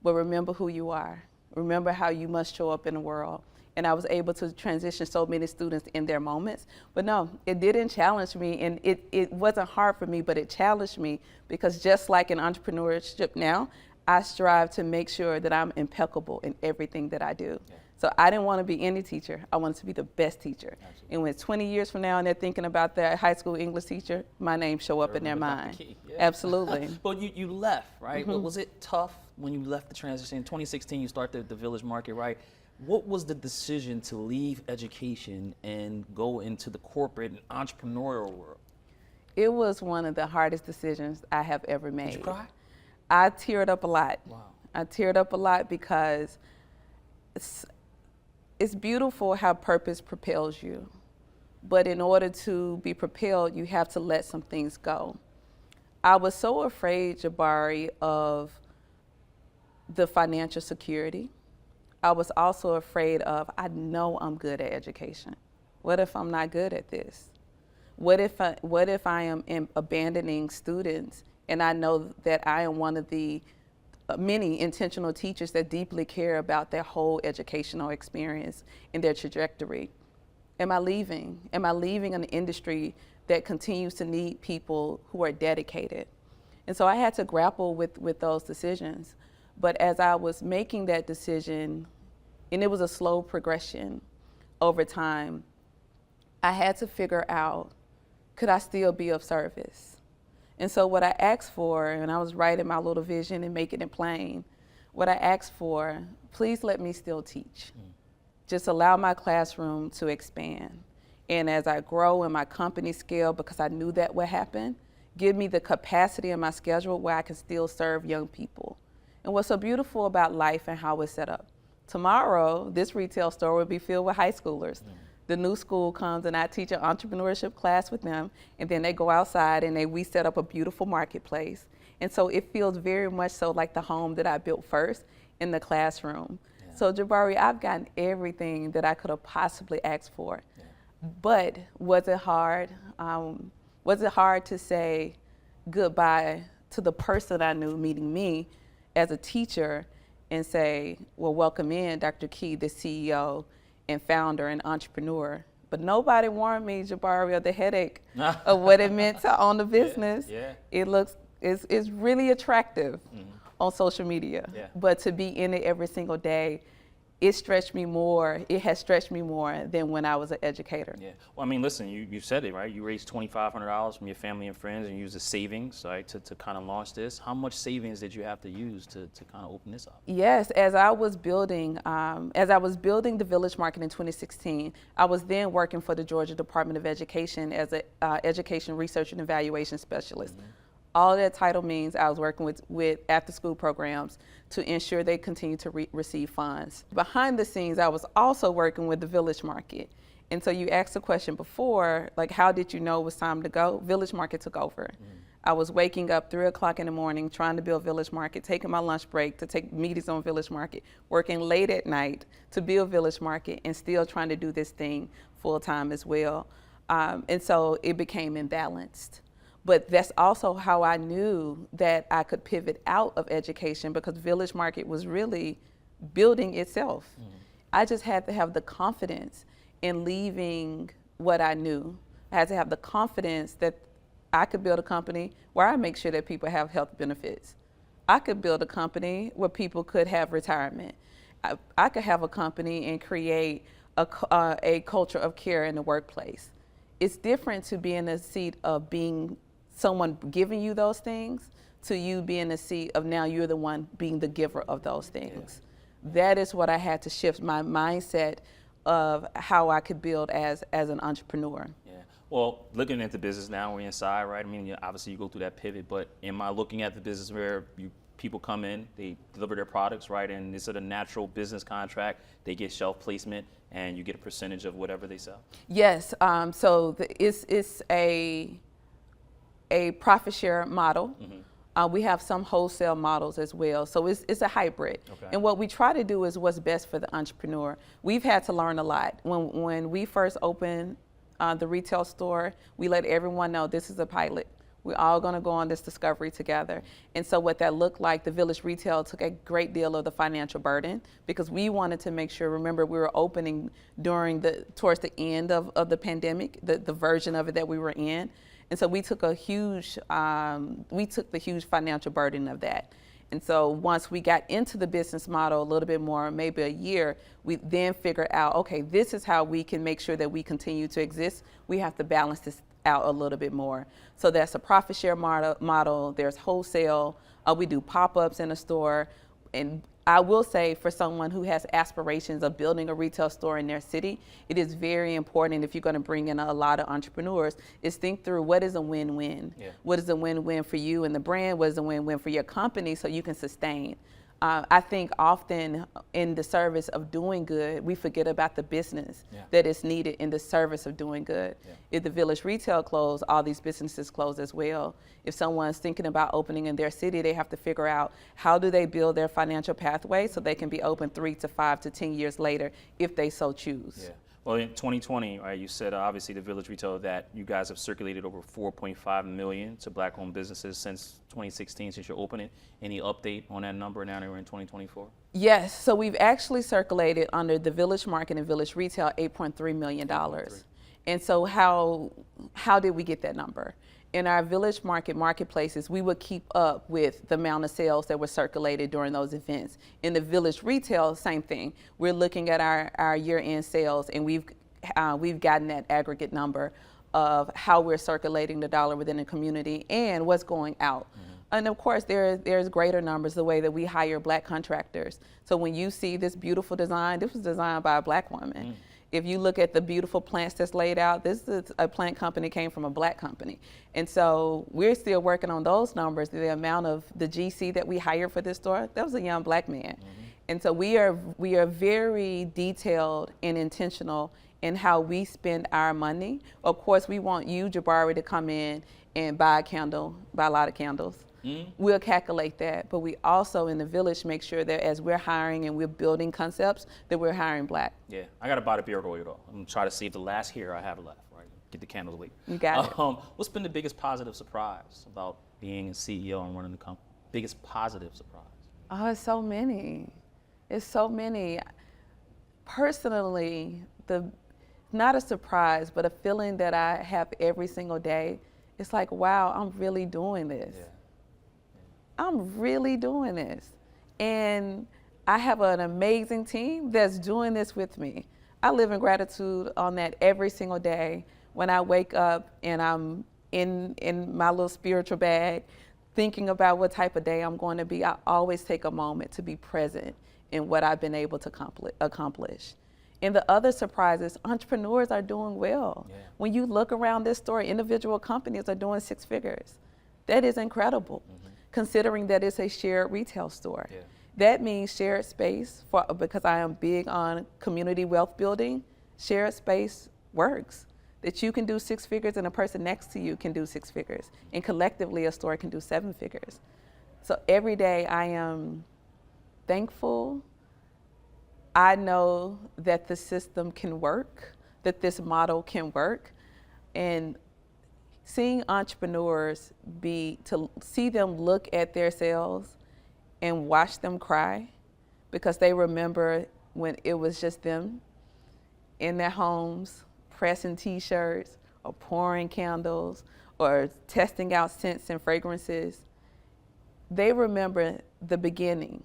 but remember who you are. Remember how you must show up in the world. And I was able to transition so many students in their moments. But no, it didn't challenge me, and it wasn't hard for me, but it challenged me, because just like in entrepreneurship now, I strive to make sure that I'm impeccable in everything that I do. Yeah. So I didn't want to be any teacher. I wanted to be the best teacher. Absolutely. And when 20 years from now and they're thinking about their high school English teacher, my name show up in their mind. Yeah. Absolutely. But you left, right? Mm-hmm. Was it tough when you left the transition? In 2016, you started the Village Market, right? What was the decision to leave education and go into the corporate and entrepreneurial world? It was one of the hardest decisions I have ever made. Did you cry? I teared up a lot. Wow. I teared up a lot because it's beautiful how purpose propels you. But in order to be propelled, you have to let some things go. I was so afraid, Jabari, of the financial security. I was also afraid of, I know I'm good at education. What if I'm not good at this? What if I am abandoning students, and I know that I am one of the many intentional teachers that deeply care about their whole educational experience and their trajectory? Am I leaving? Am I leaving an industry that continues to need people who are dedicated? And so I had to grapple with those decisions. But as I was making that decision, and it was a slow progression over time, I had to figure out, could I still be of service? And so what I asked for, and I was writing my little vision and making it plain, what I asked for, please let me still teach. Just allow my classroom to expand. And as I grow in my company scale, because I knew that would happen, give me the capacity in my schedule where I can still serve young people. And what's so beautiful about life and how it's set up, tomorrow, this retail store will be filled with high schoolers. The new school comes and I teach an entrepreneurship class with them, and then they go outside and we set up a beautiful marketplace. And so it feels very much so like the home that I built first in the classroom. Yeah. So Jabari, I've gotten everything that I could have possibly asked for. Yeah. But was it hard? Was it hard to say goodbye to the person I knew meeting me as a teacher and say, well, welcome in Dr. Key, the CEO and founder and entrepreneur? But nobody warned me, Jabari, of the headache of what it meant to own the business. Yeah. It's really attractive on social media, but to be in it every single day, it stretched me more. It has stretched me more than when I was an educator. Yeah. Well, I mean, listen, you said it, right? You raised $2,500 from your family and friends and used the savings, right, to kind of launch this. How much savings did you have to use to kind of open this up? Yes, as I was building the Village Market in 2016, I was then working for the Georgia Department of Education as an education research and evaluation specialist. All that title means I was working with after-school programs to ensure they continue to receive funds. Behind the scenes, I was also working with the Village Market. And so you asked the question before, like, how did you know it was time to go? Village Market took over. I was waking up 3 o'clock in the morning trying to build Village Market, taking my lunch break to take meetings on Village Market, working late at night to build Village Market, and still trying to do this thing full time as well. And so it became imbalanced. But that's also how I knew that I could pivot out of education, because Village Market was really building itself. I just had to have the confidence in leaving what I knew. I had to have the confidence that I could build a company where I make sure that people have health benefits. I could build a company where people could have retirement. I could have a company and create a culture of care in the workplace. it's different to be in a seat of being someone giving you those things to you being in the seat of now you're the one being the giver of those things. That is what I had to shift my mindset of how I could build as an entrepreneur. Yeah. Well, looking at the business now, we're inside, right? I mean, obviously you go through that pivot, but am I looking at the business where people come in, they deliver their products, right? And it's a natural business contract. They get shelf placement, and you get a percentage of whatever they sell. Yes. So it's a profit share model. We have some wholesale models as well. So it's a hybrid. Okay. And what we try to do is what's best for the entrepreneur. We've had to learn a lot. When we first opened the retail store, we let everyone know this is a pilot. We're all going to go on this discovery together. And so what that looked like, the Village Retail took a great deal of the financial burden because we wanted to make sure, remember, we were opening towards the end of the pandemic, the version of it that we were in. And so we took the huge financial burden of that. And so once we got into the business model a little bit more, maybe a year, we then figured out, okay, this is how we can make sure that we continue to exist. We have to balance this out a little bit more. So that's a profit share model. There's wholesale. We do pop-ups in a store. And I will say for someone who has aspirations of building a retail store in their city, it is very important if you're going to bring in a lot of entrepreneurs is think through what is a win-win. Yeah. What is a win-win for you and the brand? What is a win-win for your company so you can sustain? I think often in the service of doing good, we forget about the business that is needed in the service of doing good. Yeah. If the Village Retail closed, all these businesses close as well. If someone's thinking about opening in their city, they have to figure out how do they build their financial pathway so they can be open 3 to 5 to 10 years later if they so choose. Yeah. Well, in 2020, right, you said obviously the Village Retail that you guys have circulated over 4.5 million to Black-owned businesses since 2016, since your opening. Any update on that number now that we're in 2024? Yes, so we've actually circulated under the Village Market and Village Retail $8.3 million. And so how did we get that number? In our Village Market marketplaces, we would keep up with the amount of sales that were circulated during those events. In the Village Retail, same thing. We're looking at our year-end sales, and we've gotten that aggregate number of how we're circulating the dollar within the community and what's going out. And of course, there's greater numbers the way that we hire Black contractors. So when you see this beautiful design, this was designed by a Black woman. If you look at the beautiful plants that's laid out, this is a plant company came from a Black company. And so we're still working on those numbers. The amount of the GC that we hired for this store, that was a young Black man. And so we are very detailed and intentional in how we spend our money. Of course, we want you, Jabari, to come in and buy a lot of candles. We'll calculate that, but we also in the Village make sure that as we're hiring and we're building concepts, that we're hiring Black. Yeah, I got to buy the beard oil though. I'm gonna try to save the last hair I have left, right? Get the candles lit. You got it. What's been the biggest positive surprise about being a CEO and running the company? Biggest positive surprise? Oh, it's so many. It's so many. Personally, not a surprise, but a feeling that I have every single day. It's like, wow, I'm really doing this. Yeah. I'm really doing this. And I have an amazing team that's doing this with me. I live in gratitude on that every single day. When I wake up and I'm in my little spiritual bag, thinking about what type of day I'm going to be, I always take a moment to be present in what I've been able to accomplish. And the other surprise is entrepreneurs are doing well. Yeah. When you look around this store, individual companies are doing 6 figures. That is incredible. Considering that it's a shared retail store. Yeah. That means shared space, because I am big on community wealth building, shared space works. That you can do 6 figures and a person next to you can do 6 figures. And collectively a store can do 7 figures. So every day I am thankful. I know that the system can work, that this model can work. And seeing entrepreneurs to see them look at their sales and watch them cry because they remember when it was just them in their homes pressing t-shirts or pouring candles or testing out scents and fragrances. They remember the beginning.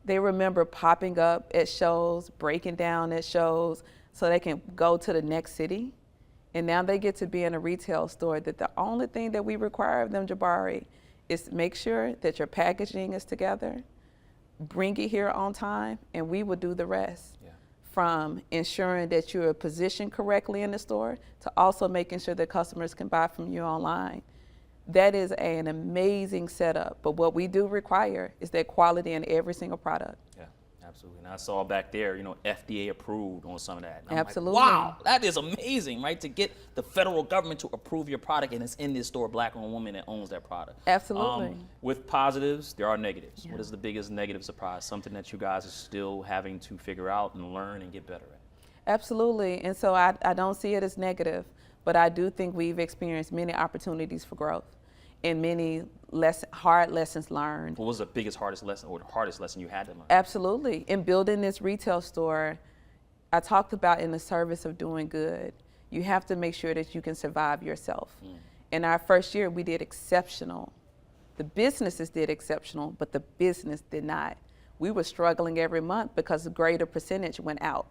They remember popping up at shows, breaking down at shows so they can go to the next city And now they get to be in a retail store that the only thing that we require of them, Jabari, is make sure that your packaging is together, bring it here on time, and we will do the rest. Yeah. From ensuring that you're positioned correctly in the store to also making sure that customers can buy from you online. That is an amazing setup, but what we do require is that quality in every single product. Yeah, absolutely. And I saw back there, FDA approved on some of that. And I'm Absolutely. like, wow, that is amazing, right? To get the federal government to approve your product and it's in this store, black-owned woman that owns that product. Absolutely. With positives, there are negatives. Yeah. What is the biggest negative surprise? Something that you guys are still having to figure out and learn and get better at? Absolutely. And so I don't see it as negative, but I do think we've experienced many opportunities for growth and many hard lessons learned. What was the biggest, hardest lesson or the hardest lesson you had to learn? Absolutely. In building this retail store, I talked about in the service of doing good, you have to make sure that you can survive yourself. In our first year, we did exceptional. The businesses did exceptional, but the business did not. We were struggling every month because a greater percentage went out.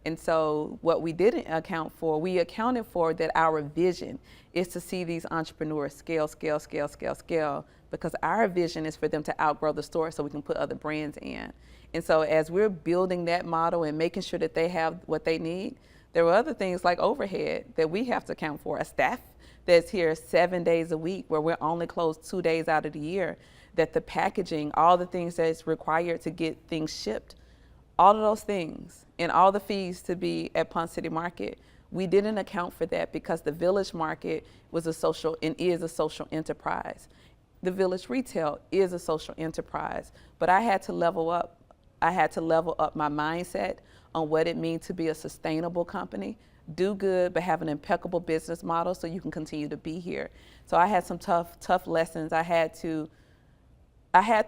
And so what we didn't account for, we accounted for that our vision is to see these entrepreneurs scale, because our vision is for them to outgrow the store so we can put other brands in. And so as we're building that model and making sure that they have what they need, there were other things like overhead that we have to account for. A staff that's here 7 days a week where we're only closed 2 days out of the year, that the packaging, all the things that's required to get things shipped, all of those things and all the fees to be at Ponce City Market, we didn't account for that because the Village Market was a social and is a social enterprise. The Village Retail is a social enterprise, but I had to level up. I had to level up my mindset on what it means to be a sustainable company, do good, but have an impeccable business model so you can continue to be here. So I had some tough lessons. I had to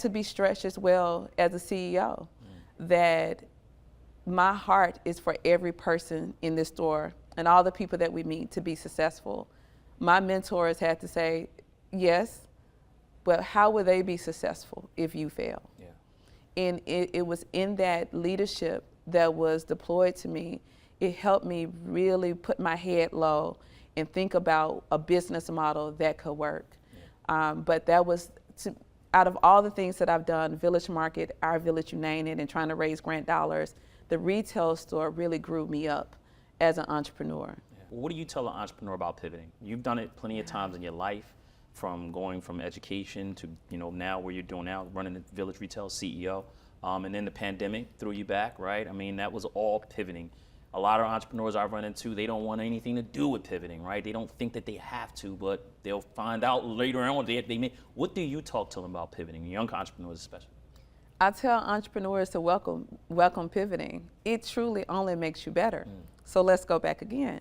be stretched as well as a CEO. That my heart is for every person in this store and all the people that we meet to be successful. My mentors had to say, yes, but how will they be successful if you fail? Yeah. And it was in that leadership that was deployed to me, it helped me really put my head low and think about a business model that could work. Yeah. But that was, out of all the things that I've done, Village Market, Our Village United, and trying to raise grant dollars, the retail store really grew me up as an entrepreneur. Yeah. Well, what do you tell an entrepreneur about pivoting? You've done it plenty of times in your life, from going from education to now where you're doing now, running the Village Retail CEO, and then the pandemic threw you back, right? I mean, that was all pivoting. A lot of entrepreneurs I've run into, they don't want anything to do with pivoting, right? They don't think that they have to, but they'll find out later on they may. What do you talk to them about pivoting, young entrepreneurs especially? I tell entrepreneurs to welcome pivoting. It truly only makes you better. So let's go back again.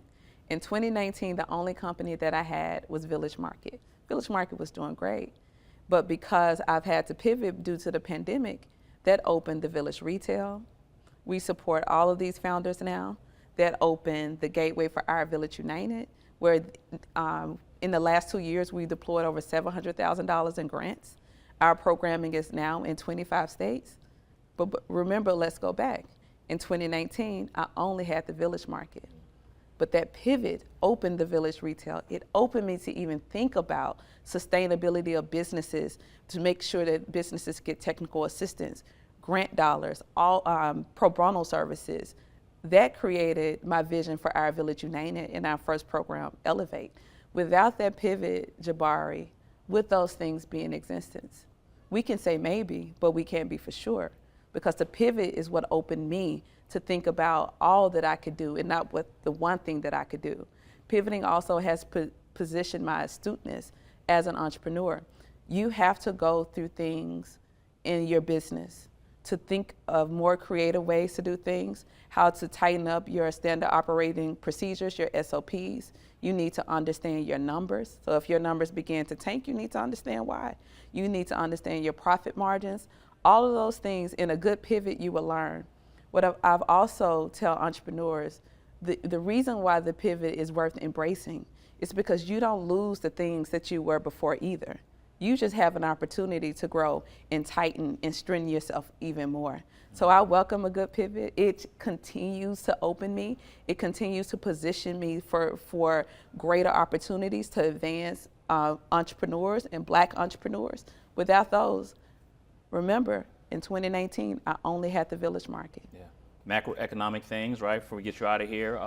In 2019, the only company that I had was Village Market. Village Market was doing great, but because I've had to pivot due to the pandemic, that opened the Village Retail. We support all of these founders now. That opened the gateway for Our Village United, where in the last 2 years, we deployed over $700,000 in grants. Our programming is now in 25 states. But remember, let's go back. In 2019, I only had the Village Market. But that pivot opened the Village Retail. It opened me to even think about sustainability of businesses, to make sure that businesses get technical assistance, grant dollars, all pro bono services. That created my vision for Our Village United in our first program, Elevate. Without that pivot, Jabari, would those things be in existence? We can say maybe, but we can't be for sure, because the pivot is what opened me to think about all that I could do and not what the one thing that I could do. Pivoting also has positioned my astuteness as an entrepreneur. You have to go through things in your business to think of more creative ways to do things, how to tighten up your standard operating procedures, your SOPs. You need to understand your numbers. So if your numbers begin to tank, you need to understand why. You need to understand your profit margins. All of those things in a good pivot you will learn. What I've also tell entrepreneurs, the reason why the pivot is worth embracing is because you don't lose the things that you were before either. you just have an opportunity to grow and tighten and strengthen yourself even more. So I welcome a good pivot. It continues to open me. It continues to position me for greater opportunities to advance entrepreneurs and Black entrepreneurs. Without those, remember, in 2019, I only had the Village Market. Yeah. Macroeconomic things, right? Before we get you out of here,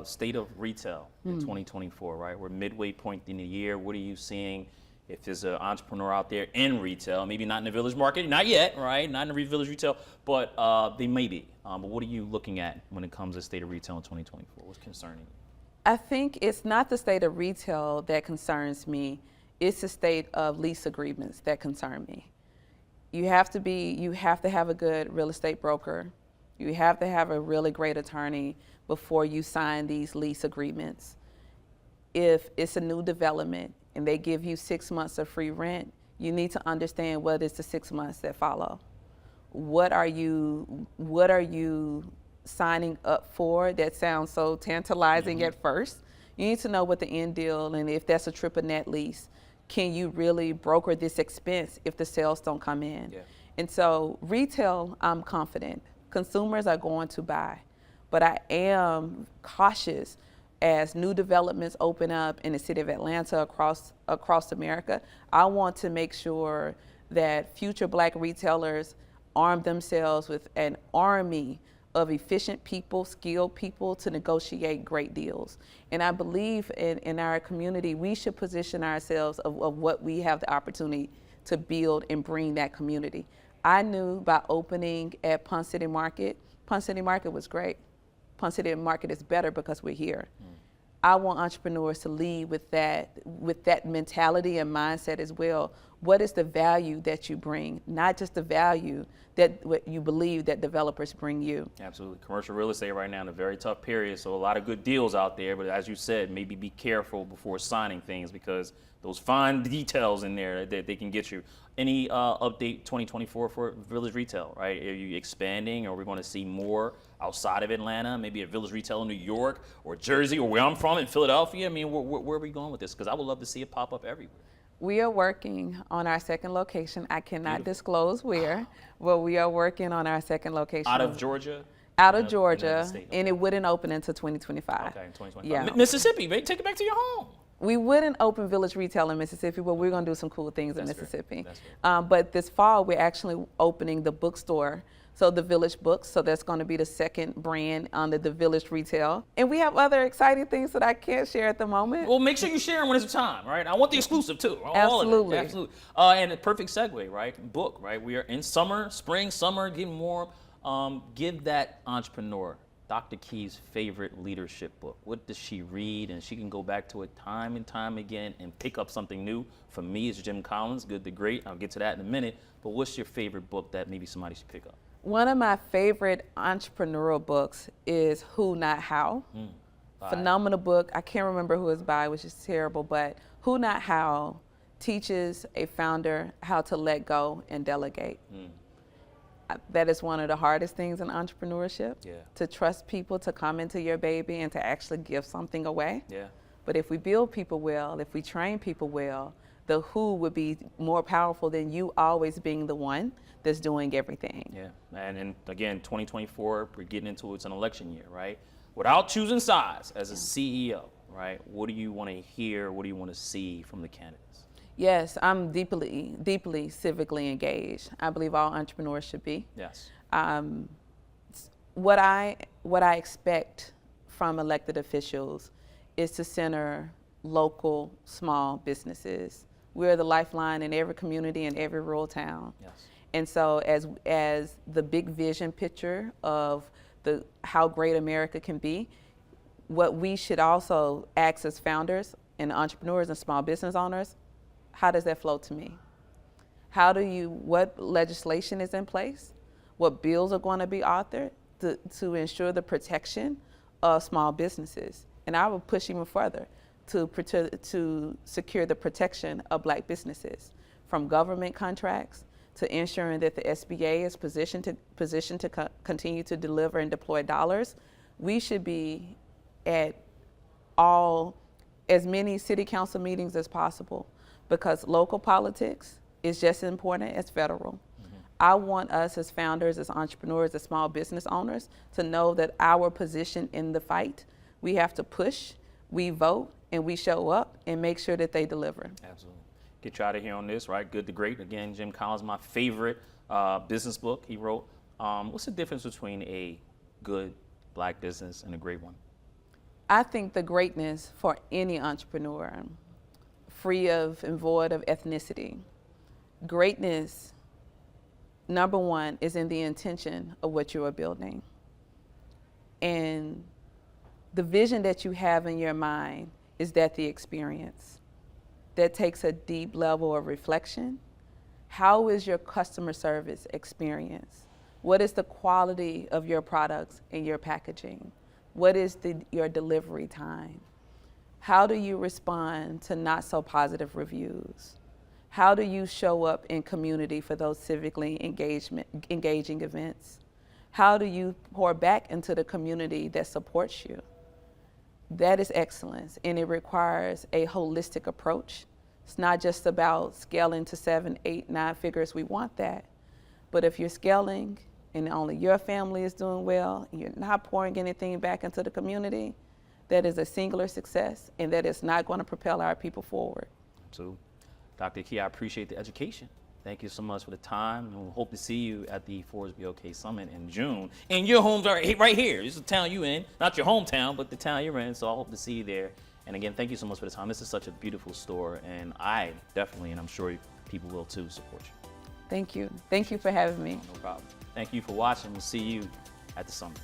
state of retail in 2024, right? We're midway point in the year. What are you seeing? If there's an entrepreneur out there in retail, maybe not in the Village Market, not yet, right? Not in the Village Retail, but they may be. But what are you looking at when it comes to state of retail in 2024? What's concerning you? I think it's not the state of retail that concerns me. It's the state of lease agreements that concern me. You have to have a good real estate broker. You have to have a really great attorney before you sign these lease agreements. If it's a new development and they give you 6 months of free rent, you need to understand what is the 6 months that follow. What are you signing up for that sounds so tantalizing at first? You need to know what the end deal, and if that's a triple net lease, can you really broker this expense if the sales don't come in? Yeah. And so retail, I'm confident. Consumers are going to buy, but I am cautious as new developments open up in the city of Atlanta, across America. I want to make sure that future Black retailers arm themselves with an army of efficient people, skilled people to negotiate great deals. And I believe in our community, we should position ourselves of what we have the opportunity to build and bring that community. I knew by opening at Ponce City Market was great. Ponce City Market is better because we're here. I want entrepreneurs to lead with that mentality and mindset as well. What is the value that you bring? Not just the value that what you believe that developers bring you. Absolutely. Commercial real estate right now in a very tough period, so a lot of good deals out there, but as you said, maybe be careful before signing things because those fine details in there that they can get you. Any update 2024 for Village Retail, right? Are you expanding, or are we going to see more outside of Atlanta, maybe a Village Retail in New York or Jersey or where I'm from in Philadelphia? I mean, where are we going with this? Because I would love to see it pop up everywhere. We are working on our second location. I cannot disclose where, but we are working on our second location. Out of Georgia? Out of Georgia, and it wouldn't open until 2025. Okay, in 2025. Yeah. Mississippi, baby, take it back to your home. We wouldn't open Village Retail in Mississippi, but we're going to do some cool things in Mississippi. That's great. But this fall, we're actually opening the bookstore, so the Village Books. So that's going to be the second brand under the Village Retail. And we have other exciting things that I can't share at the moment. Well, make sure you share them when it's time, right? I want the exclusive too. Absolutely. All of it. Absolutely. And a perfect segue, right? Book, right? We are in summer, spring, summer, getting warm. Give that entrepreneur Dr. Key's favorite leadership book. What does she read? And she can go back to it time and time again and pick up something new. For me, it's Jim Collins, Good to Great. I'll get to that in a minute. But what's your favorite book that maybe somebody should pick up? One of my favorite entrepreneurial books is Who Not How. Phenomenal book. I can't remember who it's by, which is terrible, but Who Not How teaches a founder how to let go and delegate. That is one of the hardest things in entrepreneurship, to trust people to come into your baby and to actually give something away. But if we build people well, if we train people well, the who would be more powerful than you always being the one that's doing everything. And again, 2024, we're getting into it's an election year, right? Without choosing sides as a CEO, right? What do you want to hear? What do you want to see from the candidates? Yes, I'm deeply civically engaged. I believe all entrepreneurs should be. Yes. What I expect from elected officials is to center local small businesses. We're the lifeline in every community and every rural town. Yes. And so as the big vision picture of how great America can be, what we should also ask as founders and entrepreneurs and small business owners, how does that flow to me? What legislation is in place? What bills are going to be authored to ensure the protection of small businesses? And I would push even further to secure the protection of Black businesses, from government contracts to ensuring that the SBA is positioned to continue to deliver and deploy dollars. We should be at as many city council meetings as possible, because local politics is just as important as federal. I want us as founders, as entrepreneurs, as small business owners to know that our position in the fight, we have to push, we vote, and we show up and make sure that they deliver. Absolutely. Get you out of here on this, right? Good to Great. Again, Jim Collins, my favorite business book he wrote. What's the difference between a good Black business and a great one? I think the greatness for any entrepreneur, free of and void of ethnicity, greatness, number one, is in the intention of what you are building. And the vision that you have in your mind is that the experience. That takes a deep level of reflection. How is your customer service experience? What is the quality of your products and your packaging? What is your delivery time? How do you respond to not so positive reviews? How do you show up in community for those civically engaging events? How do you pour back into the community that supports you? That is excellence, and it requires a holistic approach. It's not just about scaling to 7, 8, 9 figures. We want that. But if you're scaling and only your family is doing well, and you're not pouring anything back into the community, that is a singular success, and that is not going to propel our people forward. Absolutely. Dr. Key, I appreciate the education. Thank you so much for the time, and we hope to see you at the Forbes BOK Summit in June. And your home's right here. This is the town you in, not your hometown, but the town you're in, so I hope to see you there. And again, thank you so much for the time. This is such a beautiful store, and I definitely, and I'm sure people will too, support you. Thank you. Thank you for having me. No problem. Thank you for watching. We'll see you at the summit.